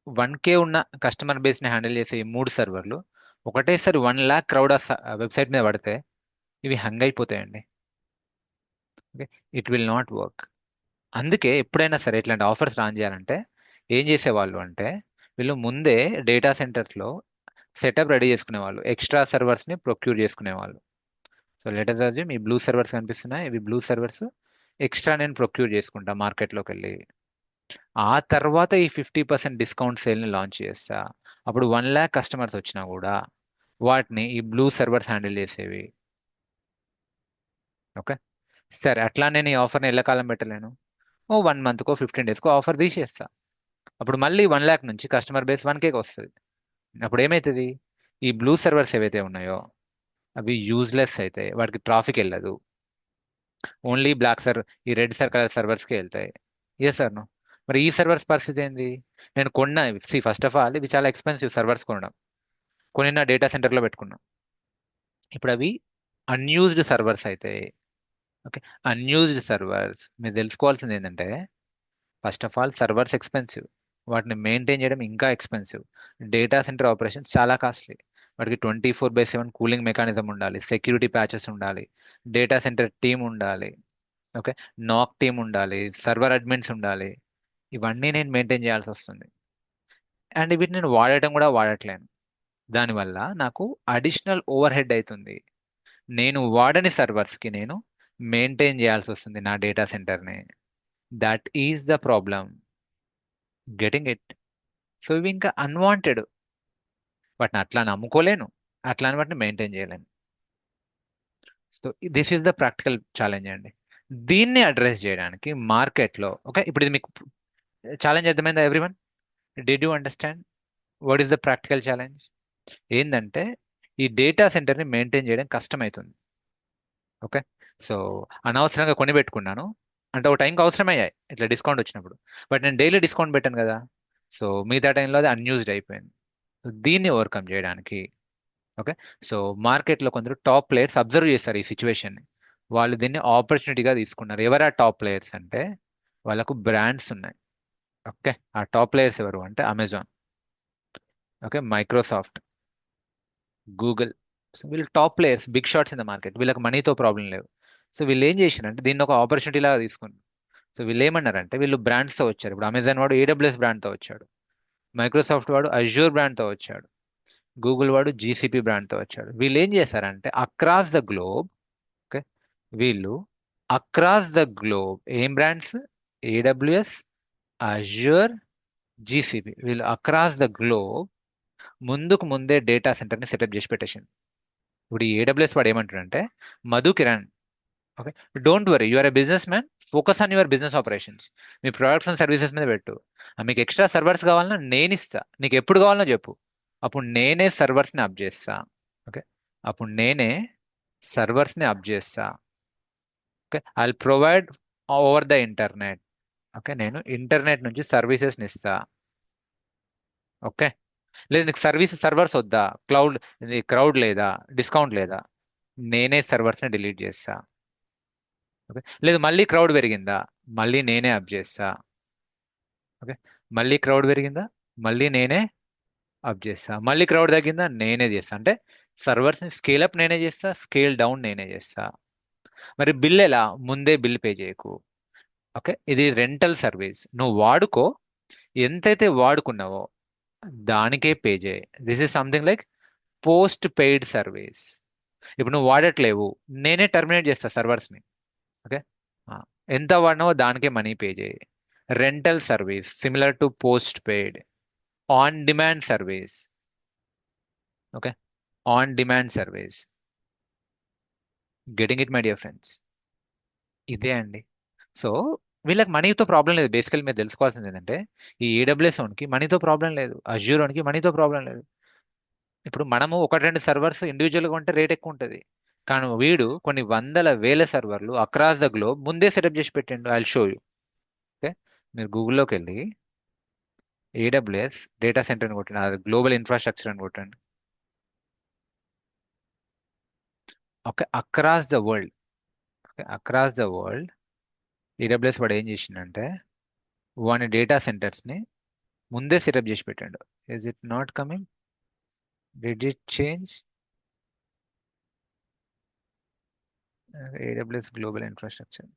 1K ఉన్న కస్టమర్ బేస్ని హ్యాండిల్ చేసే ఈ 3 సర్వర్లు ఒకటేసారి 1 lakh క్రౌడ్ వెబ్సైట్ మీద పడితే ఇవి హంగ్ అయిపోతాయండి. Okay, it will not work. అందుకే ఎప్పుడైనా సరే ఇట్లాంటి ఆఫర్స్ రాన్ చేయాలంటే ఏం చేసేవాళ్ళు అంటే, వీళ్ళు ముందే డేటా సెంటర్స్లో సెటప్ రెడీ చేసుకునేవాళ్ళు, ఎక్స్ట్రా సర్వర్స్ని ప్రొక్యూర్ చేసుకునేవాళ్ళు. సో లెటర్ అజ్యూమ్ ఈ బ్లూ సర్వర్స్ కనిపిస్తున్నాయి, ఇవి బ్లూ సర్వర్స్ ఎక్స్ట్రా నేను ప్రొక్యూర్ చేసుకుంటా మార్కెట్లోకి వెళ్ళి. ఆ తర్వాత ఈ 50% డిస్కౌంట్ సేల్ని లాంచ్ చేస్తా. అప్పుడు 1 lakh కస్టమర్స్ వచ్చినా కూడా వాటిని ఈ బ్లూ సర్వర్స్ హ్యాండిల్ చేసేవి. ఓకే, సరే అట్లా నేను ఈ ఆఫర్ని ఎల్లకాలం పెట్టలేను, ఓ 1 monthకో 15 daysకో ఆఫర్ తీసేస్తా. అప్పుడు మళ్ళీ 1 lakh నుంచి కస్టమర్ బేస్ 1Kకి వస్తుంది. అప్పుడు ఏమవుతుంది, ఈ బ్లూ సర్వర్స్ ఏవైతే ఉన్నాయో అవి యూజ్లెస్ అయితే, వాటికి ట్రాఫిక్ వెళ్ళదు, ఓన్లీ ఈ రెడ్ కలర్ సర్వర్స్కి వెళ్తాయి. Yes sir no. మరి ఈ సర్వర్స్ పరిస్థితి ఏంది, నేను కొన్నా, ఫస్ట్ ఆఫ్ ఆల్ ఇవి చాలా ఎక్స్పెన్సివ్ సర్వర్స్ కొనడం, కొని నా డేటా సెంటర్లో పెట్టుకున్నా. ఇప్పుడు అవి అన్యూజ్డ్ సర్వర్స్ అయితే, ఓకే, అన్యూజ్డ్ సర్వర్స్ మీరు తెలుసుకోవాల్సింది ఏంటంటే, first of all servers expensive, వాటిని మెయింటైన్ చేయడం ఇంకా ఎక్స్పెన్సివ్. డేటా సెంటర్ ఆపరేషన్స్ చాలా కాస్ట్లీ, వాటికి 24/7 కూలింగ్ మెకానిజం ఉండాలి, సెక్యూరిటీ ప్యాచెస్ ఉండాలి, డేటా సెంటర్ టీమ్ ఉండాలి, ఓకే, నాక్ టీమ్ ఉండాలి, సర్వర్ అడ్మిన్స్ ఉండాలి. ఇవన్నీ నేను మెయింటైన్ చేయాల్సి వస్తుంది. అండ్ వీటిని నేను వాడటం కూడా వాడట్లేను. దానివల్ల నాకు అడిషనల్ ఓవర్ హెడ్ అవుతుంది. నేను వాడని సర్వర్స్కి నేను మెయింటైన్ చేయాల్సి వస్తుంది నా డేటా సెంటర్ని. That is the problem. Getting it? So ఇవి ఇంకా అన్వాంటెడ్, వాటిని అట్లా నమ్ముకోలేను, అట్లాని వాటిని మెయింటైన్ చేయలేను. So this is the practical challenge అండి. దీన్ని అడ్రస్ చేయడానికి మార్కెట్లో, ఓకే, ఇప్పుడు ఇది మీకు ఛాలెంజ్ అర్థమైందా everyone? Did you understand what is the practical challenge? ఏంటంటే ఈ డేటా సెంటర్ని మెయింటైన్ చేయడం కష్టమవుతుంది. ఓకే, సో అనవసరంగా కొని పెట్టుకున్నాను అంటే ఒక టైంకి అవసరమయ్యాయి ఇట్లా డిస్కౌంట్ వచ్చినప్పుడు, బట్ నేను డైలీ డిస్కౌంట్ పెట్టాను కదా, సో మిగతా టైంలో అది అన్యూజ్డ్ అయిపోయింది. సో దీన్ని ఓవర్కమ్ చేయడానికి, ఓకే, సో మార్కెట్లో కొందరు టాప్ ప్లేయర్స్ అబ్జర్వ్ చేస్తారు ఈ సిచ్యువేషన్ని, వాళ్ళు దీన్ని ఆపర్చునిటీగా తీసుకున్నారు. ఎవరు ఆ టాప్ ప్లేయర్స్ అంటే, వాళ్ళకు బ్రాండ్స్ ఉన్నాయి. ఓకే, ఆ టాప్ ప్లేయర్స్ ఎవరు అంటే Amazon, okay, Microsoft, Google. So వీళ్ళు top players, big shots in the market. వీళ్ళకి మనీతో ప్రాబ్లం లేవు. సో వీళ్ళు ఏం చేశారంటే దీన్ని ఒక ఆపర్చునిటీ లాగా తీసుకున్నారు. సో వీళ్ళు ఏమన్నారంటే, వీళ్ళు బ్రాండ్స్తో వచ్చారు. ఇప్పుడు అమెజాన్ వాడు AWS బ్రాండ్తో వచ్చాడు, మైక్రోసాఫ్ట్ వాడు అజ్యూర్ బ్రాండ్తో వచ్చాడు, గూగుల్ వాడు GCP బ్రాండ్తో వచ్చాడు. వీళ్ళు ఏం చేశారంటే అక్రాస్ ద గ్లోబ్, ఓకే, వీళ్ళు అక్రాస్ ద గ్లోబ్ ఏం బ్రాండ్స్, AWS, అజ్యూర్, GCP, వీళ్ళు అక్రాస్ ద గ్లోబ్ ముందుకు ముందే డేటా సెంటర్ని సెటప్ చేసి పెట్టేసింది. ఇప్పుడు ఈ AWS వాడు ఏమంటాడంటే, Madhu Kiran, okay, don't worry, you are a businessman, focus on your business operations, మీ ప్రొడక్ట్స్ అండ్ సర్వీసెస్ మీద పెట్టు. మీకు ఎక్స్ట్రా సర్వర్స్ కావాలన్నా నేను ఇస్తా, నీకు ఎప్పుడు కావాలన్నా చెప్పు, అప్పుడు నేనే సర్వర్స్ని అప్ చేస్తా. ఓకే, అప్పుడు నేనే సర్వర్స్ని అప్ చేస్తా. Okay, I will provide over the internet. Okay, నేను ఇంటర్నెట్ నుంచి సర్వీసెస్ని ఇస్తా. ఓకే, లేదు నీకు సర్వర్స్ వద్దా, క్రౌడ్ లేదా, డిస్కౌంట్ లేదా, నేనే సర్వర్స్ని డిలీట్ చేస్తా. ఓకే, లేదు మళ్ళీ క్రౌడ్ పెరిగిందా, మళ్ళీ నేనే అప్ చేస్తా. ఓకే, మళ్ళీ క్రౌడ్ పెరిగిందా, మళ్ళీ నేనే అప్ చేస్తా. మళ్ళీ క్రౌడ్ తగ్గిందా, నేనే చేస్తా. అంటే సర్వర్స్ని స్కేల్ అప్ నేనే చేస్తా, స్కేల్ డౌన్ నేనే చేస్తా. మరి బిల్ ఎలా, ముందే బిల్ పే చేయకు. ఓకే, ఇది రెంటల్ సర్వీస్, నువ్వు వాడుకో, ఎంతైతే వాడుకున్నావో దానికే పే చేయి. This is something like post paid service. ఇప్పుడు నువ్వు వాడట్లేవు, నేనే టర్మినేట్ చేస్తా సర్వర్స్ని. ఓకే, ఆ, ఎంత వాడినావో దానికే మనీ పే చేయి. Rental service similar to post paid. On demand service. Okay, on demand service. Getting it my dear friends? ఇదే అండి. సో వీళ్ళకి మనీతో ప్రాబ్లం లేదు. బేసికల్ మీరు తెలుసుకోవాల్సింది ఏంటంటే, ఈ ఏడబ్ల్యూఎస్ ఓన్కి మనీతో ప్రాబ్లం లేదు, అజ్యూర్ ఓన్కి మనీతో ప్రాబ్లం లేదు. ఇప్పుడు మనము ఒకటి రెండు సర్వర్స్ ఇండివిజువల్గా ఉంటే రేట్ ఎక్కువ ఉంటుంది, కానీ వీడు కొన్ని వందల వేల సర్వర్లు అక్రాస్ ద గ్లోబ్ ముందే సెటప్ చేసి పెట్టిండు. I show you. ఓకే, మీరు గూగుల్లోకి వెళ్ళి ఏడబ్ల్యూఎస్ డేటా సెంటర్ అని కొట్టండి, అది గ్లోబల్ ఇన్ఫ్రాస్ట్రక్చర్ అని కొట్టండి. Okay, across the world. Okay, across the world AWS వాడు ఏం చేసిండంటే వాని డేటా సెంటర్స్ని ముందే సెటప్ చేసి పెట్టాడు. Is it not coming? Did it change? AWS global infrastructure.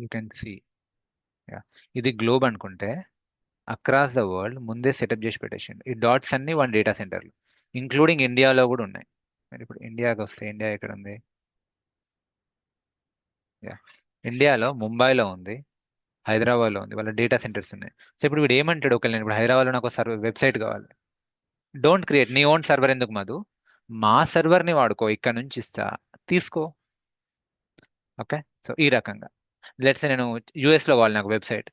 You can see. ఇది గ్లోబ్ అనుకుంటే అక్రాస్ ద వరల్డ్ ముందే సెటప్ చేసి పెట్టేసిండు. ఈ డాట్స్ అన్ని వన్ డేటా సెంటర్లు, ఇంక్లూడింగ్ ఇండియాలో కూడా ఉన్నాయి. మరి ఇప్పుడు ఇండియాకి వస్తే, ఇండియా ఎక్కడ ఉంది? యా, ఇండియాలో ముంబైలో ఉంది, హైదరాబాద్లో ఉంది, వాళ్ళ డేటా సెంటర్స్ ఉన్నాయి. సో ఇప్పుడు వీడు ఏమంటాడు, ఒకవేళ నేను ఇప్పుడు హైదరాబాద్లో నాకు సర్వర్ వెబ్సైట్ కావాలి, డోంట్ క్రియేట్ నీ ఓన్ సర్వర్ ఎందుకు మధు, మా సర్వర్ని వాడుకో, ఇక్కడ నుంచి ఇస్తా, తీసుకో. ఓకే, సో ఈ రకంగా లెట్స్ నేను యూఎస్లో కావాలి నాకు వెబ్సైట్,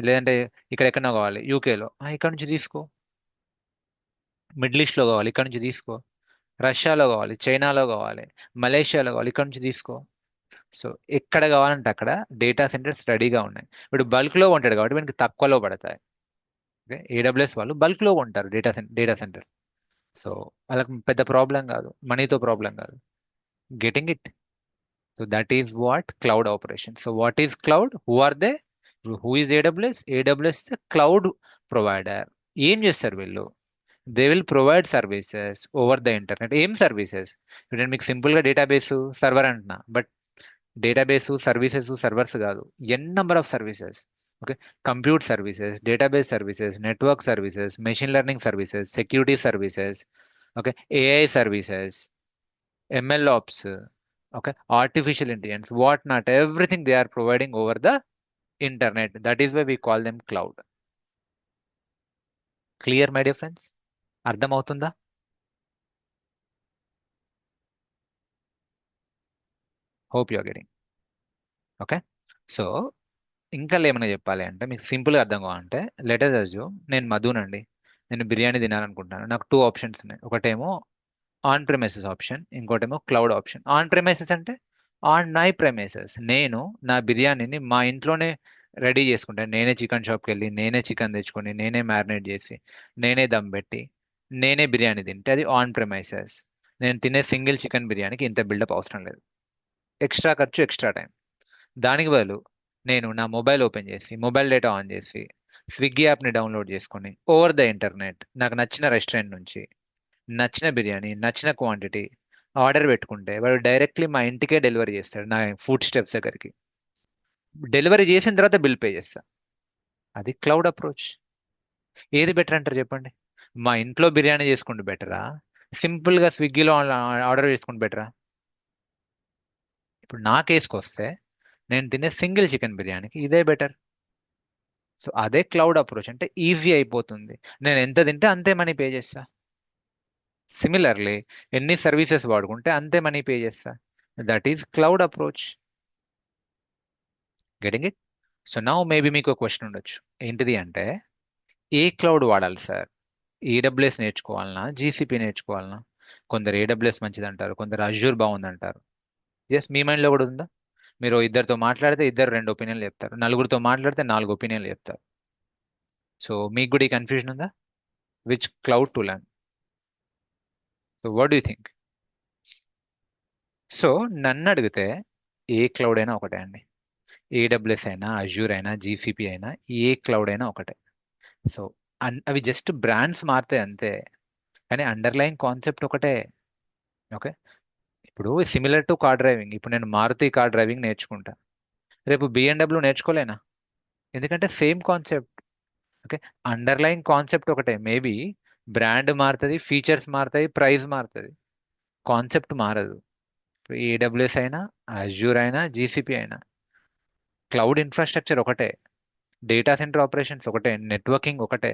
లేదంటే ఇక్కడ ఎక్కడో కావాలి, యూకేలో, ఇక్కడ నుంచి తీసుకో. మిడిల్ ఈస్ట్లో కావాలి, ఇక్కడ నుంచి తీసుకో. రష్యాలో కావాలి, చైనాలో కావాలి, మలేషియాలో కావాలి, ఇక్కడ నుంచి తీసుకో. సో ఎక్కడ కావాలంటే అక్కడ డేటా సెంటర్స్ రెడీగా ఉన్నాయి. ఇప్పుడు బల్క్లో ఉంటాడు కాబట్టి మనకి తక్కువలో పడతాయి. ఓకే, ఏడబ్ల్యూఎస్ వాళ్ళు బల్క్లో ఉంటారు డేటా సెంటర్. సో వాళ్ళకి పెద్ద ప్రాబ్లం కాదు, మనీతో ప్రాబ్లం కాదు. Getting it? So that is what cloud operation. So what is cloud? Who are they? Who is AWS? AWS cloud provider. ఏం చేస్తారు వీళ్ళు? They will provide services over the internet. ఏం services? ఇప్పుడు నేను మీకు సింపుల్గా డేటాబేస్ సర్వర్ అంటున్నా, but database services servers కాదు, n number of services. Okay, compute services, database services, network services, machine learning services, security services, okay, AI services, ML apps, okay, artificial intelligence, what not, everything they are providing over the internet. That is why we call them cloud. Clear my dear friends? అర్థం అవుతుందా? Hope you are getting. Okay, so ఇంకా ఏమైనా చెప్పాలి అంటే మీకు సింపుల్గా అర్థం కావాలంటే, లెట్ us assume నేను మధునండి, నేను బిర్యానీ తినాలనుకుంటున్నాను. నాకు టూ ఆప్షన్స్ ఉన్నాయి. ఒకటేమో ఆన్ ప్రెమైసెస్ ఆప్షన్, ఇంకోటేమో క్లౌడ్ ఆప్షన్. ఆన్ ప్రెమైసెస్ అంటే ఆన్ మై ప్రెమైసెస్, నేను నా బిర్యానీని మా ఇంట్లోనే రెడీ చేసుకుంటాను. నేనే చికెన్ షాప్కి వెళ్ళి నేనే చికెన్ తెచ్చుకొని నేనే మ్యారినేట్ చేసి నేనే దమ్ పెట్టి నేనే బిర్యానీ తింటే అది ఆన్ ప్రెమైసెస్. నేను తినే సింగిల్ చికెన్ బిర్యానీకి ఇంత బిల్డప్ అవసరం లేదు, ఎక్స్ట్రా ఖర్చు, ఎక్స్ట్రా టైం. దానికి బదులు నేను నా మొబైల్ ఓపెన్ చేసి మొబైల్ డేటా ఆన్ చేసి స్విగ్గీ యాప్ని డౌన్లోడ్ చేసుకొని ఓవర్ ద ఇంటర్నెట్ నాకు నచ్చిన రెస్టారెంట్ నుంచి నచ్చిన బిర్యానీ నచ్చిన క్వాంటిటీ ఆర్డర్ పెట్టుకుంటే వాడు డైరెక్ట్లీ మా ఇంటికే డెలివరీ చేస్తాడు, నా ఫుడ్ స్టెప్స్ దగ్గరికి. డెలివరీ చేసిన తర్వాత బిల్ పే చేస్తా. అది క్లౌడ్ అప్రోచ్. ఏది బెటర్ అంటారు చెప్పండి? మా ఇంట్లో బిర్యానీ చేసుకుంటే బెటరా, సింపుల్గా స్విగ్గీలో ఆర్డర్ చేసుకుంటే బెటరా? ఇప్పుడు నా కేసుకి వస్తే నేను తినే సింగిల్ చికెన్ బిర్యానీకి ఇదే బెటర్. సో అదే క్లౌడ్ అప్రోచ్ అంటే, ఈజీ అయిపోతుంది, నేను ఎంత తింటే అంతే మనీ పే చేస్తా. సిమిలర్లీ ఎన్ని సర్వీసెస్ వాడుకుంటే అంతే మనీ పే చేస్తా. That is cloud approach. Getting it? So now maybe మీకు క్వశ్చన్ ఉండొచ్చు, ఏంటిది అంటే, ఏ క్లౌడ్ వాడాలి సార్? ఏడబ్ల్యూఎస్ నేర్చుకోవాలన్నా, జీసీపీ నేర్చుకోవాలన్నా? కొందరు ఏడబ్ల్యూఎస్ మంచిది అంటారు, కొందరు అజ్యూర్ బాగుంది అంటారు. ఎస్, మీ మైండ్లో కూడా ఉందా? మీరు ఇద్దరితో మాట్లాడితే ఇద్దరు రెండు ఒపీనియన్లు చెప్తారు, నలుగురితో మాట్లాడితే నాలుగు ఒపీనియన్లు చెప్తారు. సో మీకు కూడా ఈ కన్ఫ్యూజన్ ఉందా? Which cloud to learn? So what do think? So నన్ను అడిగితే ఏ క్లౌడ్ అయినా ఒకటే అండి. ఏడబ్ల్యూఎస్ అయినా, అజ్యూర్ అయినా, జీసీపీ అయినా, ఏ క్లౌడ్ అయినా ఒకటే. సో అవి జస్ట్ బ్రాండ్స్ మారుతాయి అంతే, కానీ అండర్లైన్ కాన్సెప్ట్ ఒకటే. ఓకే, ఇప్పుడు సిమిలర్ టు కార్ డ్రైవింగ్. ఇప్పుడు నేను మారుతి కార్ డ్రైవింగ్ నేర్చుకుంటా, రేపు బిఎండబ్ల్యూ నేర్చుకోలేనా? ఎందుకంటే same concept. Okay, underline concept ఒకటే. మేబీ బ్రాండ్ మారుతుంది, ఫీచర్స్ మారుతాయి, ప్రైస్ మారుతుంది, కాన్సెప్ట్ మారదు. ఏడబ్ల్యూఎస్ అయినా, అజ్యూర్ అయినా, జీసీపీ అయినా క్లౌడ్ ఇన్ఫ్రాస్ట్రక్చర్ ఒకటే, డేటా సెంటర్ ఆపరేషన్స్ ఒకటే, నెట్వర్కింగ్ ఒకటే.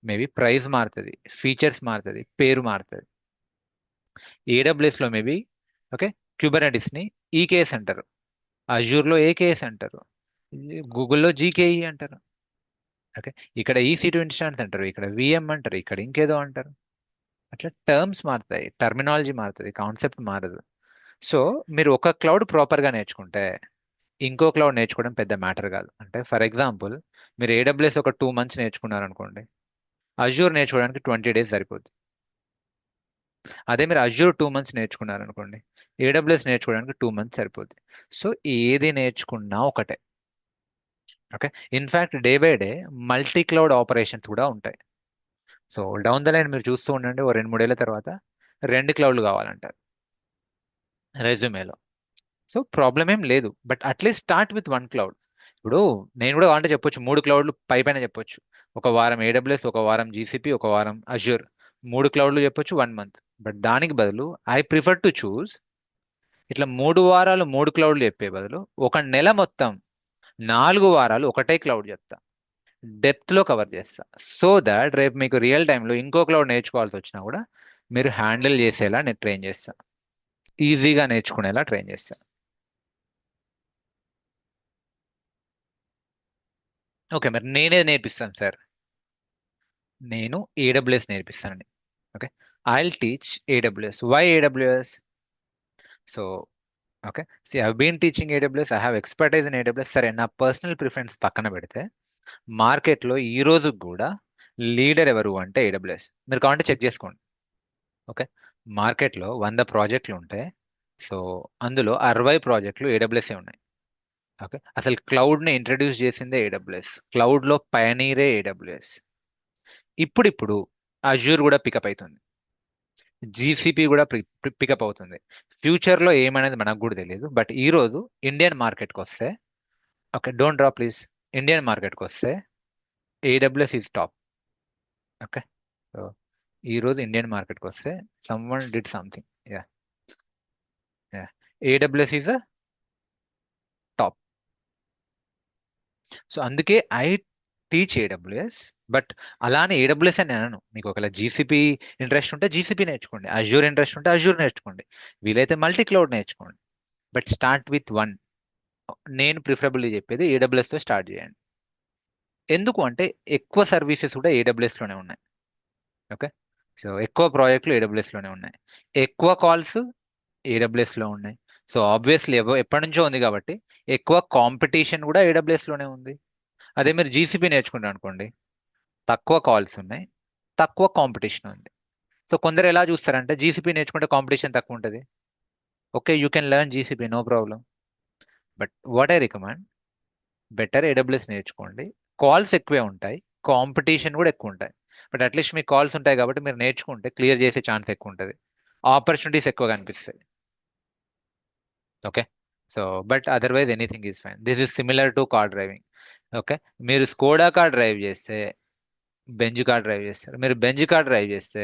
మేబీ ప్రైస్ మారుతుంది, ఫీచర్స్ మారుతుంది, పేరు మారుతుంది. ఏడబ్ల్యూఎస్లో మేబీ ఓకే క్యూబర్నెటిస్ని ఈకేఎస్ అంటారు, అజ్యూర్లో ఏకేఎస్ అంటారు, గూగుల్లో జీకేఈ అంటారు. ఓకే, ఇక్కడ EC2 ఇన్స్టాన్స్ అంటారు, ఇక్కడ విఎం అంటారు, ఇక్కడ ఇంకేదో అంటారు. అట్లా టర్మ్స్ మారుతాయి, టర్మినాలజీ మారుతుంది, కాన్సెప్ట్ మారదు. సో మీరు ఒక క్లౌడ్ ప్రాపర్గా నేర్చుకుంటే ఇంకో క్లౌడ్ నేర్చుకోవడం పెద్ద మ్యాటర్ కాదు. అంటే ఫర్ ఎగ్జాంపుల్, మీరు ఏడబ్ల్యూఎస్ ఒక 2 months నేర్చుకున్నారు అనుకోండి, అజ్యూర్ నేర్చుకోవడానికి 20 days సరిపోద్ది. అదే మీరు అజ్యూర్ 2 months నేర్చుకున్నారు అనుకోండి, ఏడబ్ల్యూఎస్ నేర్చుకోవడానికి 2 months సరిపోద్ది. సో ఏది నేర్చుకున్నా ఒకటే. Okay, in fact day by day multi cloud operations కూడా ఉంటాయి. సో డౌన్ ద లైన్ మీరు చూస్తూ ఉండండి, ఓ 2-3 ఏళ్ల తర్వాత 2 క్లౌడ్లు కావాలంటారు రెజ్యూమేలో. సో ప్రాబ్లం ఏం లేదు, but at least start with 1 cloud. ఇప్పుడు నేను కూడా అంటే చెప్పొచ్చు 3 క్లౌడ్లు పైన చెప్పొచ్చు. ఒక వారం ఏడబ్ల్యూఎస్, ఒక వారం జీసీపీ, ఒక వారం అజ్యూర్, 3 క్లౌడ్లు చెప్పొచ్చు 1 month. బట్ దానికి బదులు ఐ ప్రిఫర్ టు చూస్ ఇట్లా 3 వారాలు 3 క్లౌడ్లు చెప్పే బదులు 1 నెల మొత్తం 4 వారాలు ఒకటే క్లౌడ్ చెప్తా, డెప్త్లో కవర్ చేస్తా. సో దాట్ రేపు మీకు రియల్ టైంలో ఇంకో క్లౌడ్ నేర్చుకోవాల్సి వచ్చినా కూడా మీరు హ్యాండిల్ చేసేలా నేను ట్రైన్ చేస్తా, ఈజీగా నేర్చుకునేలా ట్రైన్ చేస్తా. ఓకే, మరి నేనే నేర్పిస్తాను సార్, నేను ఏడబ్ల్యూఎస్ నేర్పిస్తానండి. Okay, I'll teach AWS. Why AWS? So okay, see I been teaching AWS, I have expertise in AWS. సరే, నా పర్సనల్ ప్రిఫరెన్స్ పక్కన పెడితే మార్కెట్లో ఈ రోజు కూడా లీడర్ ఎవరు అంటే ఏడబ్ల్యూఎస్. మీరు కావాలంటే చెక్ చేసుకోండి. ఓకే, మార్కెట్లో 100 ప్రాజెక్టులు ఉంటాయి, సో అందులో 60 ప్రాజెక్టులు ఏడబ్ల్యూఎస్ఏ ఉన్నాయి. ఓకే, అసలు క్లౌడ్ని ఇంట్రడ్యూస్ చేసిందే ఏడబ్ల్యూఎస్, క్లౌడ్లో పయనీరే ఏడబ్ల్యూఎస్. ఇప్పుడిప్పుడు అజ్యూర్ కూడా పికప్ అవుతుంది, జీసీపీ కూడా పికప్ అవుతుంది. ఫ్యూచర్లో ఏమనేది మనకు కూడా తెలియదు. బట్ ఈ రోజు ఇండియన్ మార్కెట్కి వస్తే, okay don't draw please, Indian మార్కెట్కి వస్తే AWS is top. Okay, so ఈ రోజు ఇండియన్ మార్కెట్కి వస్తే someone did something, yeah yeah, AWS is a top. So అందుకే ఐ టీచ్ ఏడబ్ల్యూఎస్. బట్ అలానే ఏడబ్ల్యూఎస్ అని అనను. మీకు ఒకవేళ జీసీపీ ఇంట్రెస్ట్ ఉంటే జీసీపీ నేర్చుకోండి, అజ్యూర్ ఇంట్రెస్ట్ ఉంటే అజ్యూర్ నేర్చుకోండి, వీలైతే మల్టీ క్లౌడ్ నేర్చుకోండి. But start with 1. నేను ప్రిఫరబుల్లీ చెప్పేది ఏడబ్ల్యూఎస్తో స్టార్ట్ చేయండి. ఎందుకు అంటే ఎక్కువ సర్వీసెస్ కూడా ఏడబ్ల్యూఎస్లోనే ఉన్నాయి. ఓకే, సో ఎక్కువ ప్రాజెక్టులు ఏడబ్ల్యూఎస్లోనే ఉన్నాయి, ఎక్కువ కాల్స్ ఏడబ్ల్యూఎస్లో ఉన్నాయి. సో ఆబ్వియస్లీ ఎప్పటి నుంచో ఉంది కాబట్టి ఎక్కువ కాంపిటీషన్ కూడా ఏడబ్ల్యూఎస్లోనే ఉంది. అదే మీరు జీసీపీ నేర్చుకుంటారు అనుకోండి, తక్కువ కాల్స్ ఉన్నాయి, తక్కువ కాంపిటీషన్ ఉంది. సో కొందరు ఎలా చూస్తారంటే జీసీపీ నేర్చుకుంటే కాంపిటీషన్ తక్కువ ఉంటుంది. Okay, you can learn GCP, no problem. But what I recommend, better AWS నేర్చుకోండి. కాల్స్ ఎక్కువే ఉంటాయి, కాంపిటీషన్ కూడా ఎక్కువ ఉంటాయి. బట్ అట్లీస్ట్ మీకు కాల్స్ ఉంటాయి కాబట్టి మీరు నేర్చుకుంటే క్లియర్ చేసే ఛాన్స్ ఎక్కువ ఉంటుంది, ఆపర్చునిటీస్ ఎక్కువ కనిపిస్తాయి. Okay, so but otherwise anything is fine. This is similar to car driving. Okay, మీరు స్కోడా కార్ డ్రైవ్ చేస్తే బెంజ్ కార్ డ్రైవ్ చేస్తారు, మీరు బెంజ్ కార్ డ్రైవ్ చేస్తే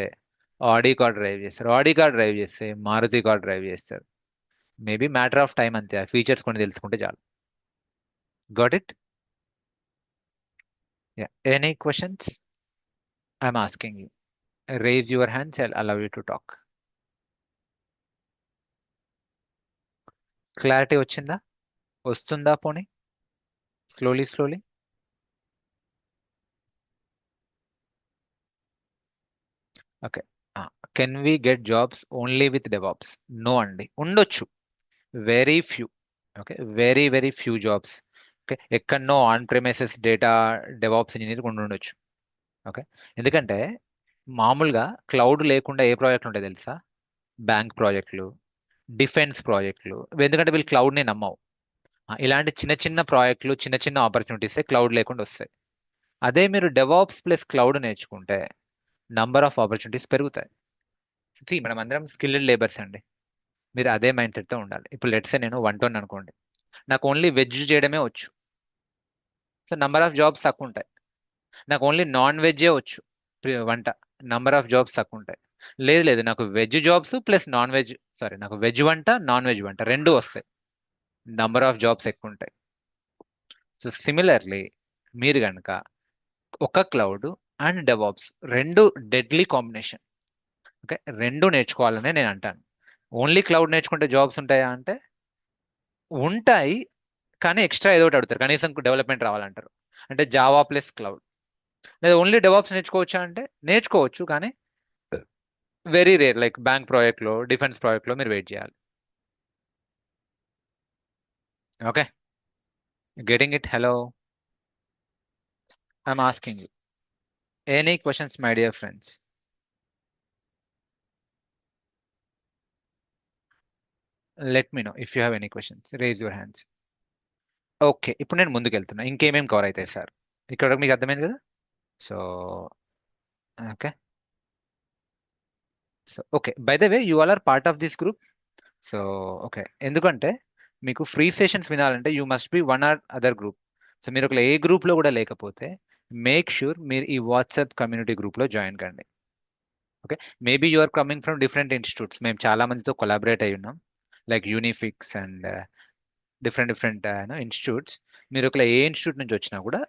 ఆడీ కార్ డ్రైవ్ చేస్తారు, ఆడీ కార్ డ్రైవ్ చేస్తే మారుతి కార్ డ్రైవ్ చేస్తారు. Maybe matter of time అంతే, ఆ ఫీచర్స్ కొన్ని తెలుసుకుంటే చాలు. Got it? Yeah, any questions? I'm asking you, raise your hands, I allow you to talk. Clarity వచ్చిందా? వస్తుందా పోనీ? Slowly slowly. Okay, can we get jobs only with DevOps? No అండి, ఉండొచ్చు, very few. Okay, very very few jobs. Okay, ఎక్కడనో on premises data DevOps engineer ఉండొచ్చు. Okay, ఎందుకంటే మామూలుగా cloud లేకుండా ఏ ప్రాజెక్టులు ఉంటాయి తెలుసా? బ్యాంక్ ప్రాజెక్టులు, డిఫెన్స్ ప్రాజెక్టులు. ఎందుకంటే వీళ్ళు క్లౌడ్ని నమ్మవు. ఇలాంటి చిన్న చిన్న ప్రాజెక్టులు, చిన్న చిన్న ఆపర్చునిటీస్ క్లౌడ్ లేకుండా వస్తాయి. అదే మీరు డెవాప్స్ ప్లస్ క్లౌడ్ నేర్చుకుంటే నంబర్ ఆఫ్ ఆపర్చునిటీస్ పెరుగుతాయి. మనం అందరం స్కిల్డ్ లేబర్స్ అండి. మీరు అదే మైండ్ సెట్తో ఉండాలి. ఇప్పుడు లెట్సే నేను వంటోని అనుకోండి, నాకు ఓన్లీ వెజ్ చేయడమే వచ్చు, సో నంబర్ ఆఫ్ జాబ్స్ తక్కువ ఉంటాయి. నాకు ఓన్లీ నాన్ వెజ్జే వచ్చు వంట, నంబర్ ఆఫ్ జాబ్స్ తక్కువ ఉంటాయి. లేదు లేదు, నాకు veg jobs plus non veg, sorry, నాకు వెజ్ వంట నాన్ వెజ్ వంట రెండు వస్తాయి, నంబర్ ఆఫ్ జాబ్స్ ఎక్కువ ఉంటాయి. సో సిమిలర్లీ మీరు కనుక ఒక క్లౌడ్ అండ్ డెవాప్స్ రెండు డెడ్లీ కాంబినేషన్. ఓకే, రెండు నేర్చుకోవాలనే నేను అంటాను. ఓన్లీ క్లౌడ్ నేర్చుకుంటే జాబ్స్ ఉంటాయా అంటే ఉంటాయి, కానీ ఎక్స్ట్రా ఏదో ఒకటి అడుగుతారు, కనీసం డెవలప్మెంట్ రావాలంటారు. అంటే జావా ప్లస్ క్లౌడ్. లేదా ఓన్లీ డెవాప్స్ నేర్చుకోవచ్చా అంటే నేర్చుకోవచ్చు, కానీ వెరీ రేర్, లైక్ బ్యాంక్ ప్రాజెక్ట్లో, డిఫెన్స్ ప్రాజెక్ట్లో మీరు వెయిట్ చేయాలి. Okay, getting it? Hello, I'm asking you any questions my dear friends? Let me know if you have any questions, raise your hands. Okay, ఇప్పుడు నేను ముందుకు వెళ్తున్నా. ఇంకేమేమి కవర్ అవుతాయి సార్? ఇక్కడ మీకు అర్థమైంది కదా? So okay, so okay, by the way you all are part of this group. So okay, ఎందుకంటే మీకు ఫ్రీ సెషన్స్ వినాలంటే you must be one or other group. So మీరు ఒక ఏ గ్రూప్లో కూడా లేకపోతే మేక్ షూర్ మీరు ఈ వాట్సాప్ కమ్యూనిటీ గ్రూప్లో జాయిన్ కండి. Okay, maybe you are coming from different institutes. మేము చాలా మందితో కొలాబరేట్ అయి ఉన్నాం, like Unifix and different different institutes. మీరు ఒక ఏ ఇన్స్టిట్యూట్ నుంచి వచ్చినా కూడా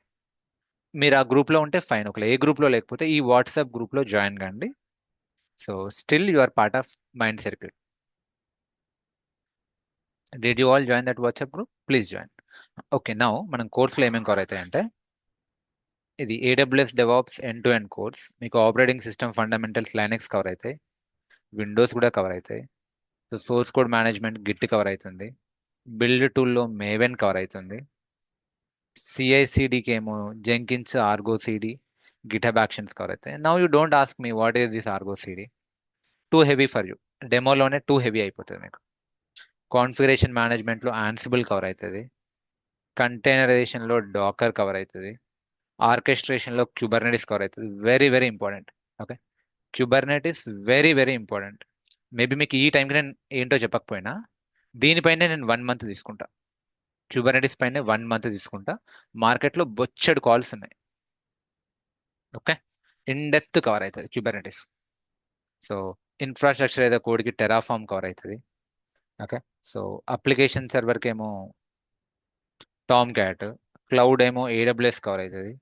మీరు ఆ గ్రూప్లో ఉంటే ఫైన్. ఒకవేళ ఏ గ్రూప్లో లేకపోతే ఈ వాట్సాప్ గ్రూప్లో జాయిన్ కండి. So still you are part of Mind Circle. Did you all join that WhatsApp group? Please join. Okay, now మనం కోర్సులో ఏమేమి కవర్ అవుతాయంటే, ఇది AWS DevOps end to end course. మీకు operating system fundamentals Linux cover అవుతాయి, Windows కూడా cover అవుతాయి. So source code management Git cover అవుతుంది, బిల్డ్ టూల్లో మేవెన్ కవర్ అవుతుంది, సిఐసిడికి ఏమో Jenkins, Argo CD, GitHub actions cover అవుతాయి. Now you don't ask me what is this Argo CD, too heavy for you. డెమోలోనే too heavy అయిపోతుంది మీకు. Configuration మేనేజ్మెంట్లో ఆన్సిబుల్ కవర్ అవుతుంది, కంటైనరైజేషన్లో డాకర్ కవర్ అవుతుంది, ఆర్కెస్ట్రేషన్లో క్యూబర్నెటిస్ కవర్ అవుతుంది. Very very important. Okay, Kubernetes very very important. Maybe మీకు ఈ టైంకి నేను ఏంటో చెప్పకపోయినా దీనిపైనే నేను 1 మంత్ తీసుకుంటా. క్యూబర్నెటిస్ పైన 1 మంత్ తీసుకుంటా. మార్కెట్లో బొచ్చడు కాల్స్ ఉన్నాయి. ఓకే, ఇన్ డెప్త్ కవర్ అవుతుంది క్యూబర్నెటిస్. సో ఇన్ఫ్రాస్ట్రక్చర్ ఏదో కోడ్కి టెరాఫామ్ కవర్ అవుతుంది. ఓకే, సో అప్లికేషన్ సర్వర్కి ఏమో టామ్ క్యాట్, క్లౌడ్ ఏమో ఏడబ్ల్యూఎస్ కవర్ అవుతుంది,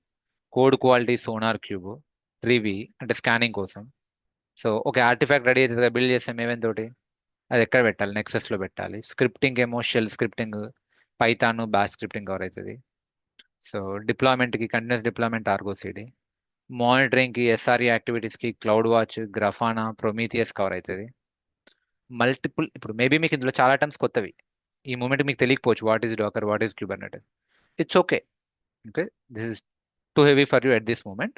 కోడ్ క్వాలిటీ సోనార్ క్యూబ్, రివి అంటే స్కానింగ్ కోసం. సో ఒక ఆర్టిఫాక్ట్ రెడీ అవుతుంది కదా, బిల్డ్ చేస్తాం ఏమేమి తోటి, అది ఎక్కడ పెట్టాలి? నెక్సస్లో పెట్టాలి. స్క్రిప్టింగ్ ఏమో shell scripting, Python, bash scripting cover అవుతుంది. సో డిప్లాయ్మెంట్కి కంటిన్యూస్ డిప్లాయ్మెంట్, ఆర్గో సిడి. మానిటరింగ్కి, ఎస్ఆర్ఈ యాక్టివిటీస్కి CloudWatch, Grafana, Prometheus cover అవుతుంది. మల్టిపుల్, ఇప్పుడు మేబీ మీకు ఇందులో చాలా టర్మ్స్ కొత్తవి, ఈ మూమెంట్ మీకు తెలియకపోవచ్చు. What is Docker, what is Kubernetes? It's okay. Okay, this is too heavy for you at this moment,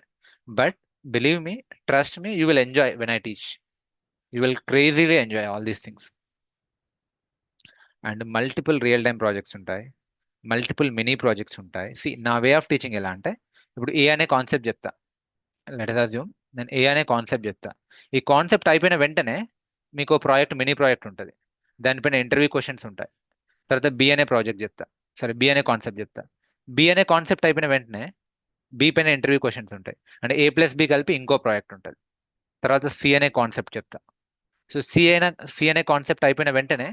but believe me, trust me, you will enjoy when I teach. You will crazily enjoy all these things. And multiple real time projects ఉంటాయి, multiple mini projects ఉంటాయి. నా way of teaching ఎలా అంటే, ఇప్పుడు ఏ అనే concept చెప్తా, let us assume నేను ఏ అనే కాన్సెప్ట్ చెప్తా. ఈ కాన్సెప్ట్ అయిపోయిన వెంటనే మీకు ప్రాజెక్ట్, మినీ ప్రాజెక్ట్ ఉంటుంది, దానిపైన ఇంటర్వ్యూ క్వశ్చన్స్ ఉంటాయి. తర్వాత బి అనే ప్రాజెక్ట్ చెప్తా, సరే బి అనే కాన్సెప్ట్ చెప్తా. బి అనే కాన్సెప్ట్ అయిపోయిన వెంటనే బి పైన ఇంటర్వ్యూ క్వశ్చన్స్ ఉంటాయి, అంటే ఏ ప్లస్ బి కలిపి ఇంకో ప్రాజెక్ట్ ఉంటుంది. తర్వాత సి అనే కాన్సెప్ట్ చెప్తా. సో సి అనే కాన్సెప్ట్ అయిపోయిన వెంటనే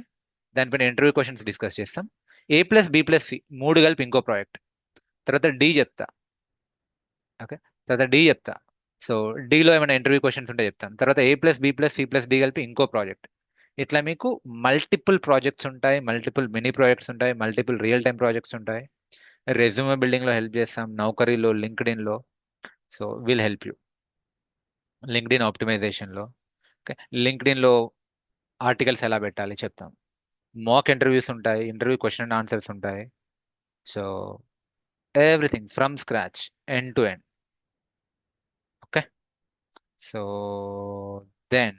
దానిపైన ఇంటర్వ్యూ క్వశ్చన్స్ డిస్కస్ చేస్తాం. ఏ ప్లస్ బి ప్లస్ సి మూడు కలిపి ఇంకో ప్రాజెక్ట్. తర్వాత డి చెప్తా. ఓకే, తర్వాత డి చెప్తా. సో డిలో ఏమైనా ఇంటర్వ్యూ క్వశ్చన్స్ ఉంటే చెప్తాను. తర్వాత A plus B plus C plus D కలిపి ఇంకో ప్రాజెక్ట్. ఇట్లా మీకు మల్టిపుల్ ప్రాజెక్ట్స్ ఉంటాయి, మల్టిపుల్ మినీ ప్రాజెక్ట్స్ ఉంటాయి, మల్టిపుల్ రియల్ టైమ్ ప్రాజెక్ట్స్ ఉంటాయి. రెజ్యూమే బిల్డింగ్లో హెల్ప్ చేస్తాం, నౌకరీలో, లింక్డ్ఇన్లో. So will help you. LinkedIn ఆప్టిమైజేషన్లో, ఓకే, లింక్డ్ఇన్లో ఆర్టికల్స్ ఎలా పెట్టాలి చెప్తాం. మాక్ ఇంటర్వ్యూస్ ఉంటాయి, ఇంటర్వ్యూ క్వశ్చన్ అండ్ ఆన్సర్స్ ఉంటాయి. So everything from scratch, end to end. Okay, so then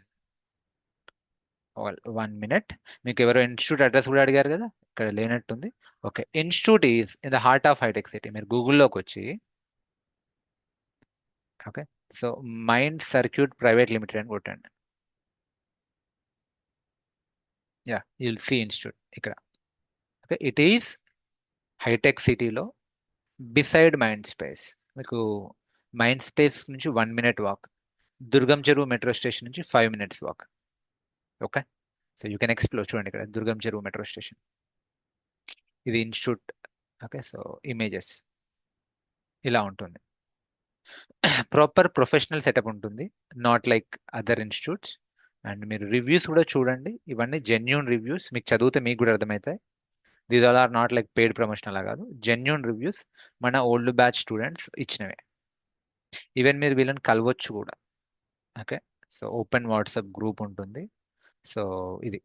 1 minute. మీకు ఎవరో ఇన్స్టిట్యూట్ అడ్రస్ కూడా అడిగారు కదా, ఇక్కడ లేనట్టుంది. Okay, institute is in the heart of హైటెక్ సిటీ. మీరు గూగుల్లోకి వచ్చి, okay, so Mind Circuit Private Limited అని కొట్టండి. యా, యుల్ సీ ఇన్స్టిట్యూట్ ఇక్కడ. ఓకే, ఇట్ ఈస్ హైటెక్ సిటీలో బిసైడ్ మైండ్ స్పేస్. మీకు మైండ్ స్పేస్ నుంచి 1 minute వాక్, దుర్గం చెరువు మెట్రో స్టేషన్ నుంచి 5 minutes walk. Okay, so you can explore. చూడండి ఇక్కడ దుర్గం చెరువు మెట్రో స్టేషన్, ఇది ఇన్స్టిట్యూట్. ఓకే, సో ఇమేజెస్ ఇలా ఉంటుంది. ప్రాపర్ ప్రొఫెషనల్ సెటప్ ఉంటుంది, not like other institutes. And మీరు రివ్యూస్ కూడా చూడండి, ఇవన్నీ జెన్యూన్ రివ్యూస్. మీకు చదివితే మీకు కూడా అర్థమవుతాయి. These all are not like paid promotion అలా కాదు, జెన్యూన్ రివ్యూస్ మన ఓల్డ్ బ్యాచ్ స్టూడెంట్స్ ఇచ్చినవే. ఈవెన్ మీరు వీళ్ళని కలవచ్చు కూడా. Okay, so open WhatsApp group ఉంటుంది. సో ఇది.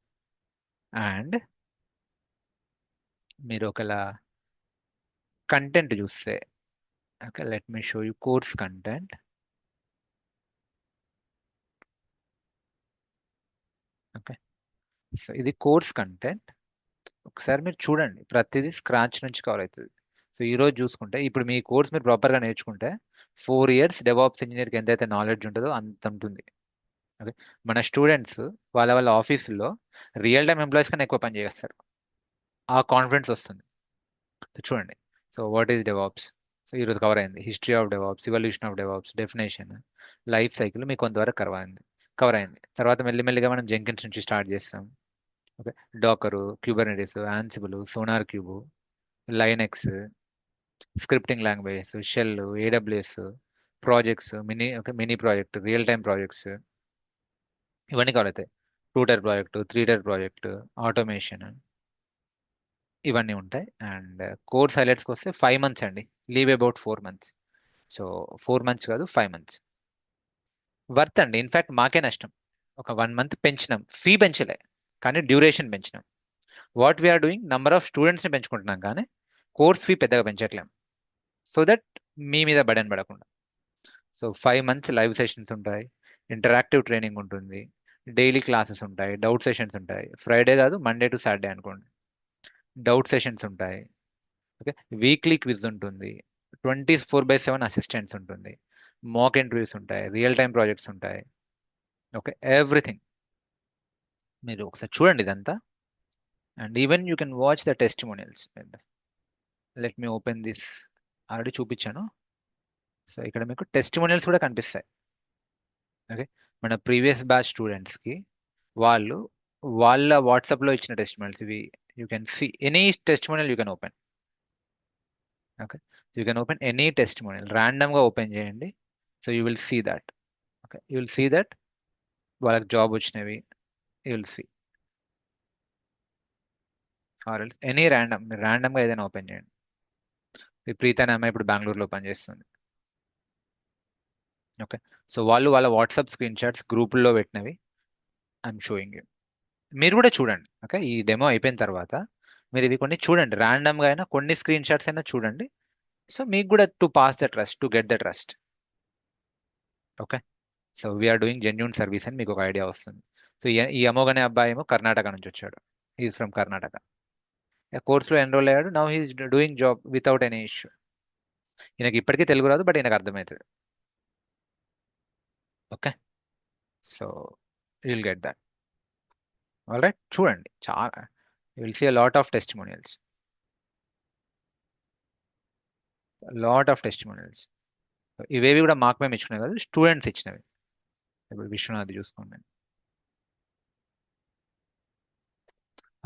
అండ్ మీరు ఒకలా కంటెంట్ చూస్తే, okay, let me show you course content. Okay, so ఇది కోర్స్ కంటెంట్. ఒకసారి మీరు చూడండి, ప్రతిదీ స్క్రాచ్ నుంచి కవర్ అవుతుంది. సో ఈ రోజు చూసుకుంటే, ఇప్పుడు మీ కోర్స్ మీరు ప్రాపర్గా నేర్చుకుంటే 4 years డెవాప్స్ ఇంజనీర్కి ఎంతైతే నాలెడ్జ్ ఉంటుందో అంత ఉంటుంది. ఓకే, మన స్టూడెంట్స్ వాళ్ళ వాళ్ళ ఆఫీసుల్లో రియల్ టైమ్ ఎంప్లాయీస్ కన్నా ఎక్కువ పని చేస్తారు. ఆ కాన్ఫిడెన్స్ వస్తుంది. సో చూడండి, so what is DevOps. So ఈరోజు కవర్ అయింది history of DevOps, evolution of DevOps, definition, life cycle మీకు కొంతవరకు కవర్ అయింది. తర్వాత మెల్లిమెల్లిగా మనం జెంకిన్స్ నుంచి స్టార్ట్ చేస్తాం. Okay, Docker, Kubernetes, Ansible, SonarQube, Linux, scripting languages, shell, AWS, projects, mini project, real time projects, ఇవన్నీ కవర్ అవుతాయి. 2-tier project, 3-tier project, automation, ఇవన్నీ ఉంటాయి. అండ్ కోర్స్ హైలైట్స్కి వస్తే 5 months అండి, leave about 4 months. So 4 months కాదు, 5 months worth అండి. In fact మాకే నష్టం, ఒక 1 month పెంచినాం, ఫీ పెంచలే కానీ డ్యూరేషన్ పెంచినాం. What we are doing, number of స్టూడెంట్స్ని పెంచుకుంటున్నాం కానీ కోర్స్ ఫీ పెద్దగా పెంచట్లేం, సో దట్ మీ మీద బడన్ పడకుండా. సో 5 months లైవ్ సెషన్స్ ఉంటాయి, ఇంటరాక్టివ్ ట్రైనింగ్ ఉంటుంది, డైలీ క్లాసెస్ ఉంటాయి, డౌట్ సెషన్స్ ఉంటాయి. ఫ్రైడే కాదు, మండే టు సాటర్డే అనుకోండి, డౌట్ సెషన్స్ ఉంటాయి. ఓకే, వీక్లీ క్విజ్ ఉంటుంది, 24/7 అసిస్టెంట్స్ ఉంటుంది, మాక్ ఇంటర్వ్యూస్ ఉంటాయి, రియల్ టైమ్ ప్రాజెక్ట్స్ ఉంటాయి. ఓకే, ఎవ్రీథింగ్ మీరు ఒకసారి చూడండి ఇదంతా. And even you can watch the testimonials. Let me open this, already చూపించాను. సో ఇక్కడ మీకు టెస్టిమోనియల్స్ కూడా కనిపిస్తాయి. ఓకే, మన ప్రీవియస్ బ్యాచ్ స్టూడెంట్స్కి వాళ్ళు వాళ్ళ వాట్సాప్లో ఇచ్చిన టెస్టిమోనియల్స్ ఇవి. You can see any testimonial you can open. Okay, you can open any testimonial, ర్యాండమ్గా ఓపెన్ చేయండి. So you will see that. Okay, you will see that వాళ్ళకి జాబ్ వచ్చినవి, you will see. Or else any random, మీరు ర్యాండమ్గా ఏదైనా open చేయండి. ఈ ప్రీత అనే అమ్మాయి ఇప్పుడు బెంగళూరులో పనిచేస్తుంది. ఓకే, సో వాళ్ళు వాళ్ళ వాట్సాప్ స్క్రీన్ షాట్స్ గ్రూపుల్లో పెట్టినవి ఐఎమ్ షోయింగ్ యూ. మీరు కూడా చూడండి. ఓకే, ఈ డెమో అయిపోయిన తర్వాత మీరు ఇవి కొన్ని చూడండి, ర్యాండమ్గా అయినా కొన్ని స్క్రీన్ షాట్స్ అయినా చూడండి. సో మీకు కూడా to pass the trust, to get the trust. Okay, so we are doing genuine service అని మీకు ఒక ఐడియా వస్తుంది. సో ఈ అమోఘ్ అనే అబ్బాయి ఏమో కర్ణాటక నుంచి వచ్చాడు, ఈజ్ ఫ్రమ్ కర్ణాటక. కోర్సులో ఎన్రోల్ అయ్యాడు, now he's doing job without any issue. ఈయనకి ఇప్పటికీ తెలుగు రాదు, బట్ ఈయనకు అర్థమవుతుంది. Okay, so will get that. All right, చూడండి, చాలా will see a lot of testimonials, lot of testimonials. ఇవేవి కూడా మాకు మేము ఇచ్చినవి కాదు, స్టూడెంట్స్ ఇచ్చినవి. ఇప్పుడు విశ్వనాథ్ చూసుకోండి.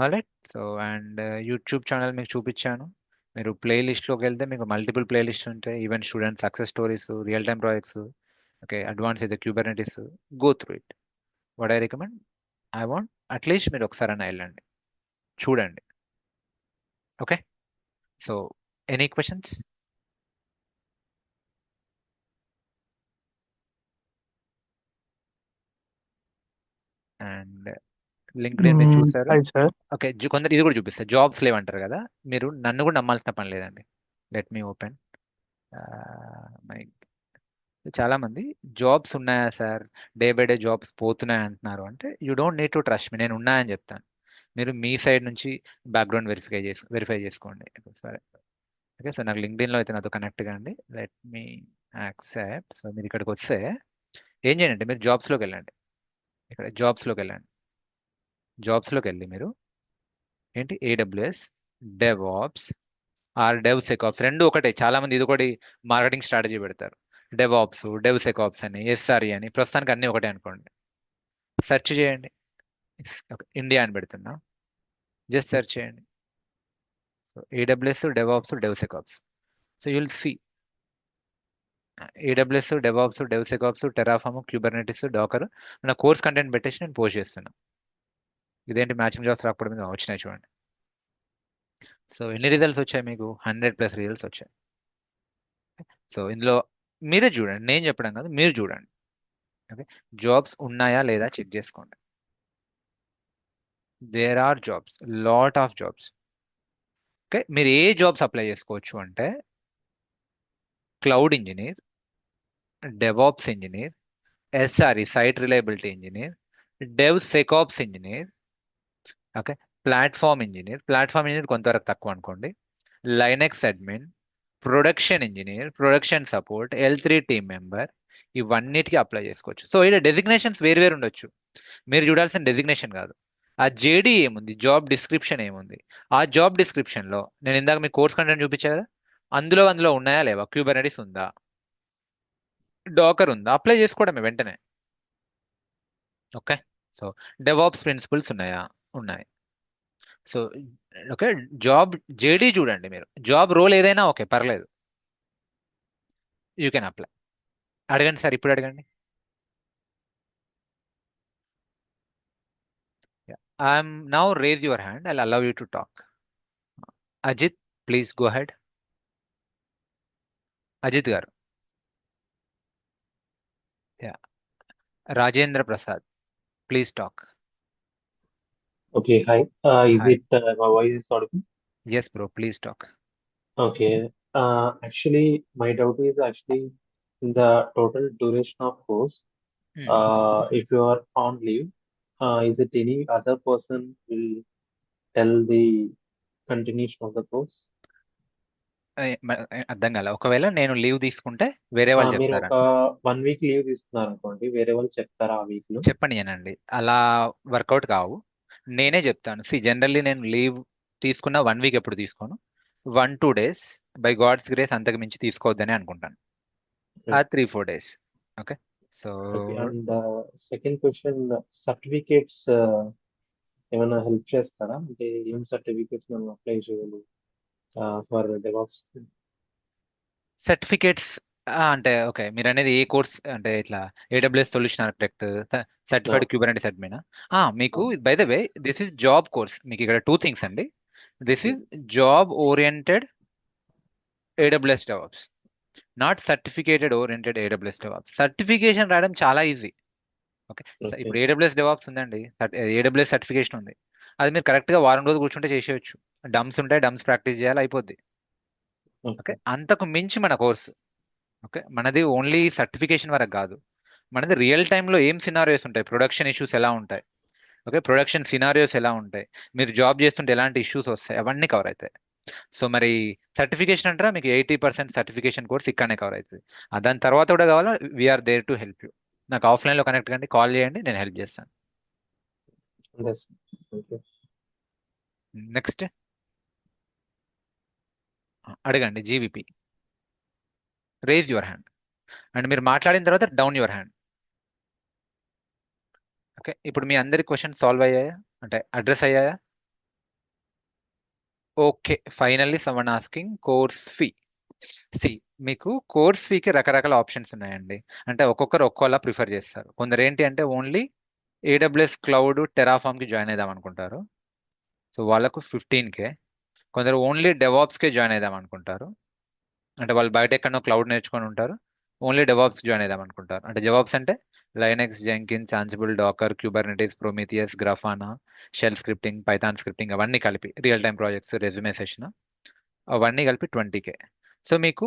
Alright, so and YouTube channel మీకు చూపించాను. మీరు ప్లేలిస్ట్లోకి వెళ్తే మీకు మల్టిపుల్ ప్లేలిస్ట్ ఉంటాయి, even student success stories, real time projects, okay, advance అయితే Kubernetes. Go through it. What I recommend, I want at least మీరు ఒకసారైనా వెళ్ళండి, చూడండి. Okay, so any questions? And LinkedIn మీరు చూసారు. Hi sir. ఓకే, కొందరు ఇది కూడా చూపిస్తారు, జాబ్స్ లేవంటారు కదా, మీరు నన్ను కూడా నమ్మాల్సిన పని లేదండి. లెట్ మీ ఓపెన్ మై చాలా మంది జాబ్స్ ఉన్నాయా sir, day by day jobs పోతున్నాయి అంటున్నారు అంటే you don't need to trust me, నేను ఉన్నాయని చెప్తాను. మీరు మీ సైడ్ నుంచి బ్యాక్గ్రౌండ్ వెరిఫై చేసుకోండి. సరే, ఓకే. సో నాకు లింక్డ్ఇన్లో అయితే నాతో కనెక్ట్ కండి. Let me accept. సో మీరు ఇక్కడికి వస్తే ఏం చేయండి అంటే మీరు జాబ్స్లోకి వెళ్ళండి. ఇక్కడ జాబ్స్లోకి వెళ్ళండి. జాబ్స్లోకి వెళ్ళి మీరు ఏంటి ఏడబ్ల్యూఎస్ డెవాప్స్ ఆర్ డెవ్ సెకాప్స్ రెండు ఒకటే. చాలా మంది ఇది ఒకటి మార్కెటింగ్ స్ట్రాటజీ పెడతారు, డెవాప్స్ డెవ్ సెకాప్స్ అని ఎస్ఆర్ఈ అని. ప్రస్తుతానికి అన్ని ఒకటే అనుకోండి. సెర్చ్ చేయండి, ఇండియా అని పెడుతున్నా, జస్ట్ సెర్చ్ చేయండి. So AWS DevOps DevSecOps. So you'll see AWS DevOps DevSecOps Terraform Kubernetes Docker నా కోర్స్ కంటెంట్ పెట్టేసి నేను పోస్ట్ చేస్తున్నా. ఇదేంటి మ్యాచింగ్ జాబ్స్ రాకపోవడం మీద వచ్చినాయి చూడండి. సో ఎన్ని రిజల్ట్స్ వచ్చాయి మీకు? 100+ రిజల్ట్స్ వచ్చాయి. సో ఇందులో మీరే చూడండి, నేను చెప్పడం కాదు, మీరు చూడండి. ఓకే, జాబ్స్ ఉన్నాయా లేదా చెక్ చేసుకోండి. There are jobs, lot of jobs. Okay, మీరు ఏ జాబ్స్ అప్లై చేసుకోవచ్చు అంటే cloud engineer, DevOps engineer, SRE site reliability engineer, DevSecOps engineer, okay, platform engineer కొంతవరకు తక్కువ అనుకోండి, Linux admin, production engineer, production support, L3 team member, ఇవన్నిటికీ apply చేసుకోవచ్చు. So ఇక్కడ డెసిగ్నేషన్స్ వేరు వేరు ఉండొచ్చు. మీరు చూడాల్సిన డెసిగ్నేషన్ కాదు, ఆ జేడీ ఏముంది, జాబ్ డిస్క్రిప్షన్ ఏముంది. ఆ జాబ్ డిస్క్రిప్షన్లో నేను ఇందాక మీ కోర్స్ కంటెంట్ చూపించా కదా, అందులో ఉన్నాయా లేవా, క్యూబర్నెటిస్ ఉందా, డాకర్ ఉందా, అప్లై చేసుకోవడమే వెంటనే. ఓకే, సో డెవాప్స్ ప్రిన్సిపల్స్ ఉన్నాయా, ఉన్నాయి. సో ఓకే, జాబ్ జేడీ చూడండి. మీరు జాబ్ రోల్ ఏదైనా ఓకే పర్లేదు, యూ కెన్ అప్లై. అడగండి సార్, ఇప్పుడు అడగండి. I'm now raise your hand, I allow you to talk. Ajit, please go ahead. Ajit garu. Yeah, Rajendra Prasad, please talk. Okay, hi. Is hi, it my voice is audible? Yes bro, please talk. Okay. Actually, my doubt is actually in the total duration of course. If you are on leave, is it any other person will tell the continuation of the course? అర్థం కాల. ఒకవేళ నేను leave తీసుకుంటే వేరే వాళ్ళు మీరు చెప్తారా? ఒక 1 week లీవ్ తీసుకున్నారు అనుకోండి, వేరే వాళ్ళు చెప్తారా ఆ వీక్ లో? చెప్పండి, అలా వర్కౌట్ కావు, నేనే చెప్తాను. జనరల్లీ నేను లీవ్ తీసుకున్న 1 వీక్ ఎప్పుడు తీసుకోను, 1-2 డేస్, బై గాడ్స్ గ్రేస్ అంతకు మించి తీసుకోవద్దని అనుకుంటాను. ఆ 3-4 days. Okay, so Okay, and second question, certificates ఏమైనా హెల్ప్ చేస్తారా? అంటే ఏం సర్టిఫికేట్స్ మనం అప్లై చేయాలి ఫర్ డెవాప్స్? సర్టిఫికేట్స్ అంటే ఓకే, మీరు అనేది ఏ కోర్స్ అంటే ఇట్లా AWS solution architect, certified Kubernetes admin. మీకు by the way this is job course. మీకు ఇక్కడ 2 థింగ్స్ అండి. This is job oriented AWS DevOps, not certificated oriented AWS DevOps. Certification రాయడం చాలా ఈజీ. ఓకే, ఇప్పుడు ఏడబ్ల్యూఎస్ డెవాప్స్ ఉందండి, ఏడబ్ల్యూఎస్ సర్టిఫికేషన్ ఉంది, అది మీరు కరెక్ట్గా వారం రోజులు కూర్చుంటే చేసేయచ్చు. డమ్స్ ఉంటాయి, డమ్స్ ప్రాక్టీస్ చేయాలి, అయిపోద్ది. ఓకే, అంతకు మించి మన కోర్సు. ఓకే, మనది ఓన్లీ సర్టిఫికేషన్ వరకు కాదు, మనది రియల్ టైంలో ఏం సినారియోస్ ఉంటాయి, ప్రొడక్షన్ ఇష్యూస్ ఎలా ఉంటాయి, ఓకే, ప్రొడక్షన్ సినారియోస్ ఎలా ఉంటాయి, మీరు జాబ్ చేస్తుంటే ఎలాంటి ఇష్యూస్ వస్తాయి, అవన్నీ కవర్ అవుతాయి. సో మరి సర్టిఫికేషన్ అంటారా, మీకు 80% సర్టిఫికేషన్ కోర్స్ ఇక్కడనే కవర్ అవుతుంది. దాని తర్వాత కూడా కావాలా, we are there to help you. నాకు ఆఫ్లైన్లో కనెక్ట్ కండి, కాల్ చేయండి, నేను హెల్ప్ చేస్తాను. నెక్స్ట్ అడగండి. జీవిపి, రేజ్ యువర్ హ్యాండ్, అండ్ మీరు మాట్లాడిన తర్వాత డౌన్ యువర్ హ్యాండ్. ఓకే, ఇప్పుడు మీ అందరి క్వశ్చన్ సాల్వ్ అయ్యాయా, అంటే అడ్రస్ అయ్యాయా? Okay, finally someone asking course fee. మీకు కోర్స్ ఫీకి రకరకాల ఆప్షన్స్ ఉన్నాయండి. అంటే ఒక్కొక్కరు ఒక్కోలా ప్రిఫర్ చేస్తారు. కొందరు ఏంటి అంటే ఓన్లీ ఏడబ్ల్యూఎస్ క్లౌడ్ టెరాఫామ్కి జాయిన్ అవుదాం అనుకుంటారు, సో వాళ్ళకు 15K. కొందరు ఓన్లీ డెవాప్స్కే జాయిన్ అవుదాం అనుకుంటారు, అంటే వాళ్ళు బయట ఎక్కడో క్లౌడ్ నేర్చుకొని ఉంటారు, ఓన్లీ డెవాప్స్ జాయిన్ అవుదాం అనుకుంటారు. అంటే డెవాప్స్ అంటే Linux, Jenkins, Ansible, Docker, Kubernetes, Prometheus, Grafana, shell scripting, Python scripting, అవన్నీ కలిపి real time projects, resume session, అవన్నీ కలిపి 20K. సో మీకు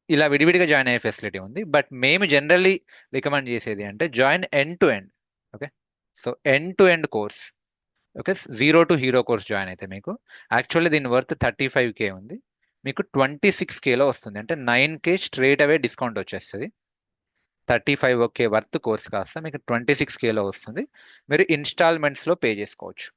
ఇలా విడివిడిగా జాయిన్ అయ్యే ఫెసిలిటీ ఉంది. బట్ మేము జనరల్లీ రికమెండ్ చేసేది అంటే join end to end. Okay, so end to end course. Okay, zero to hero course join అయితే మీకు యాక్చువల్లీ దీని వర్త్ 35K ఉంది, మీకు 26Kలో వస్తుంది. అంటే 9K స్ట్రేట్ అవే డిస్కౌంట్ వచ్చేస్తుంది. 35K వర్త్ కోర్స్ కాస్త మీకు 26Kలో వస్తుంది. మీరు ఇన్స్టాల్మెంట్స్లో పే చేసుకోవచ్చు.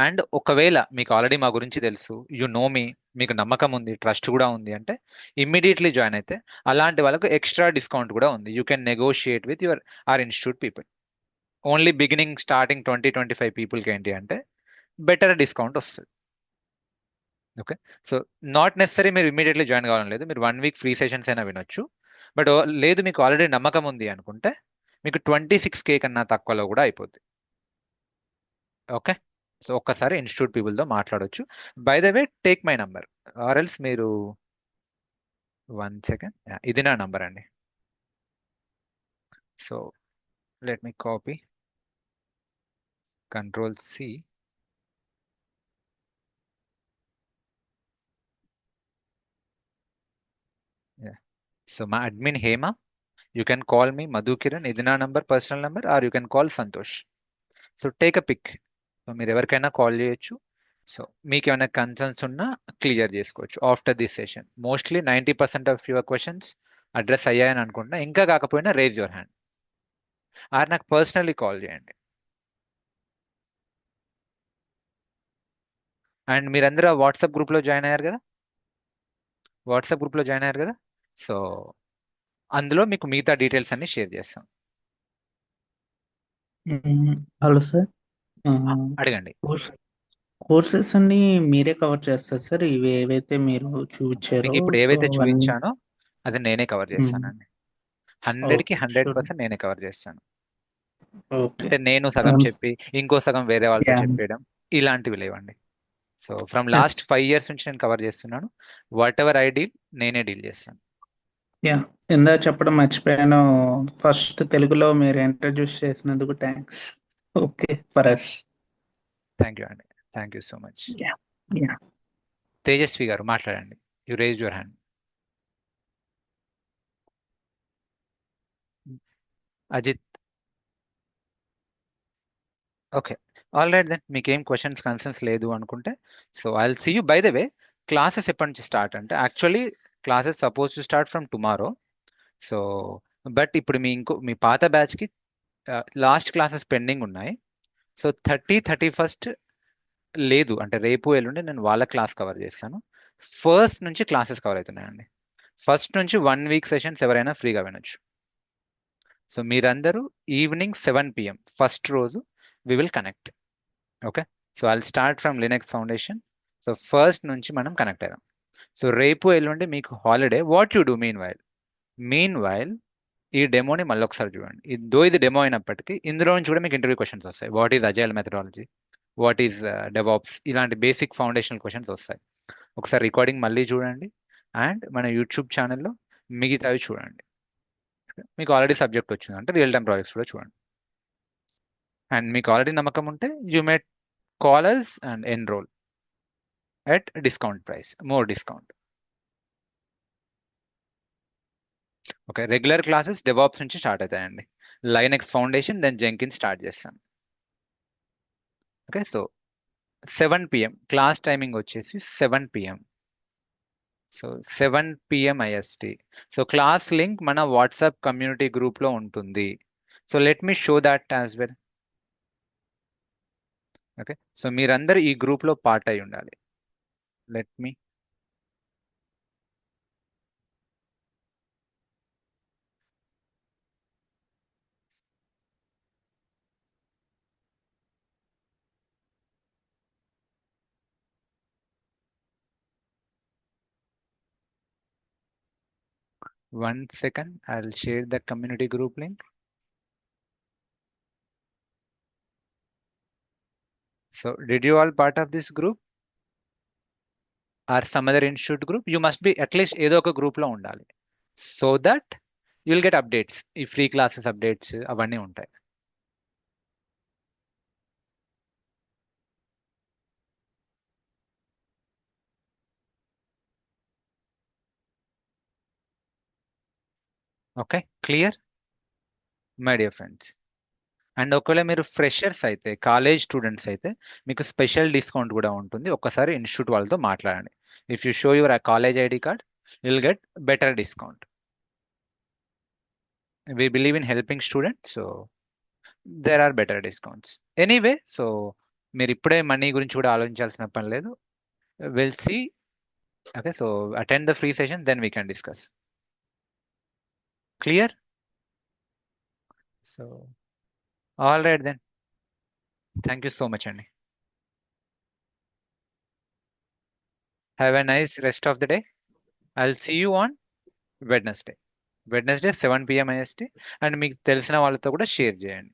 అండ్ ఒకవేళ మీకు ఆల్రెడీ మా గురించి తెలుసు, యు నో మీ, మీకు నమ్మకం ఉంది, ట్రస్ట్ కూడా ఉంది అంటే ఇమ్మీడియట్లీ జాయిన్ అయితే అలాంటి వాళ్ళకు ఎక్స్ట్రా డిస్కౌంట్ కూడా ఉంది. You can negotiate with your or institute people. Only beginning starting 20-25 పీపుల్కి ఏంటి అంటే బెటర్ డిస్కౌంట్ వస్తుంది. ఓకే, సో నాట్ నెసరీ మీరు ఇమీడియట్లీ జాయిన్ కావాలని లేదు, మీరు 1 వీక్ ఫ్రీ సెషన్స్ అయినా వినొచ్చు. బట్ లేదు మీకు ఆల్రెడీ నమ్మకం ఉంది అనుకుంటే మీకు 26K కన్నా తక్కువలో కూడా అయిపోద్ది. ఓకే, సో ఒక్కసారి ఇన్స్టిట్యూట్ పీపుల్తో మాట్లాడొచ్చు. By the way take my number or else మీరు 1 సెకండ్, ఇది నా నంబర్ అండి. So let me copy, Control-C. Yeah. So my admin Hema, you can call me Madhu Kiran, ఇది నా number, personal number, or you can call Santosh. So take a pick. So మీరు ఎవరికైనా call చేయొచ్చు. So మీకు ఏమైనా concerns ఉన్నా clear చేసుకోవచ్చు after this session. Mostly 90% of your questions address అయ్యాయని అనుకుంటున్నా. ఇంకా కాకపోయినా రేజ్ యువర్ హ్యాండ్ ఆర్ నాకు పర్సనల్లీ కాల్ చేయండి. అండ్ మీరందరూ వాట్సాప్ గ్రూప్లో జాయిన్ అయ్యారు కదా, వాట్సాప్ గ్రూప్లో జాయిన్ అయ్యారు కదా, సో అందులో మీకు మిగతా డీటెయిల్స్ అన్ని షేర్ చేస్తాం. Hello sir. అడగండి. కోర్సెస్ అన్ని మీరే కవర్ చేస్తారు సార్, ఇవి ఏవైతే మీరు చూపించారో? మీకు ఇప్పుడు సో ఏవైతే అవన్నీ చూపించానో అది నేనే కవర్ చేస్తానండి. 100కి ఓకే, షూర్. 100% నేనే కవర్ చేస్తాను. ఓకే. అంటే నేను సగం చెప్పి ఇంకో సగం వేరే వాళ్ళతో యా చెప్పేయడం ఇలాంటివి లేవండి. సో ఫ్రమ్ ఎస్ లాస్ట్ 5 years నుంచి నేను కవర్ చేస్తున్నాను. వాట్ ఎవర్ ఐ డీల్ నేనే డీల్ చేస్తాను. యా ఇందా చెప్పడం మర్చిపోయాను, ఫస్ట్ తెలుగులో మీరు ఇంట్రడ్యూస్ చేసినందుకు thanks. Okay for us. Thank you అండి, thank you so much. Yeah yeah Tejaswi garu మాట్లాడండి, you raise your hand. Ajit. Okay, all right then. మీకేం క్వశ్చన్స్ కన్సర్న్స్ లేదు అనుకుంటే so I will see you. By the way classes ఎప్పటి నుంచి start అంటే actually classes suppose to start from tomorrow. So but ఇప్పుడు మీ పాత బ్యాచ్కి last classes pending ఉన్నాయి. So 31st లేదు అంటే రేపు ఎల్లుండి నేను వాళ్ళ క్లాస్ కవర్ చేస్తాను. ఫస్ట్ నుంచి క్లాసెస్ కవర్ అవుతున్నాయండి. ఫస్ట్ నుంచి 1 వీక్ సెషన్స్ ఎవరైనా ఫ్రీగా వినొచ్చు. సో మీరందరూ ఈవినింగ్ 7 PM ఫస్ట్ రోజు we will connect. Okay, so I start from Linux foundation. So first నుంచి మనం కనెక్ట్ అవుదాం. సో రేపు ఎల్లుండి మీకు holiday. What you do mean while ఈ డెమోని మళ్ళీ ఒకసారి చూడండి. ఇది డెమో అయినప్పటికీ ఇందులో నుంచి కూడా మీకు ఇంటర్వ్యూ క్వశ్చన్స్ వస్తాయి. What is agile methodology, what is DevOps, ఇలాంటి బేసిక్ ఫౌండేషనల్ క్వశ్చన్స్ వస్తాయి. ఒకసారి రికార్డింగ్ మళ్ళీ చూడండి అండ్ మన యూట్యూబ్ ఛానల్లో మిగతావి చూడండి. మీకు ఆల్రెడీ సబ్జెక్ట్ వచ్చింది అంటే రియల్ టైమ్ ప్రాజెక్ట్స్ కూడా చూడండి. అండ్ మీకు ఆల్రెడీ నమ్మకం ఉంటే you may call us and enrol at discount price, more discount. Okay, regular classes DevOps నుంచి స్టార్ట్ అవుతాయండి. Linux foundation then Jenkin start చేస్తాను. Okay, so 7 PM class timing వచ్చేసి 7 PM. So 7 PM IST. So class link మన WhatsApp community గ్రూప్లో ఉంటుంది. So let me show that as well. Okay, so మీరందరూ ఈ గ్రూప్లో పార్ట్ అయి ఉండాలి. Let me one second, I'll share the community group link. So did you all part of this group or some other institute group? You must be at least ఏదో ఒక group లో ఉండాలి. So that you will get updates. ఈ free classes updates అవన్నీ ఉంటాయి. Okay, clear my dear friends. And ఒకవేళ మీరు freshers అయితే, కాలేజ్ స్టూడెంట్స్ అయితే మీకు స్పెషల్ డిస్కౌంట్ కూడా ఉంటుంది. ఒక్కసారి ఇన్స్టిట్యూట్ వాళ్ళతో మాట్లాడండి. If you show your college ID card will get better discount. We believe in helping students, so there are better discounts. Anyway, so మీరు ఇప్పుడే మనీ గురించి కూడా ఆలోచించాల్సిన పని లేదు. Will see. Okay, so attend the free session, then we can discuss. Clear? So all right then. Thank you so much అండి. Have a nice rest of the day. I'll see you on Wednesday 7 PM IST. And మీకు తెలిసిన వాళ్ళతో కూడా share చేయండి.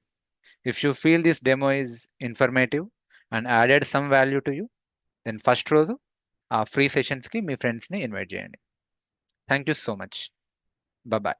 If you feel this demo is informative and added some value to you, then first రోజు ఆ free సెషన్స్కి మీ ఫ్రెండ్స్ని ఇన్వైట్ చేయండి. Thank you so much. Bye.